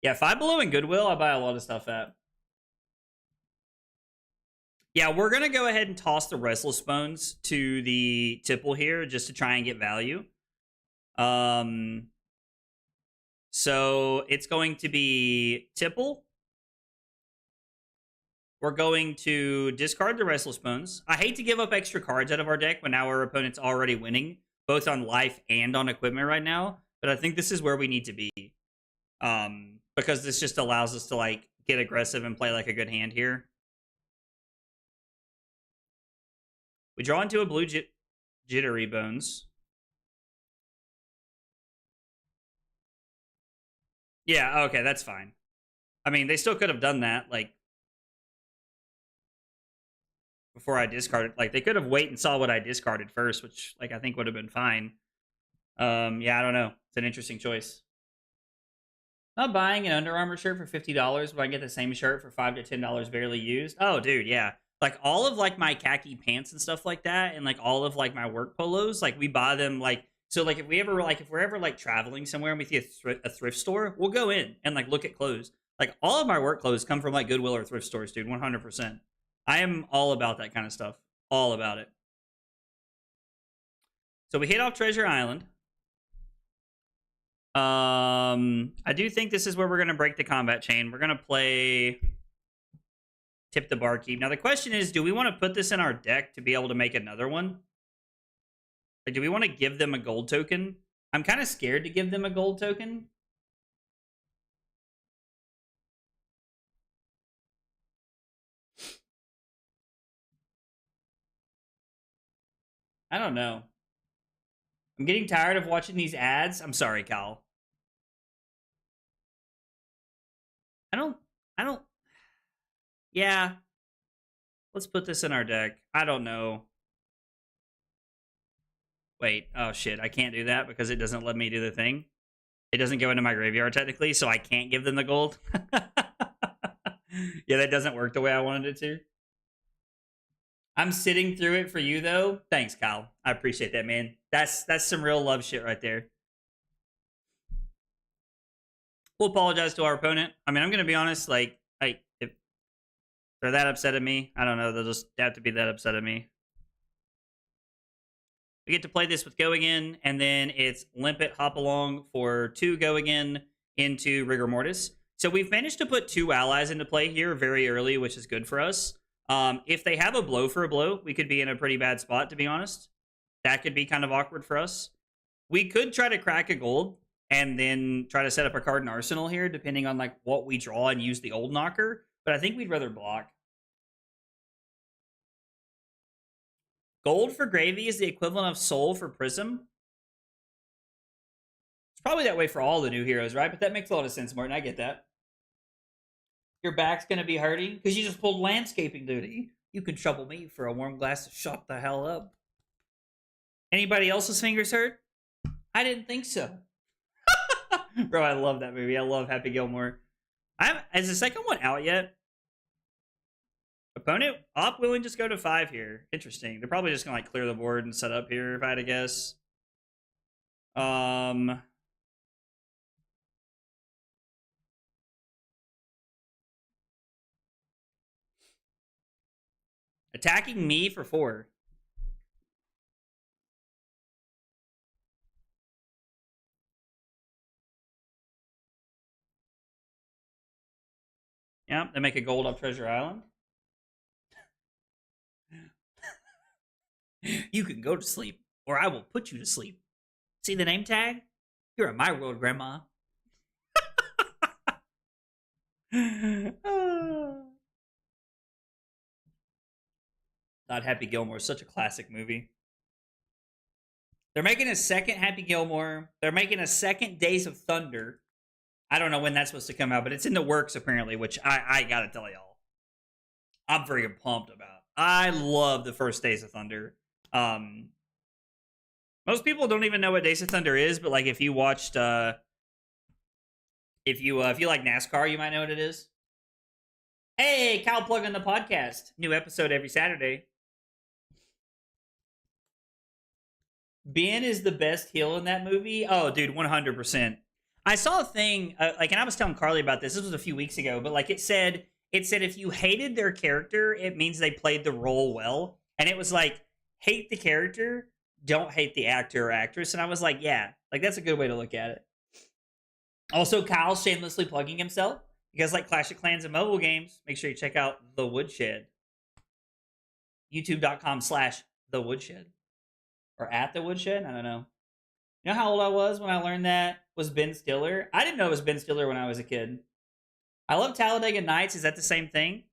Yeah, Five Below and Goodwill, I buy a lot of stuff at. Yeah, we're going to go ahead and toss the Restless Bones to the Tipple here just to try and get value. So it's going to be Tipple. We're going to discard the Restless Bones. I hate to give up extra cards out of our deck when now our opponent's already winning, both on life and on equipment right now. But I think this is where we need to be. Because this just allows us to like get aggressive and play like a good hand here. We draw into a blue Jittery Bones. Yeah, okay, that's fine. I mean, they still could have done that, like, before I discarded. Like, they could have waited and saw what I discarded first, which, like, I think would have been fine. Yeah, I don't know. It's an interesting choice. Not buying an Under Armour shirt for $50, but I get the same shirt for $5 to $10 barely used. Oh, dude, yeah. Like, all of, like, my khaki pants and stuff like that, and, like, all of, like, my work polos, like, we buy them, like... So, like, if we're ever, like, traveling somewhere and we see a thrift store, we'll go in and, like, look at clothes. Like, all of my work clothes come from, like, Goodwill or thrift stores, dude, 100%. I am all about that kind of stuff. All about it. So, we hit off Treasure Island. I do think this is where we're going to break the combat chain. We're going to play Tip the Barkeep. Now, the question is, do we want to put this in our deck to be able to make another one? Like, do we want to give them a gold token? I'm kind of scared to give them a gold token. I don't know. I'm getting tired of watching these ads. I'm sorry, Cal. I don't... Yeah. Let's put this in our deck. I don't know. Wait, oh shit, I can't do that because it doesn't let me do the thing. It doesn't go into my graveyard technically, so I can't give them the gold. Yeah, that doesn't work the way I wanted it to. I'm sitting through it for you though. Thanks, Kyle. I appreciate that, man. That's some real love shit right there. We'll apologize to our opponent. I mean, I'm gonna be honest. Like, if they're that upset at me, I don't know. They'll just have to be that upset at me. We get to play this with Go Again, and then it's Limpet Hop Along for 2 Go Again into Rigor Mortis. So we've managed to put 2 allies into play here very early, which is good for us. If they have a blow for a blow, we could be in a pretty bad spot, to be honest. That could be kind of awkward for us. We could try to crack a gold and then try to set up a card in Arsenal here, depending on like what we draw and use the old knocker. But I think we'd rather block. Gold for Gravy is the equivalent of Soul for Prism. It's probably that way for all the new heroes, right? But that makes a lot of sense, Martin. I get that. Your back's going to be hurting because you just pulled Landscaping Duty. You can trouble me for a warm glass to shut the hell up. Anybody else's fingers hurt? I didn't think so. Bro, I love that movie. I love Happy Gilmore. Is the second one out yet? Opponent op willing just go to 5 here. Interesting. They're probably just gonna like clear the board and set up here if I had to guess. Attacking me for 4. Yeah, they make a gold off Treasure Island. You can go to sleep, or I will put you to sleep. See the name tag? You're in my world, Grandma. Not Happy Gilmore is such a classic movie. They're making a second Happy Gilmore. They're making a second Days of Thunder. I don't know when that's supposed to come out, but it's in the works apparently, which I gotta tell y'all, I'm freaking pumped about. I love the first Days of Thunder. Most people don't even know what Days of Thunder is, but like if you watched, if you like NASCAR, you might know what it is. Hey, Cal plugging the podcast. New episode every Saturday. Ben is the best heel in that movie. Oh, dude, 100%. I saw a thing, like, and I was telling Carly about this. This was a few weeks ago, but like it said if you hated their character, it means they played the role well. And it was like, hate the character, don't hate the actor or actress. And I was like, yeah, like that's a good way to look at it. Also, Kyle shamelessly plugging himself. You guys like Clash of Clans and mobile games? Make sure you check out The Woodshed. YouTube.com/The Woodshed. Or at The Woodshed? I don't know. You know how old I was when I learned that was Ben Stiller? I didn't know it was Ben Stiller when I was a kid. I love Talladega Nights. Is that the same thing?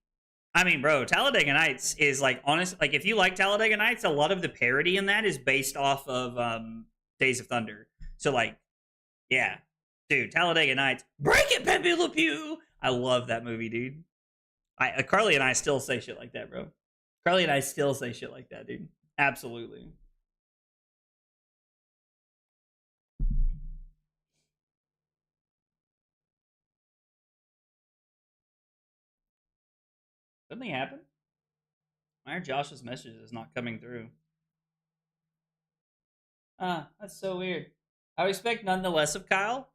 I mean, bro, Talladega Nights is like, honest. Like, if you like Talladega Nights, a lot of the parody in that is based off of Days of Thunder. So, like, yeah. Dude, Talladega Nights. Break it, Pepe Le Pew! I love that movie, dude. Carly and I still say shit like that, bro. Carly and I still say shit like that, dude. Absolutely. Something happen? Why are Josh's messages not coming through? That's so weird. I would expect none the less of Kyle.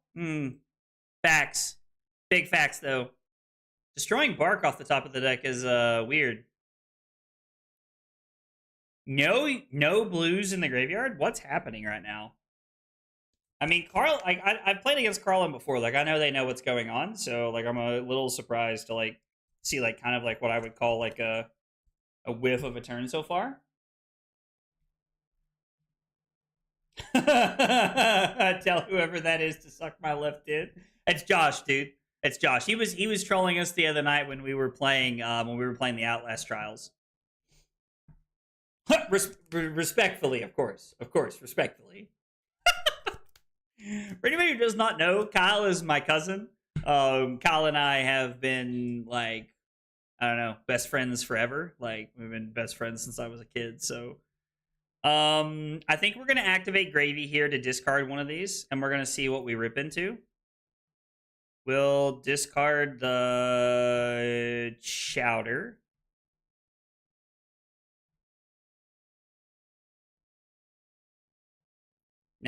Facts. Big facts, though. Destroying Bark off the top of the deck is weird. No blues in the graveyard? What's happening right now? I mean, Carl, like, I've played against Carlin before. Like, I know they know what's going on. So, like, I'm a little surprised to, like, see, like, kind of like what I would call, like, a whiff of a turn so far. Tell whoever that is to suck my left dick. It's Josh, dude. It's Josh. He was trolling us the other night when we were playing the Outlast Trials. Respectfully, of course, respectfully. For anybody who does not know, Kyle is my cousin. Kyle and I have been like, I don't know, best friends forever. Like, we've been best friends since I was a kid. So, I think we're gonna activate Gravy here to discard one of these, and we're gonna see what we rip into. We'll discard the Chowder.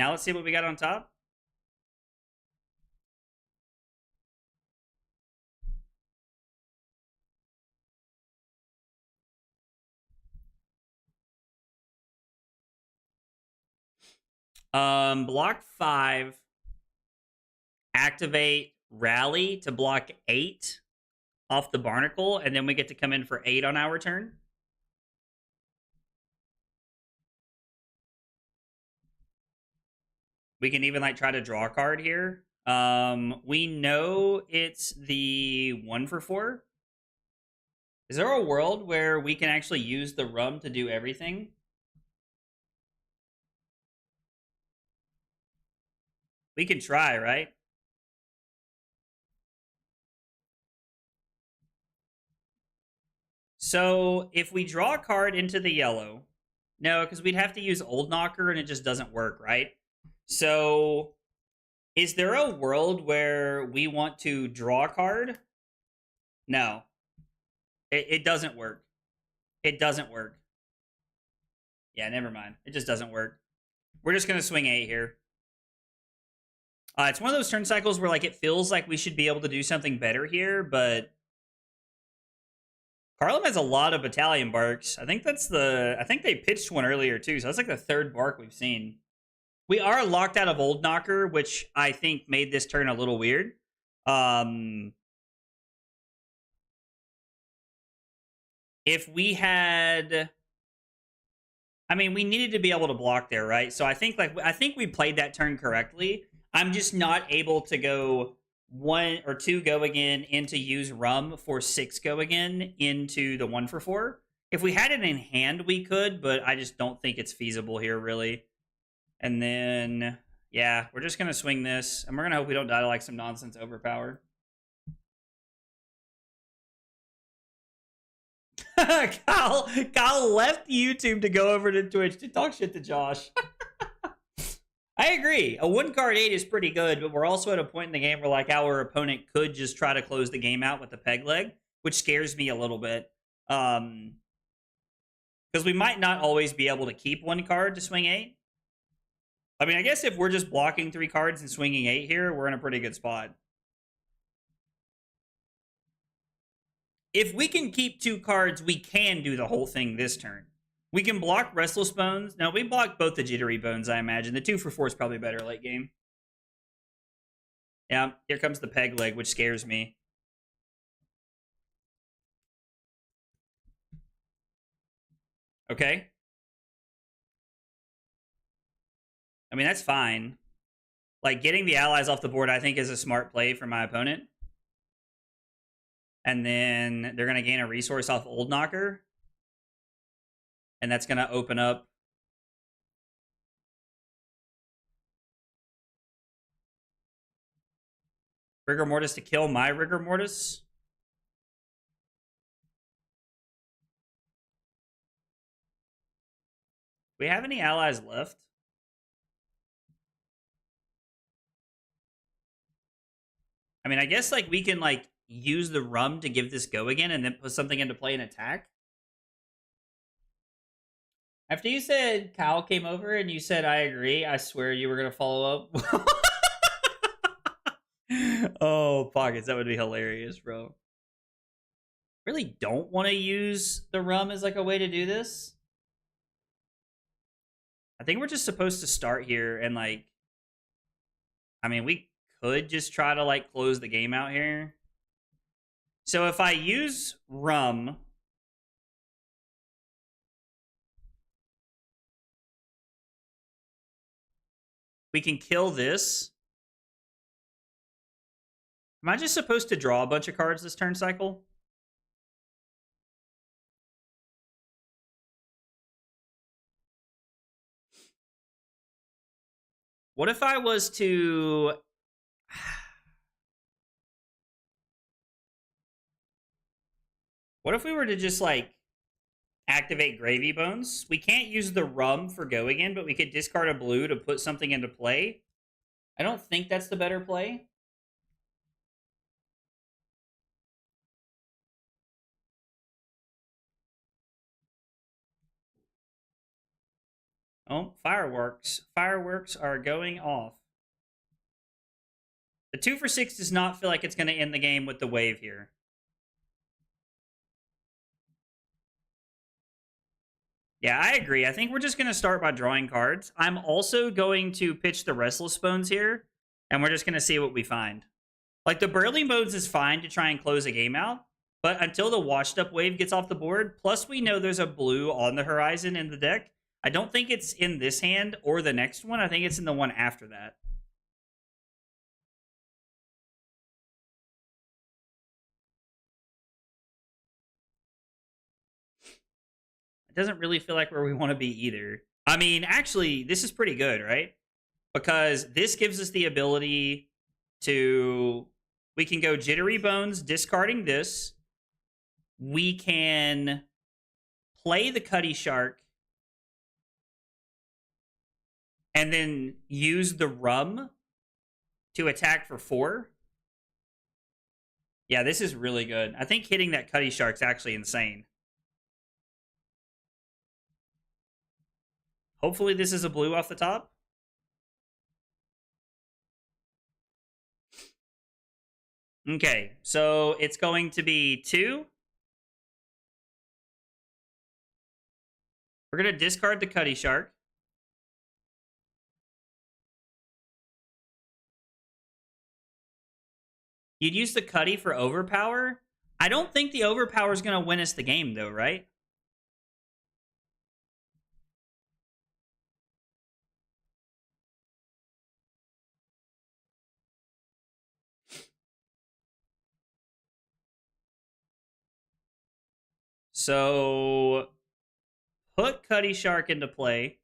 Now let's see what we got on top. Block 5. Activate Rally to block 8 off the Barnacle, and then we get to come in for 8 on our turn. We can even like try to draw a card here. We know it's the 1/4. Is there a world where we can actually use the rum to do everything? We can try, right? So if we draw a card into the yellow, no, because we'd have to use Old Knocker and it just doesn't work, right? So is there a world where we want to draw a card? No. It doesn't work. It doesn't work. Yeah, never mind. It just doesn't work. We're just going to swing 8 here. It's one of those turn cycles where like it feels like we should be able to do something better here, but Carlin has a lot of battalion barks. I think they pitched one earlier too, so that's like the 3rd bark we've seen. We are locked out of Old Knocker, which I think made this turn a little weird. If we had, I mean, we needed to be able to block there, right? So I think we played that turn correctly. I'm just not able to go 1 or 2 go again into use rum for 6 go again into the 1/4. If we had it in hand, we could, but I just don't think it's feasible here, really. And then, yeah, we're just gonna swing this, and we're gonna hope we don't die to like some nonsense overpower. Kyle left YouTube to go over to Twitch to talk shit to Josh. I agree. A 1-card 8 is pretty good, but we're also at a point in the game where like our opponent could just try to close the game out with the peg leg, which scares me a little bit. Because we might not always be able to keep 1 card to swing 8. I mean, I guess if we're just blocking 3 cards and swinging 8 here, we're in a pretty good spot. If we can keep 2 cards, we can do the whole thing this turn. We can block Restless Bones. No, we block both the Jittery Bones, I imagine. The 2/4 is probably better late game. Yeah, here comes the peg leg, which scares me. Okay. I mean, that's fine. Like, getting the allies off the board, I think, is a smart play for my opponent. And then they're going to gain a resource off Old Knocker. And that's going to open up Rigor Mortis to kill my Rigor Mortis. Do we have any allies left? I mean, I guess like we can like use the rum to give this go again and then put something into play and attack. After you said Kyle came over and you said I agree, I swear you were gonna follow up. Oh, pockets, that would be hilarious, bro. Really don't want to use the rum as like a way to do this. I think we're just supposed to start here and like, I mean, we could just try to like close the game out here. So if I use rum, we can kill this. Am I just supposed to draw a bunch of cards this turn cycle? What if I was to... What if we were to just, like, activate Gravy Bones? We can't use the rum for go again, but we could discard a blue to put something into play. I don't think that's the better play. Oh, fireworks. Fireworks are going off. The 2 for 6 does not feel like it's going to end the game with the wave here. Yeah, I agree. I think we're just going to start by drawing cards. I'm also going to pitch the Restless Bones here, and we're just going to see what we find. Like, the Burly Modes is fine to try and close a game out, but until the washed up wave gets off the board, plus we know there's a blue on the horizon in the deck, I don't think it's in this hand or the next one. I think it's in the one after that. It doesn't really feel like where we want to be either. I mean, actually, this is pretty good, right? Because this gives us the ability to... We can go Jittery Bones, discarding this. We can play the Cutty Shark and then use the Rum to attack for 4. Yeah, this is really good. I think hitting that Cutty Shark's actually insane. Hopefully this is a blue off the top. Okay, so it's going to be 2. We're going to discard the Cutty Shark. You'd use the Cutty for Overpower. I don't think the Overpower is going to win us the game, though, right? So put Cutty Shark into play.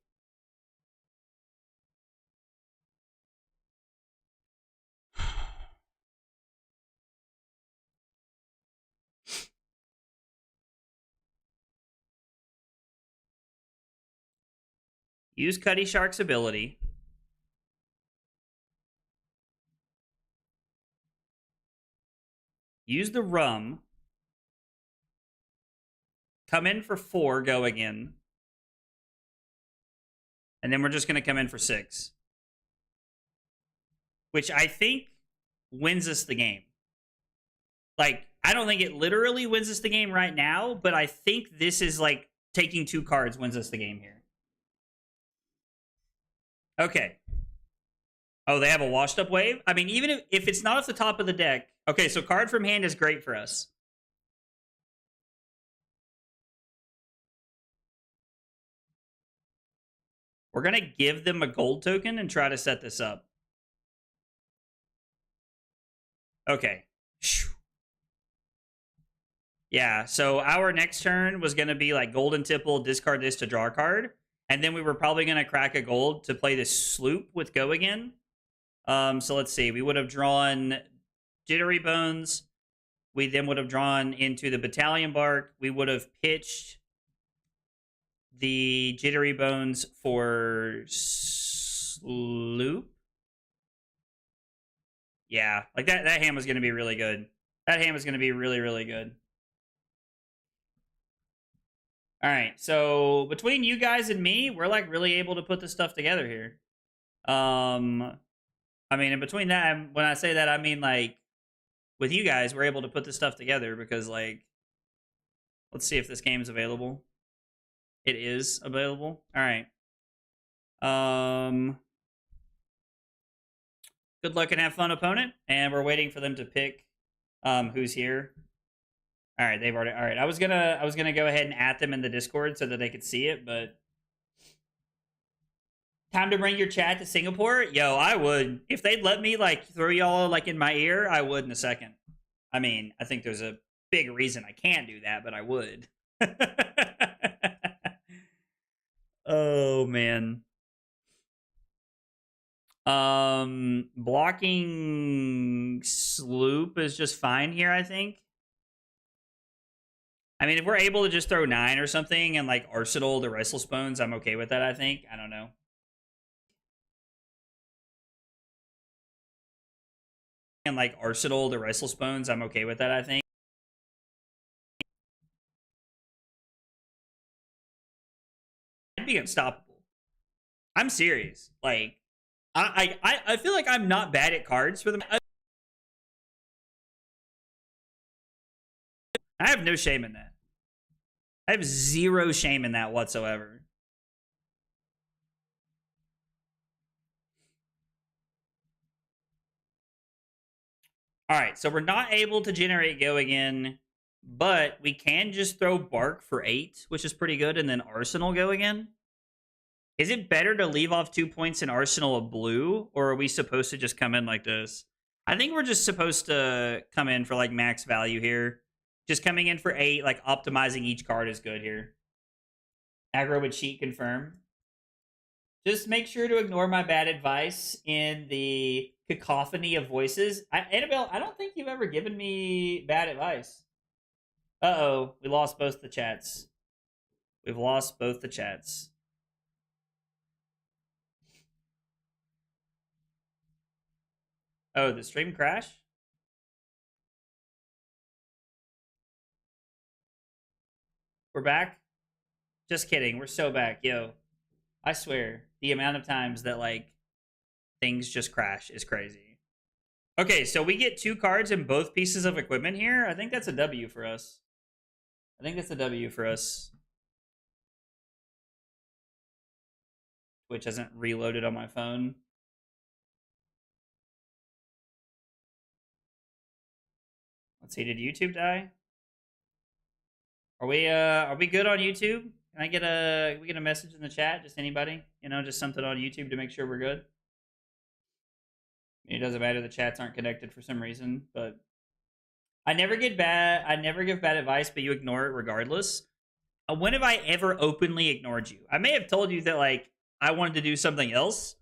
Use Cutty Shark's ability. Use the Rum. Come in for 4, go again. And then we're just going to come in for 6. Which I think wins us the game. Like, I don't think it literally wins us the game right now, but I think this is like taking 2 cards wins us the game here. Okay. Oh, they have a washed up wave? I mean, even if it's not off the top of the deck. Okay, so card from hand is great for us. We're going to give them a gold token and try to set this up. Okay. Yeah, so our next turn was going to be like Golden Tipple, discard this to draw a card. And then we were probably going to crack a gold to play this Sloop with Go again. So let's see. We would have drawn Jittery Bones. We then would have drawn into the Battalion Bark. We would have pitched the Jittery Bones for Sloop. Yeah, like that hand was going to be really good. That hand was going to be really, really good. All right, so between you guys and me, we're like really able to put this stuff together here. I mean, in between that, when I say that, I mean like with you guys, we're able to put this stuff together because like, let's see if this game is available. It is available. All right. Good luck and have fun, opponent. And we're waiting for them to pick who's here. All right, they've already. All right, I was gonna go ahead and add them in the Discord so that they could see it, but time to bring your chat to Singapore. Yo, I would if they'd let me like throw y'all like in my ear. I would in a second. I mean, I think there's a big reason I can't do that, but I would. Oh man. Blocking Sloop is just fine here, I think. I mean, if we're able to just throw 9 or something and like Arsenal the Restless Bones, I'm okay with that, I think. I don't know. And like Arsenal the Restless Bones, I'm okay with that, I think. I'd be unstoppable. I'm serious. Like, I feel like I'm not bad at cards for them. I have no shame in that. I have zero shame in that whatsoever. All right, so we're not able to generate go again, but we can just throw bark for 8, which is pretty good, and then arsenal go again. Is it better to leave off 2 points in arsenal of blue, or are we supposed to just come in like this? I think we're just supposed to come in for like max value here. Just coming in for 8, like optimizing each card is good here. Aggro with cheat confirm. Just make sure to ignore my bad advice in the cacophony of voices. Annabelle, I don't think you've ever given me bad advice. Uh-oh, we lost both the chats. We've lost both the chats. Oh, the stream crash? We're back? Just kidding. We're so back. Yo, I swear, the amount of times that, like, things just crash is crazy. Okay, so we get 2 cards and both pieces of equipment here. I think that's a W for us. I think that's a W for us. Which hasn't reloaded on my phone. Let's see, did YouTube die? Are we good on YouTube? Can I get a message in the chat? Just anybody? You know, just something on YouTube to make sure we're good. It doesn't matter, the chats aren't connected for some reason, but I never give bad advice, but you ignore it regardless. When have I ever openly ignored you? I may have told you that, like, I wanted to do something else,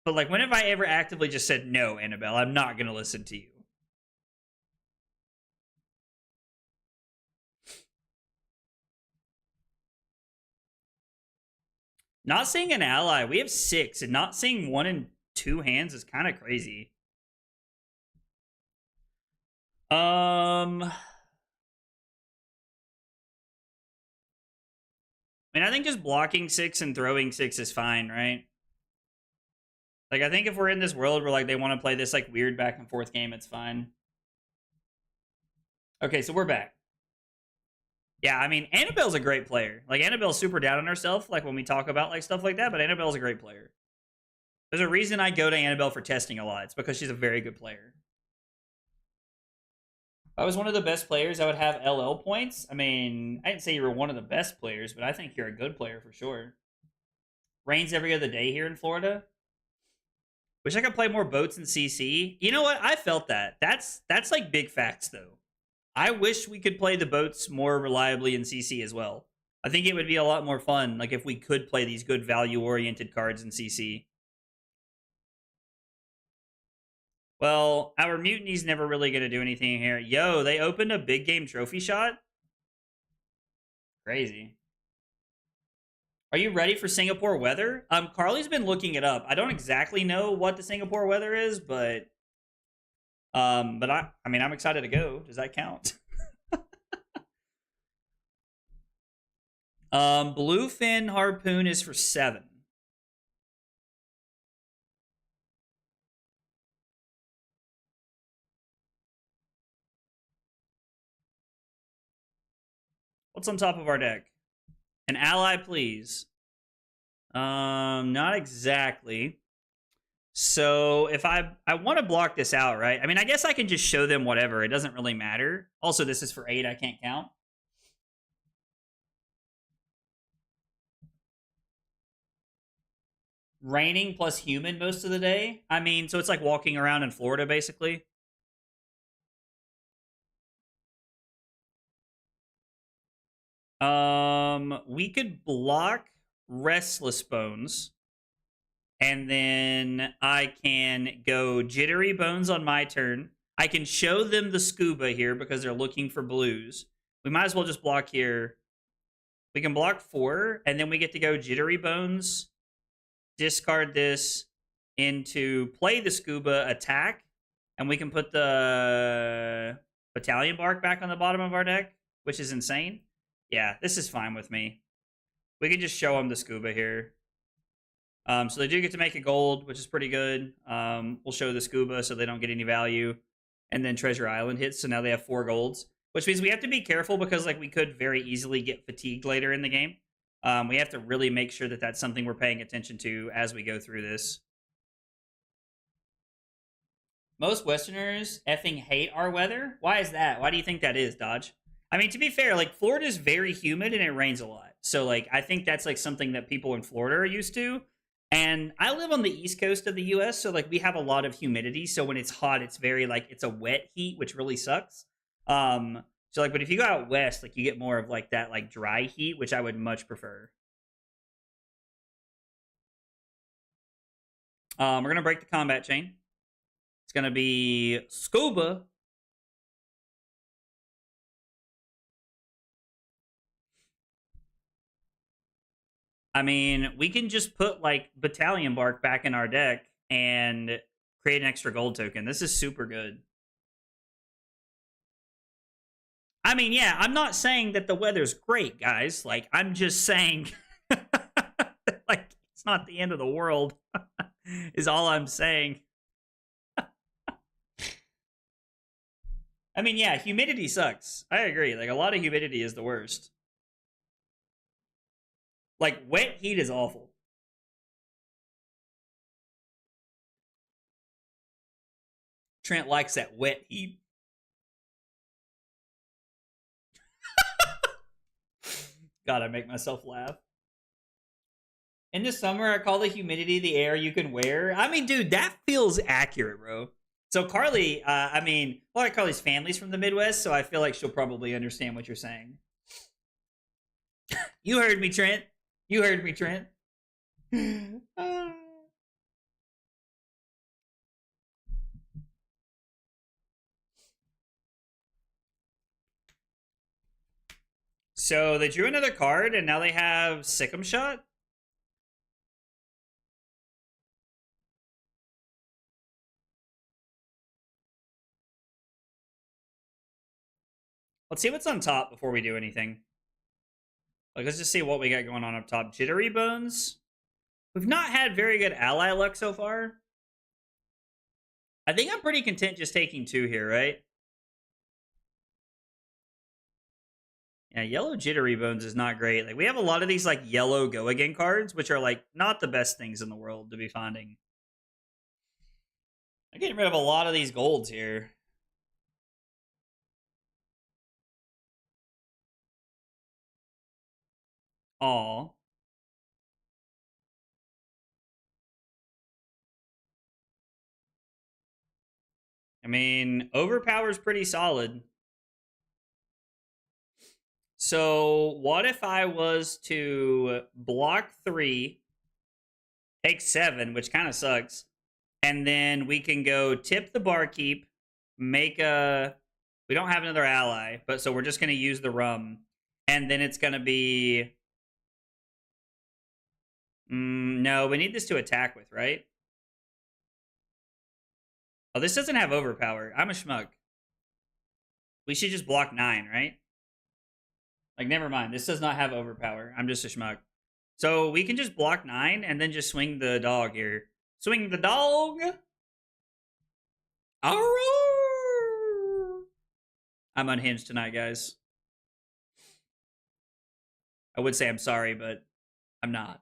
but, like, when have I ever actively just said, no, Annabelle, I'm not going to listen to you? Not seeing an ally. We have 6, and not seeing 1 in 2 hands is kind of crazy. I mean, I think just blocking 6 and throwing 6 is fine, right? Like, I think if we're in this world where, like, they want to play this, like, weird back and forth game, it's fine. Okay, so we're back. Yeah, I mean, Annabelle's a great player. Like, Annabelle's super down on herself, like, when we talk about, like, stuff like that, but Annabelle's a great player. There's a reason I go to Annabelle for testing a lot. It's because she's a very good player. If I was one of the best players, I would have LL points. I mean, I didn't say you were one of the best players, but I think you're a good player for sure. Rains every other day here in Florida. Wish I could play more boats in CC. You know what? I felt that. That's like big facts, though. I wish we could play the boats more reliably in CC as well. I think it would be a lot more fun, like, if we could play these good value-oriented cards in CC. Well, our mutiny's never really going to do anything here. Yo, they opened a big game trophy shot? Crazy. Are you ready for Singapore weather? Carly's been looking it up. I don't exactly know what the Singapore weather is, but I mean, I'm excited to go. Does that count? Bluefin harpoon is for 7. What's on top of our deck? An ally, please. Not exactly. So if I want to block this out, right? I mean, I guess I can just show them whatever. It doesn't really matter. Also, this is for 8. I can't count. Raining plus human most of the day. I mean, so it's like walking around in Florida, basically. We could block Restless Bones. And then I can go Jittery Bones on my turn. I can show them the scuba here because they're looking for blues. We might as well just block here. We can block 4, and then we get to go Jittery Bones, discard this into play the scuba, attack, and we can put the Battalion Bark back on the bottom of our deck, which is insane. Yeah, this is fine with me. We can just show them the scuba here. So they do get to make a gold, which is pretty good. We'll show the scuba so they don't get any value. And then Treasure Island hits, so now they have 4 golds. Which means we have to be careful because like we could very easily get fatigued later in the game. We have to really make sure that that's something we're paying attention to as we go through this. Most Westerners effing hate our weather. Why is that? Why do you think that is, Dodge? I mean, to be fair, like Florida is very humid and it rains a lot. So like I think that's like something that people in Florida are used to. And I live on the east coast of the US, so like we have a lot of humidity. So when it's hot, it's very like it's a wet heat, which really sucks. So like, but if you go out west, like you get more of like that like dry heat, which I would much prefer. We're gonna break the combat chain. It's gonna be scuba. I mean, we can just put like battalion bark back in our deck and create an extra gold token. This is super good. I mean, yeah, I'm not saying that the weather's great, guys. Like, I'm just saying, like, it's not the end of the world, is all I'm saying. I mean, yeah, humidity sucks. I agree. Like, a lot of humidity is the worst. Like, wet heat is awful. Trent likes that wet heat. God, I make myself laugh. In the summer, I call the humidity the air you can wear. I mean, dude, that feels accurate, bro. So Carly, I mean, a lot of Carly's family's from the Midwest, so I feel like she'll probably understand what you're saying. You heard me, Trent. You heard me, Trent. So they drew another card, and now they have Sick'em Shot. Let's see what's on top before we do anything. Like, let's just see what we got going on up top. Jittery Bones. We've not had very good ally luck so far. I think I'm pretty content just taking 2 here, right? Yeah, yellow Jittery Bones is not great. Like, we have a lot of these, like, yellow go again cards, which are, like, not the best things in the world to be finding. I'm getting rid of a lot of these golds here. Aw. I mean, Overpower's pretty solid. So, what if I was to block 3, take 7, which kind of sucks, and then we can go tip the barkeep, make a... We don't have another ally, but so we're just going to use the rum. And then it's going to be... no, we need this to attack with, right? Oh, this doesn't have overpower. I'm a schmuck. We should just block 9, right? Like, never mind. This does not have overpower. I'm just a schmuck. So we can just block 9 and then just swing the dog here. Swing the dog! Arrow! I'm unhinged tonight, guys. I would say I'm sorry, but I'm not.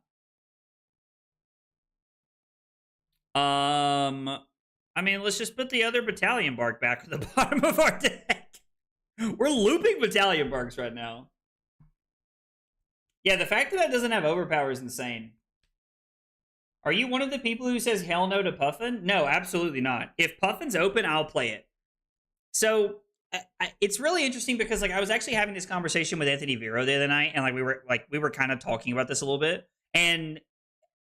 I mean, let's just put the other battalion bark back at the bottom of our deck. We're looping battalion barks right now. Yeah, the fact that that doesn't have overpower is insane. Are you one of the people who says hell no to Puffin? No, absolutely not. If Puffin's open, I'll play it. So it's really interesting because like I was actually having this conversation with Anthony Vero the other night, and we were kind of talking about this a little bit, and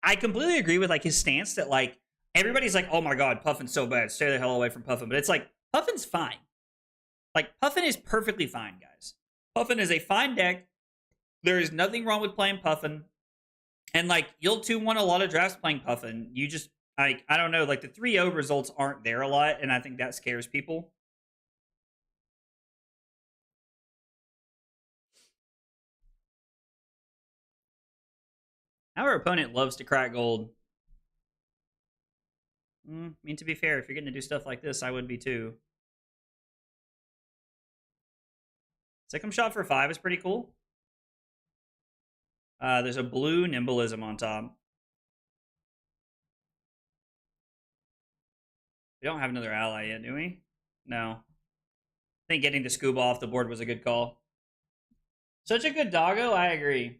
I completely agree with like his stance that like everybody's like, oh my god, Puffin's so bad, stay the hell away from Puffin. But it's like Puffin's fine. Like Puffin is perfectly fine, guys. Puffin is a fine deck. There is nothing wrong with playing Puffin. And like you'll 2-1 a lot of drafts playing Puffin. You just like I don't know, like the 3-0 results aren't there a lot, and I think that scares people. Our opponent loves to crack gold. I mean, to be fair, if you're going to do stuff like this, I would be too. Second shot for 5 is pretty cool. There's a blue Nimblism on top. We don't have another ally yet, do we? No. I think getting the scuba off the board was a good call. Such a good doggo, I agree.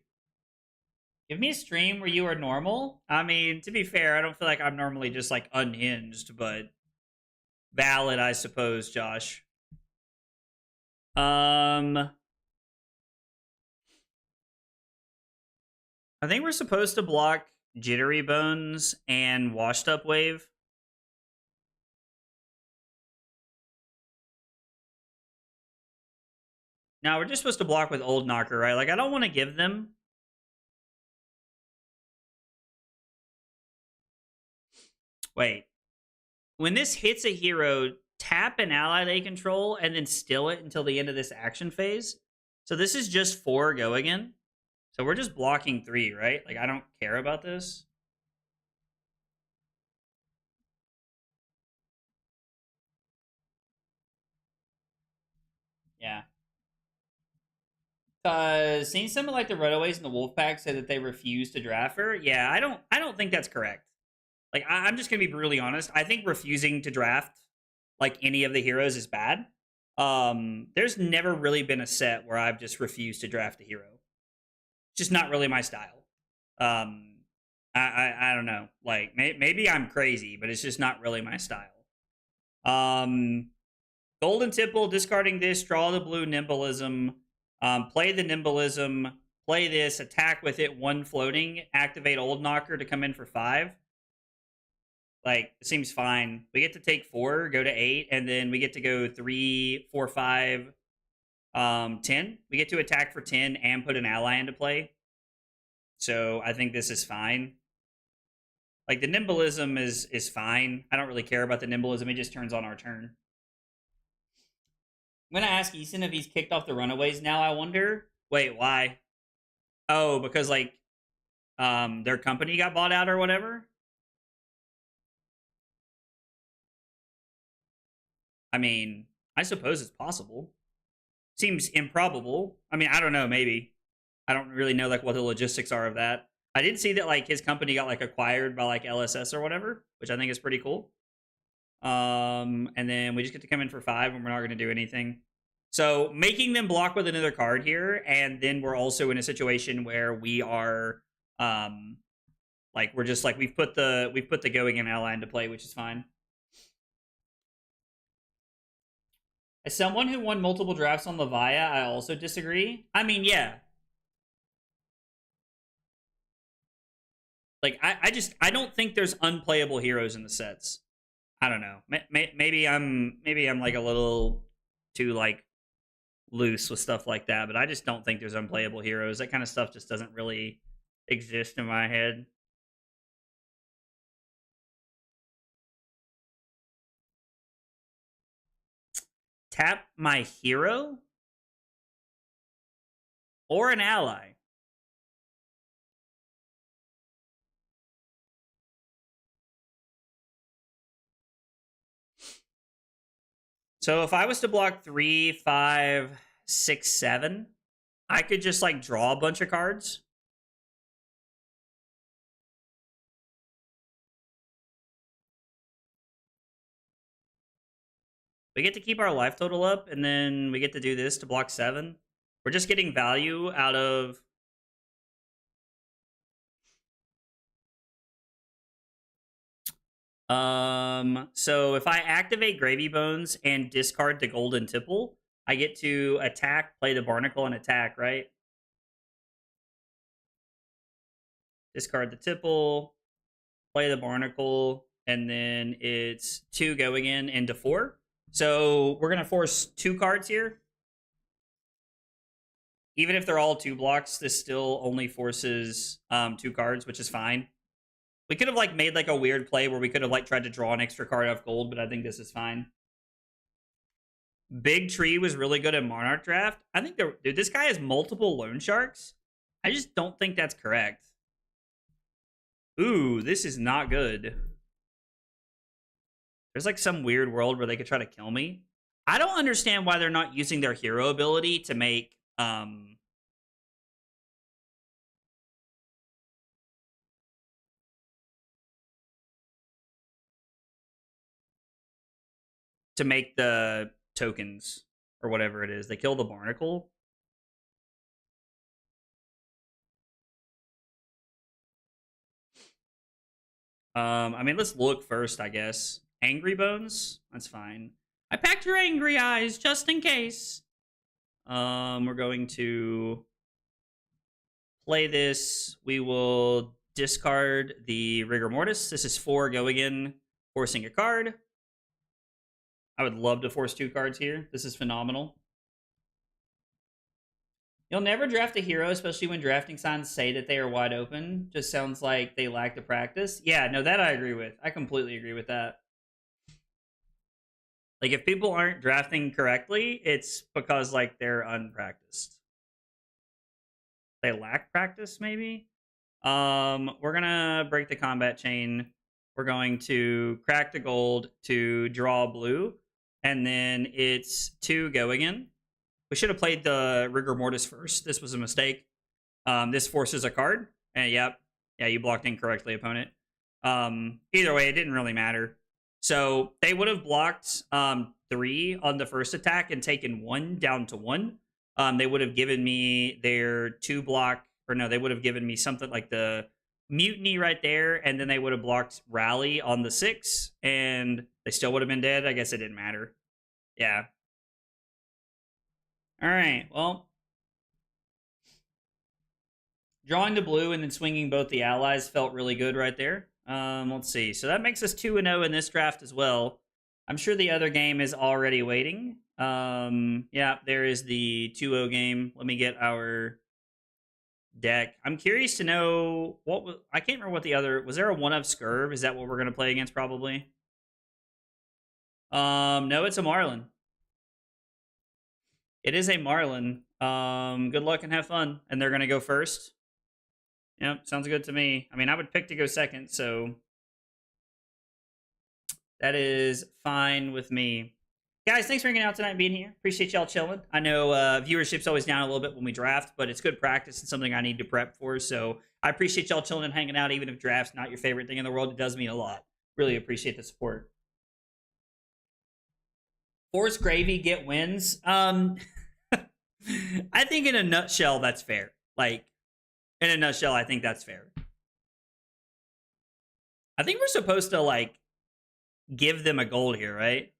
Give me a stream where you are normal. I mean, to be fair, I don't feel like I'm normally just like unhinged, but valid, I suppose, Josh. I think we're supposed to block Jittery Bones and Washed Up Wave. Now, we're just supposed to block with Old Knocker, right? Like, I don't want to give them. Wait. When this hits a hero, tap an ally they control and then still it until the end of this action phase. So this is just 4 go again. So we're just blocking 3, right? Like, I don't care about this. Yeah. Seeing some of like the Runaways and the Wolfpack say that they refuse to draft her. Yeah, I don't think that's correct. Like, I'm just gonna be brutally honest. I think refusing to draft like any of the heroes is bad. There's never really been a set where I've just refused to draft a hero. It's just not really my style. I don't know. Like, maybe I'm crazy, but it's just not really my style. Golden Tipple, discarding this, draw the blue Nimblism, play the Nimblism, play this, attack with it, 1 floating, activate Old Knocker to come in for 5. Like, it seems fine. We get to take 4, go to 8, and then we get to go 3, 4, 5, 10. We get to attack for 10 and put an ally into play. So I think this is fine. Like, the Nimblism is fine. I don't really care about the Nimblism. It just turns on our turn. I'm going to ask Eason if he's kicked off the Runaways now, I wonder. Wait, why? Oh, because, like, their company got bought out or whatever? I mean, I suppose it's possible. Seems improbable. I mean, I don't know, maybe. I don't really know, like, what the logistics are of that. I did see that, like, his company got, like, acquired by, like, LSS or whatever, which I think is pretty cool. And then we just get to come in for 5 and we're not going to do anything. So making them block with another card here, and then we're also in a situation where we are like, we're just like, we've put the go again ally into play, which is fine. As someone who won multiple drafts on Levia, I also disagree. I mean, yeah. Like, I don't think there's unplayable heroes in the sets. I don't know. Maybe I'm like a little too like loose with stuff like that, but I just don't think there's unplayable heroes. That kind of stuff just doesn't really exist in my head. Tap my hero or an ally. So if I was to block 3, 5, 6, 7, I could just like draw a bunch of cards. We get to keep our life total up, and then we get to do this to block 7. We're just getting value out of... So if I activate Gravy Bones and discard the Golden Tipple, I get to attack, play the Barnacle, and attack, right? Discard the Tipple, play the Barnacle, and then it's 2 go again into 4. So we're going to force 2 cards here. Even if they're all 2 blocks, this still only forces 2 cards, which is fine. We could have like made like a weird play where we could have like tried to draw an extra card off gold, but I think this is fine. Big Tree was really good at Monarch Draft. I think dude, this guy has multiple loan sharks. I just don't think that's correct. Ooh, this is not good. There's like some weird world where they could try to kill me. I don't understand why they're not using their hero ability to make the tokens or whatever it is. They kill the barnacle. I mean, let's look first, I guess. Angry Bones? That's fine. I packed your angry eyes just in case. We're going to play this. We will discard the Rigor Mortis. This is 4 go again, forcing a card. I would love to force 2 cards here. This is phenomenal. You'll never draft a hero, especially when drafting signs say that they are wide open. Just sounds like they lack the practice. Yeah, no, that I agree with. I completely agree with that. Like, if people aren't drafting correctly, it's because, like, they're unpracticed. They lack practice, maybe? We're gonna break the combat chain. We're going to crack the gold to draw blue. And then it's 2 go again. We should have played the Rigor Mortis first. This was a mistake. This forces a card. And yep. Yeah, you blocked incorrectly, opponent. Either way, it didn't really matter. So they would have blocked 3 on the first attack and taken 1 down to 1. They would have given me their 2 block, or no, they would have given me something like the Mutiny right there, and then they would have blocked Rally on the 6, and they still would have been dead. I guess it didn't matter. Yeah. All right, well, drawing the blue and then swinging both the allies felt really good right there. Let's see. So that makes us 2-0 in this draft as well. I'm sure the other game is already waiting. Yeah, there is the 2-0 game. Let me get our deck. I'm curious to know what was, I can't remember what the other, was there a 1-up Scurv? Is that what we're going to play against probably? No, it's a Marlin. It is a Marlin. Good luck and have fun. And they're going to go first. Yep, sounds good to me. I mean, I would pick to go second, so that is fine with me. Guys, thanks for hanging out tonight and being here. Appreciate y'all chilling. I know viewership's always down a little bit when we draft, but it's good practice and something I need to prep for. So I appreciate y'all chilling and hanging out, even if draft's not your favorite thing in the world. It does mean a lot. Really appreciate the support. Force Gravy get wins. I think in a nutshell, that's fair. Like, in a nutshell, I think that's fair. I think we're supposed to, like, give them a gold here, right?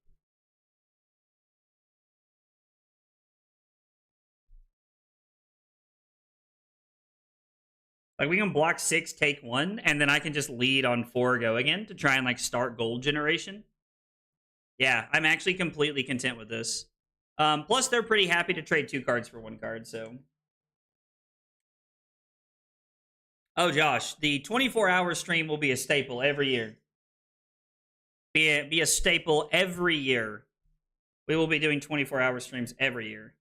Like, we can block 6, take 1, and then I can just lead on 4 go again to try and, like, start gold generation. Yeah, I'm actually completely content with this. Plus, they're pretty happy to trade 2 cards for 1 card, so. Oh, Josh, the 24-hour stream will be a staple every year. Be a staple every year. We will be doing 24-hour streams every year.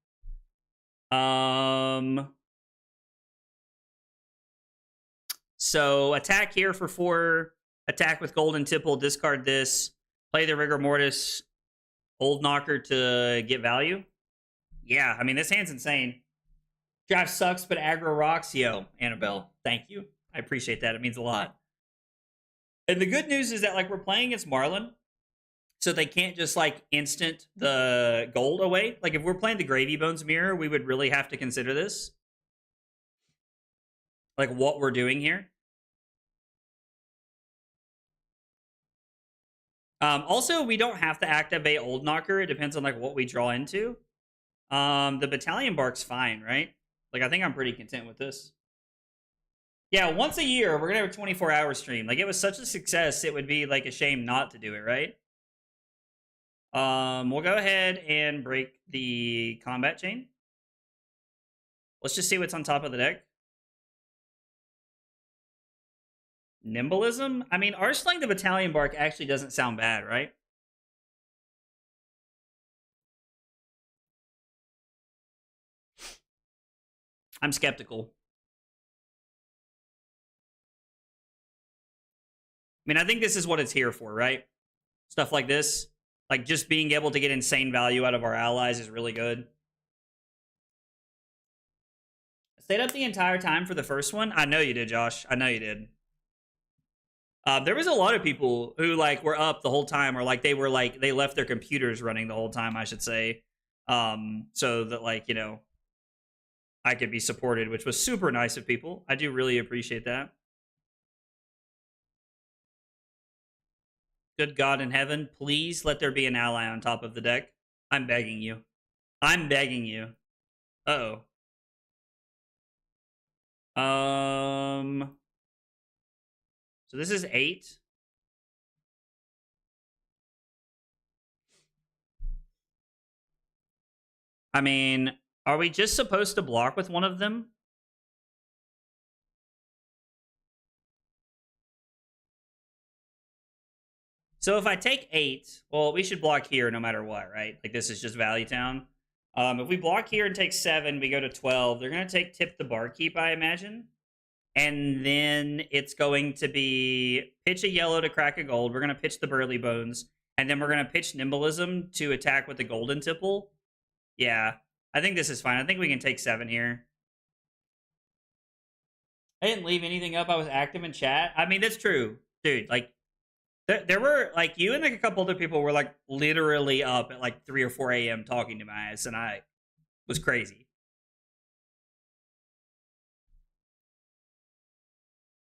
So attack here for 4. Attack with Golden Tipple. Discard this. Play the Rigor Mortis. Old Knocker to get value. Yeah, I mean, this hand's insane. Draft sucks, but aggro rocks. Yo, Annabelle, thank you. I appreciate that. It means a lot. And the good news is that, like, we're playing against Marlin, so they can't just, like, instant the gold away. Like, if we're playing the Gravy Bones mirror, we would really have to consider this. Like, what we're doing here. Also, we don't have to activate Old Knocker. It depends on, like, what we draw into. The Battalion Bark's fine, right? Like, I think I'm pretty content with this. Yeah, once a year, we're going to have a 24-hour stream. Like, it was such a success, it would be, like, a shame not to do it, right? We'll go ahead and break the combat chain. Let's just see what's on top of the deck. Nimblism? I mean, arseling the Battalion Bark actually doesn't sound bad, right? I'm skeptical. mean, I think this is what it's here for, right? Stuff like this. Like, just being able to get insane value out of our allies is really good. Stayed up the entire time for the first one? I know you did, Josh. I know you did. There was a lot of people who, like, were up the whole time, or, like, they left their computers running the whole time, I should say. So that, like, you know, I could be supported, which was super nice of people. I do really appreciate that. Good God in heaven, please let there be an ally on top of the deck. I'm begging you. I'm begging you. Uh-oh. So this is 8. I mean, are we just supposed to block with one of them? So if I take 8, well, we should block here no matter what, right? Like, this is just Value Town. If we block here and take 7, we go to 12. They're going to take Tip the Barkeep, I imagine. And then it's going to be pitch a yellow to crack a gold. We're going to pitch the Burly Bones. And then we're going to pitch Nimblism to attack with the Golden Tipple. Yeah, I think this is fine. I think we can take 7 here. I didn't leave anything up. I was active in chat. I mean, that's true. Dude, like, there were, like, you and, like, a couple other people were, like, literally up at, like, 3 or 4 a.m. talking to my ass, and I was crazy.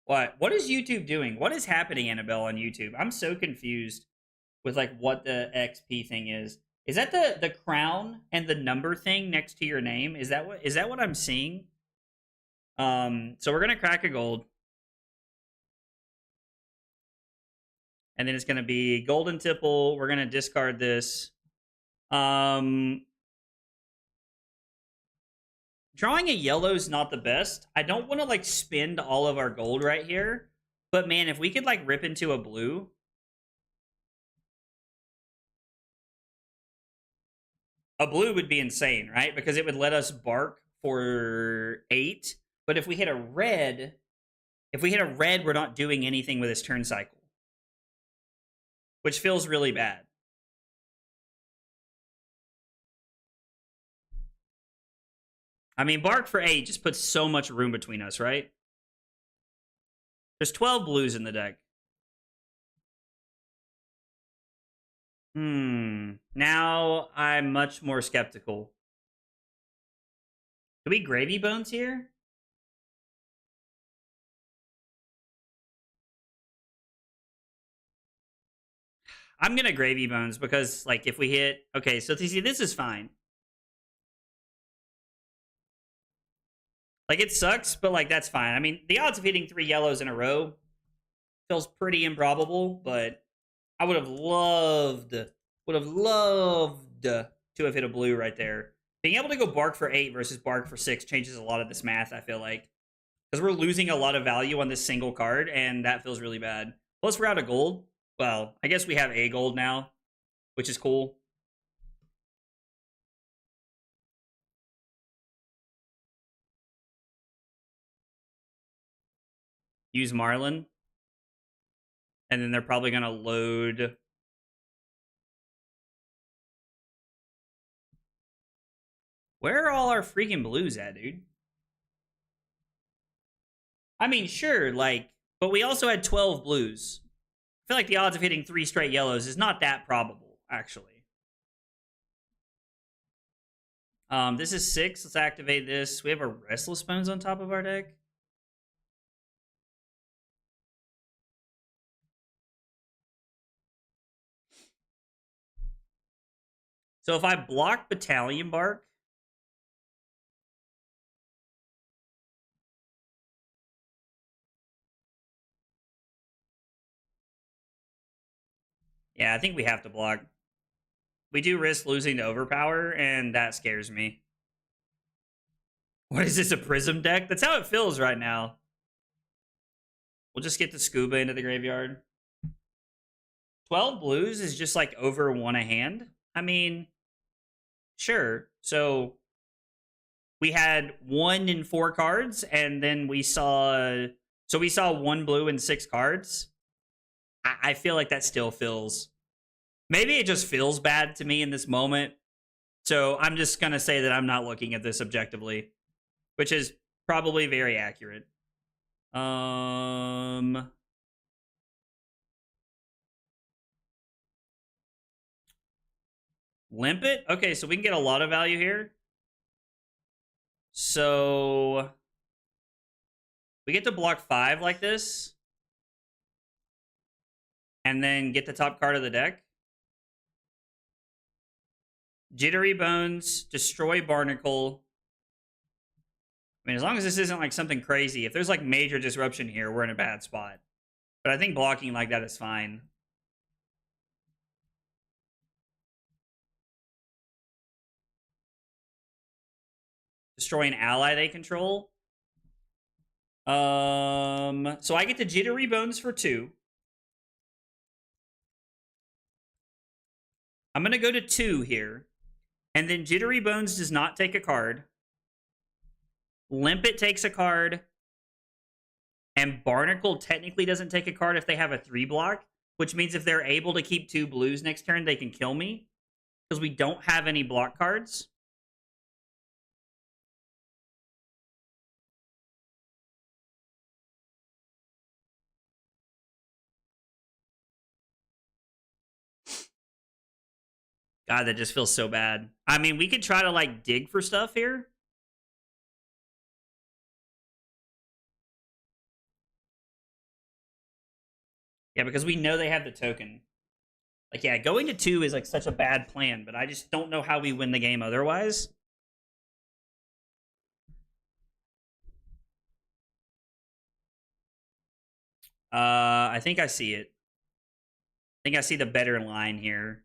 What is YouTube doing? What is happening, Annabelle, on YouTube? I'm so confused with, like, what the XP thing is. Is that the crown and the number thing next to your name? Is that what I'm seeing? So we're gonna crack a gold. And then it's going to be Golden Tipple. We're going to discard this. Drawing a yellow is not the best. I don't want to, like, spend all of our gold right here. But, man, if we could, like, rip into a blue. A blue would be insane, right? Because it would let us bark for 8. But if we hit a red... we're not doing anything with this turn cycle. Which feels really bad. I mean, bark for 8 just puts so much room between us, right? There's 12 blues in the deck. Now I'm much more skeptical. Do we Gravy Bones here? I'm gonna Gravy Bones because, like, if we hit... Okay, so see, this is fine. Like, it sucks, but, like, that's fine. I mean, the odds of hitting 3 yellows in a row feels pretty improbable, but I would have loved to have hit a blue right there. Being able to go bark for 8 versus bark for 6 changes a lot of this math, I feel like. Because we're losing a lot of value on this single card, and that feels really bad. Plus, we're out of gold. Well, I guess we have a gold now, which is cool. Use Marlin. And then they're probably going to load... Where are all our freaking blues at, dude? I mean, sure, like... But we also had 12 blues. I feel like the odds of hitting 3 straight yellows is not that probable, actually. This is 6. Let's activate this. We have a Restless Bones on top of our deck. So if I block Battalion Bark... Yeah, I think we have to block. We do risk losing to Overpower, and that scares me. What is this, a Prism deck? That's how it feels right now. We'll just get the Scuba into the graveyard. 12 blues is just, like, over 1 a hand. I mean, sure. So we had 1 in 4 cards, and then we saw... So we saw 1 blue in 6 cards. I feel like that still feels. Maybe it just feels bad to me in this moment. So I'm just gonna say that I'm not looking at this objectively, which is probably very accurate. Limpet? Okay, so we can get a lot of value here. So we get to block 5 like this. And then get the top card of the deck. Jittery Bones, destroy Barnacle. I mean, as long as this isn't like something crazy. If there's like major disruption here, we're in a bad spot. But I think blocking like that is fine. Destroy an ally they control. So I get the Jittery Bones for 2. I'm going to go to 2 here. And then Jittery Bones does not take a card. Limpet takes a card. And Barnacle technically doesn't take a card if they have a 3 block. Which means if they're able to keep 2 blues next turn, they can kill me. Because we don't have any block cards. God, that just feels so bad. I mean, we could try to, like, dig for stuff here. Yeah, because we know they have the token. Like, yeah, going to 2 is, like, such a bad plan, but I just don't know how we win the game otherwise. I think I see it. I think I see the better line here.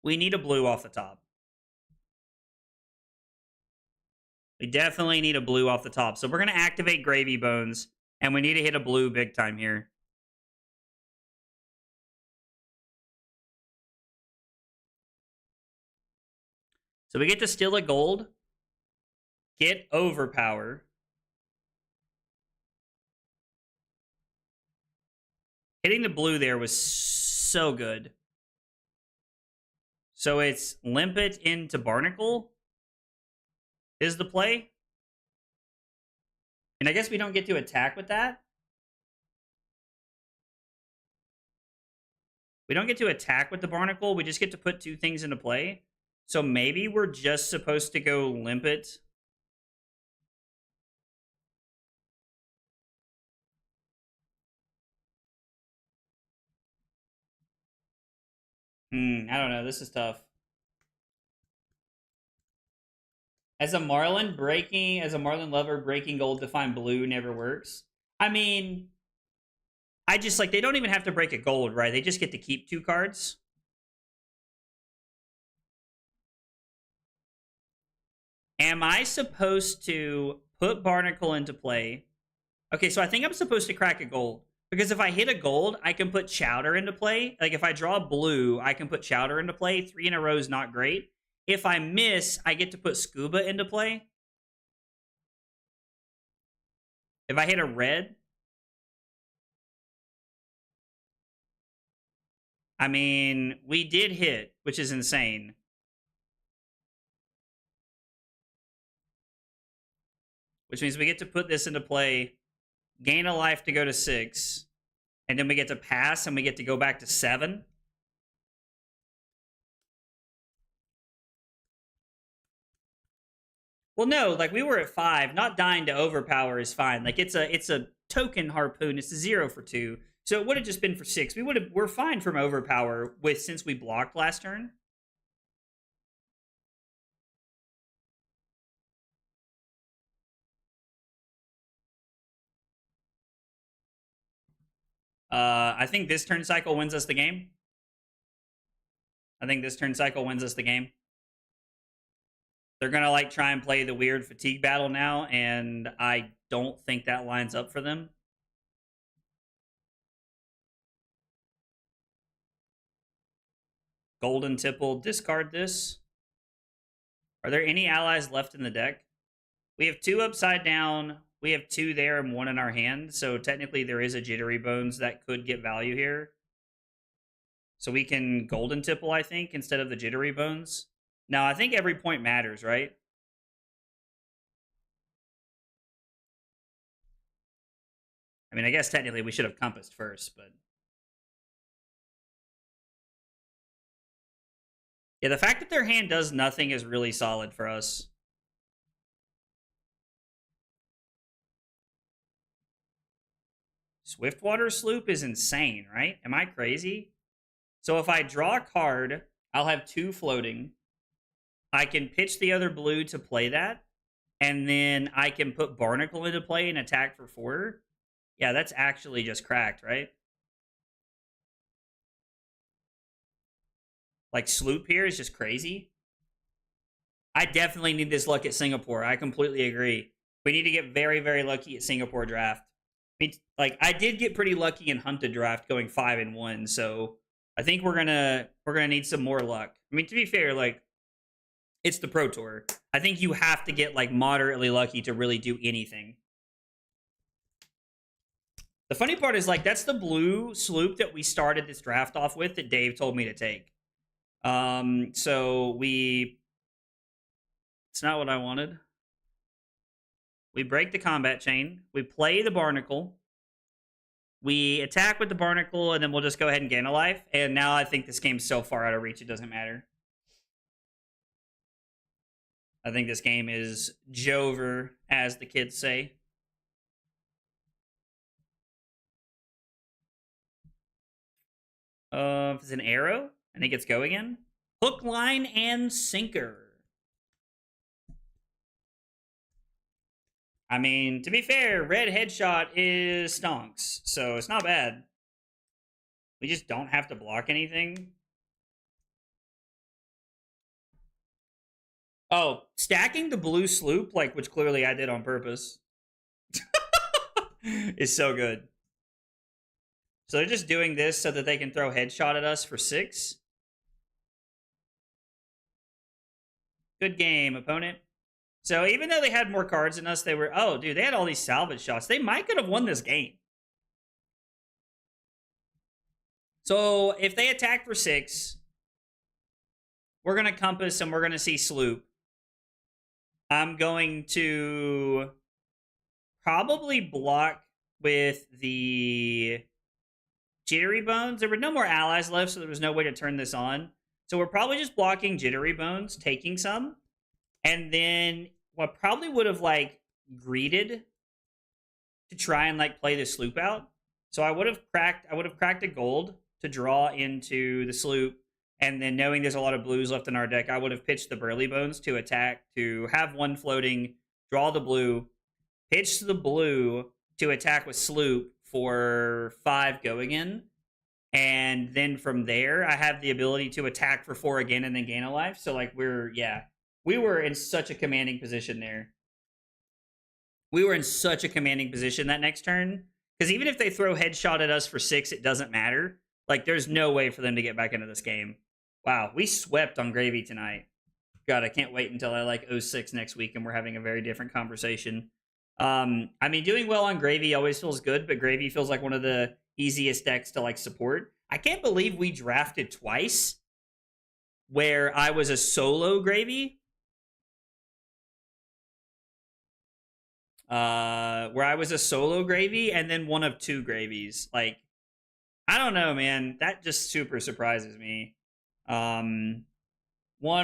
We need a blue off the top. We definitely need a blue off the top. So we're going to activate Gravy Bones, and we need to hit a blue big time here. So we get to steal a gold, get Overpower. Hitting the blue there was so good. So it's Limpet into Barnacle is the play. And I guess we don't get to attack with that. We don't get to attack with the Barnacle. We just get to put 2 things into play. So maybe we're just supposed to go Limpet. I don't know. This is tough. As a Marlin lover, breaking gold to find blue never works. I mean, I just like, they don't even have to break a gold, right? They just get to keep 2 cards. Am I supposed to put Barnacle into play? Okay, so I think I'm supposed to crack a gold. Because if I hit a gold, I can put Chowder into play. Like, if I draw blue, I can put Chowder into play. 3 in a row is not great. If I miss, I get to put Scuba into play. If I hit a red, I mean, we did hit, which is insane. Which means we get to put this into play, gain a life to go to 6, and then we get to pass and we get to go back to 7. Well, no, like we were at 5. Not dying to Overpower is fine. Like it's a token harpoon. It's a 0 for 2. So it would have just been for 6. We're fine from Overpower with since we blocked last turn. I think this turn cycle wins us the game. I think this turn cycle wins us the game. They're gonna like try and play the weird fatigue battle now, and I don't think that lines up for them. Golden Tipple, discard this. Are there any allies left in the deck? We have 2 upside down. We have 2 there and 1 in our hand, so technically there is a Jittery Bones that could get value here. So we can Golden Tipple, I think, instead of the Jittery Bones. Now, I think every point matters, right? I mean, I guess technically we should have Compassed first, but... yeah, the fact that their hand does nothing is really solid for us. Swiftwater Sloop is insane, right? Am I crazy? So if I draw a card, I'll have 2 floating. I can pitch the other blue to play that. And then I can put Barnacle into play and attack for 4. Yeah, that's actually just cracked, right? Like, Sloop here is just crazy. I definitely need this luck at Singapore. I completely agree. We need to get very, very lucky at Singapore draft. I mean, like, I did get pretty lucky in Hunted draft going 5-1, so I think we're gonna need some more luck. I mean, to be fair, like, it's the Pro Tour. I think you have to get, like, moderately lucky to really do anything. The funny part is, like, that's the blue sloop that we started this draft off with that Dave told me to take. So it's not what I wanted. We break the combat chain. We play the Barnacle. We attack with the Barnacle, and then we'll just go ahead and gain a life. And now I think this game's so far out of reach, it doesn't matter. I think this game is Jover, as the kids say. If it's an arrow, and it gets go again. Hook, line, and sinker. I mean, to be fair, red headshot is stonks, so it's not bad. We just don't have to block anything. Oh, stacking the blue sloop, like, which clearly I did on purpose, is so good. So they're just doing this so that they can throw headshot at us for 6. Good game, opponent. So even though they had more cards than us, they were... oh, dude, they had all these salvage shots. They might could have won this game. So if they attack for 6, we're going to Compass and we're going to see Sloop. I'm going to probably block with the Jittery Bones. There were no more allies left, so there was no way to turn this on. So we're probably just blocking Jittery Bones, taking some. And then what probably would have, like, greeted to try and, like, play the Sloop out. So I would have cracked a gold to draw into the Sloop. And then knowing there's a lot of blues left in our deck, I would have pitched the Burly Bones to attack, to have 1 floating, draw the blue, pitch the blue to attack with Sloop for 5 go again. And then from there, I have the ability to attack for 4 again and then gain a life. So, like, we were in such a commanding position there. We were in such a commanding position that next turn. Because even if they throw headshot at us for 6, it doesn't matter. Like, there's no way for them to get back into this game. Wow, we swept on Gravy tonight. God, I can't wait until I, like, 06 next week and we're having a very different conversation. I mean, doing well on Gravy always feels good, but Gravy feels like one of the easiest decks to, like, support. I can't believe we drafted twice where I was a solo Gravy. Where I was a solo Gravy and then one of 2 Gravies. Like, I don't know, man. That just super surprises me. One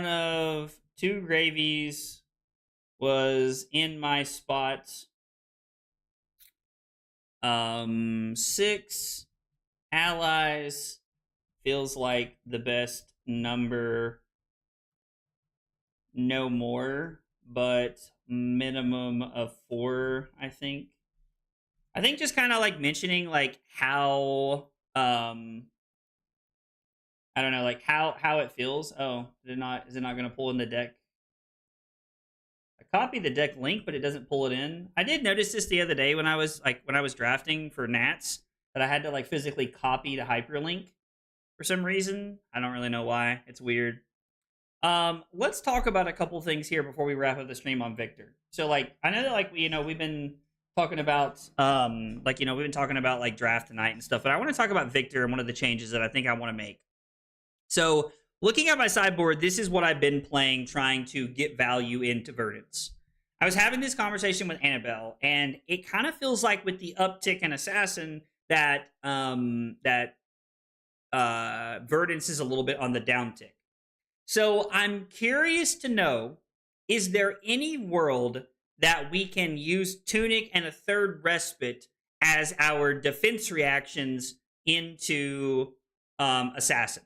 of 2 Gravies was in my spot. 6 allies feels like the best number. No more, but minimum of 4, I think. I think just kind of like mentioning like how I don't know, like how it feels. Oh, is it not going to pull in the deck? I copied the deck link, but it doesn't pull it in. I did notice this the other day when I was drafting for Nats that I had to like physically copy the hyperlink for some reason. I don't really know why. It's weird. Let's talk about a couple things here before we wrap up the stream on Victor. So like I know that like we've been talking about like, you know, we've been talking about like draft tonight and stuff, but I want to talk about Victor and one of the changes that I think I want to make. So looking at my sideboard, this is what I've been playing, trying to get value into Verdance. I was having this conversation with Annabelle, and it kind of feels like with the uptick in Assassin that Verdance is a little bit on the downtick. So I'm curious to know, is there any world that we can use Tunic and a third Respite as our defense reactions into Assassin?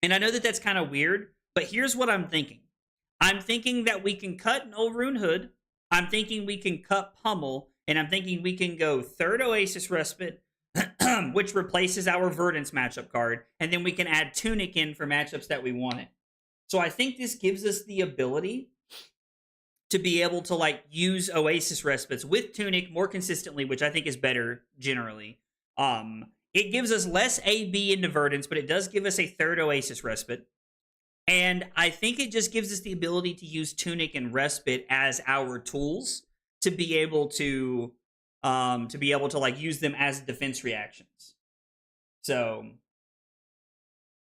And I know that that's kind of weird, but here's what I'm thinking. I'm thinking that we can cut an Overrune Hood. I'm thinking we can cut Pummel. And I'm thinking we can go third Oasis Respite, which replaces our Verdance matchup card. And then we can add Tunic in for matchups that we want it. So I think this gives us the ability to be able to like use Oasis Respites with Tunic more consistently, which I think is better generally. It gives us less AB into Verdance, but it does give us a third Oasis Respite. And I think it just gives us the ability to use Tunic and Respite as our tools to be able to like use them as defense reactions. So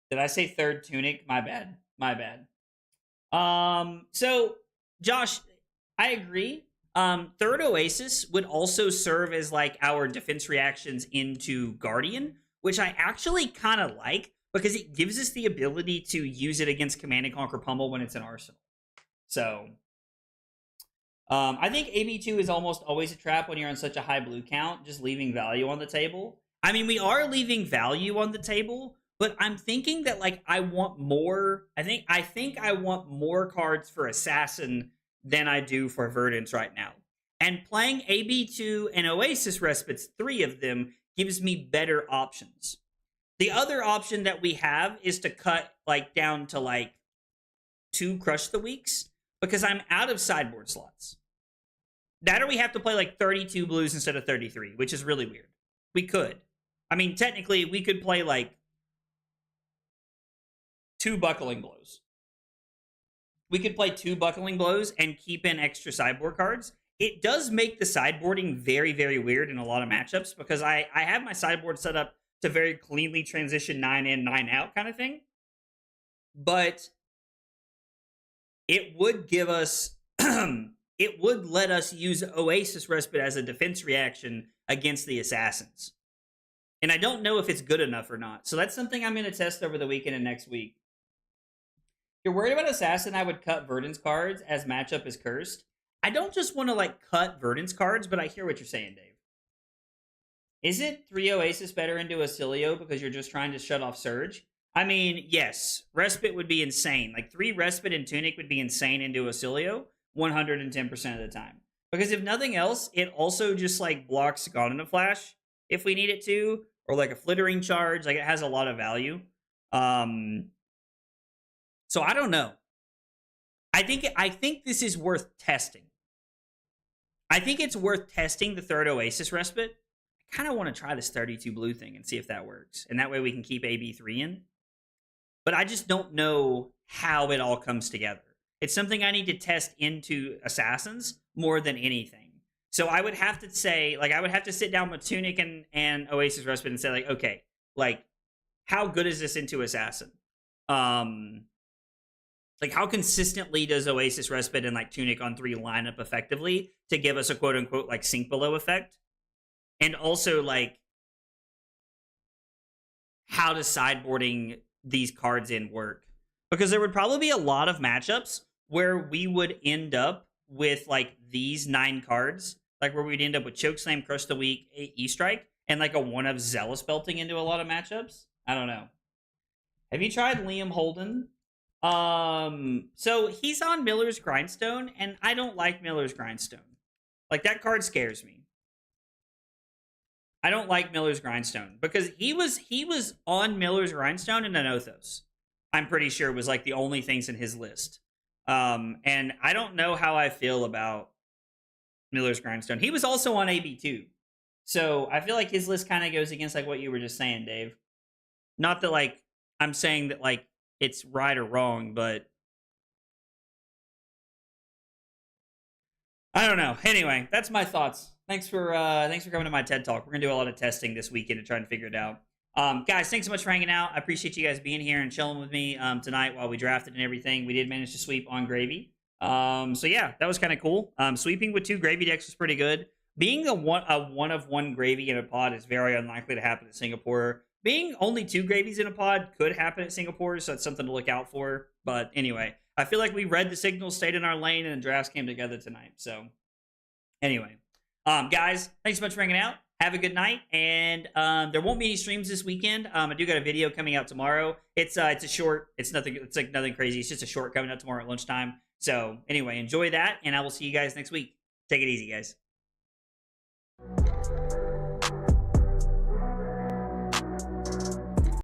did I say third Tunic? My bad. So Josh, I agree. Third Oasis would also serve as like our defense reactions into Guardian, which I actually kind of like because it gives us the ability to use it against Command and Conquer Pummel when it's in Arsenal. So I think AB2 is almost always a trap when you're on such a high blue count, just leaving value on the table. I mean, we are leaving value on the table, but I'm thinking that like I want more. I think I want more cards for Assassin than I do for Verdance right now. And playing AB2 and Oasis Respites, 3 of them, gives me better options. The other option that we have is to cut like down to like 2 Crush the Weeks because I'm out of sideboard slots. That or we have to play like 32 blues instead of 33, which is really weird. We could. I mean, technically, we could play like 2 Buckling Blows. We could play 2 Buckling Blows and keep in extra sideboard cards. It does make the sideboarding very, very weird in a lot of matchups because I have my sideboard set up to very cleanly transition 9 in, 9 out kind of thing. But it would give us, it would let us use Oasis Respite as a defense reaction against the Assassins. And I don't know if it's good enough or not. So that's something I'm going to test over the weekend and next week. If you're worried about Assassin, I would cut Verdance cards as matchup is cursed. I don't just want to like cut Verdance cards, but I hear what you're saying, Dave. Is it 3 Oasis better into Acilio because you're just trying to shut off Surge? I mean, yes. Respite would be insane. Like 3 Respite and Tunic would be insane into Acilio 110% of the time. Because if nothing else, it also just like blocks Gone in a Flash if we need it to, or like a Flittering Charge. Like it has a lot of value. So I don't know. I think this is worth testing. I think it's worth testing the third Oasis Respite. I kind of want to try this 32 blue thing and see if that works. And that way we can keep AB3 in. But I just don't know how it all comes together. It's something I need to test into Assassins more than anything. So I would have to say, like, I would have to sit down with Tunic and Oasis Respite and say, like, okay, like, how good is this into Assassin? Like, how consistently does Oasis Respite and, like, Tunic on 3 line up effectively to give us a quote-unquote, like, sink below effect? And also, like, how does sideboarding these cards in work? Because there would probably be a lot of matchups where we would end up with, like, these 9 cards. Like, where we'd end up with Chokeslam, Crush the Weak, E-Strike, and, like, a 1 of Zealous belting into a lot of matchups. I don't know. Have you tried Liam Holden? So he's on Miller's Grindstone, and I don't like Miller's Grindstone. Like, that card scares me. I don't like Miller's Grindstone because he was on Miller's Grindstone and Anothos. I'm pretty sure was like the only things in his list. And I don't know how I feel about Miller's Grindstone. He was also on AB2. So I feel like his list kind of goes against like what you were just saying, Dave. Not that like I'm saying that like it's right or wrong, but I don't know. Anyway, that's my thoughts. Thanks for coming to my TED Talk. We're gonna do a lot of testing this weekend and trying to figure it out. Guys, thanks so much for hanging out. I appreciate you guys being here and chilling with me tonight while we drafted and everything. We did manage to sweep on gravy. So yeah, that was kind of cool. Sweeping with 2 gravy decks was pretty good. Being a one of one gravy in a pod is very unlikely to happen at Singapore. Being only 2 gravies in a pod could happen at Singapore, so it's something to look out for. But anyway, I feel like we read the signals, stayed in our lane, and the drafts came together tonight. So anyway, guys, thanks so much for hanging out. Have a good night, and there won't be any streams this weekend. I do got a video coming out tomorrow. It's a short. It's nothing. It's like nothing crazy. It's just a short coming out tomorrow at lunchtime. So anyway, enjoy that, and I will see you guys next week. Take it easy, guys.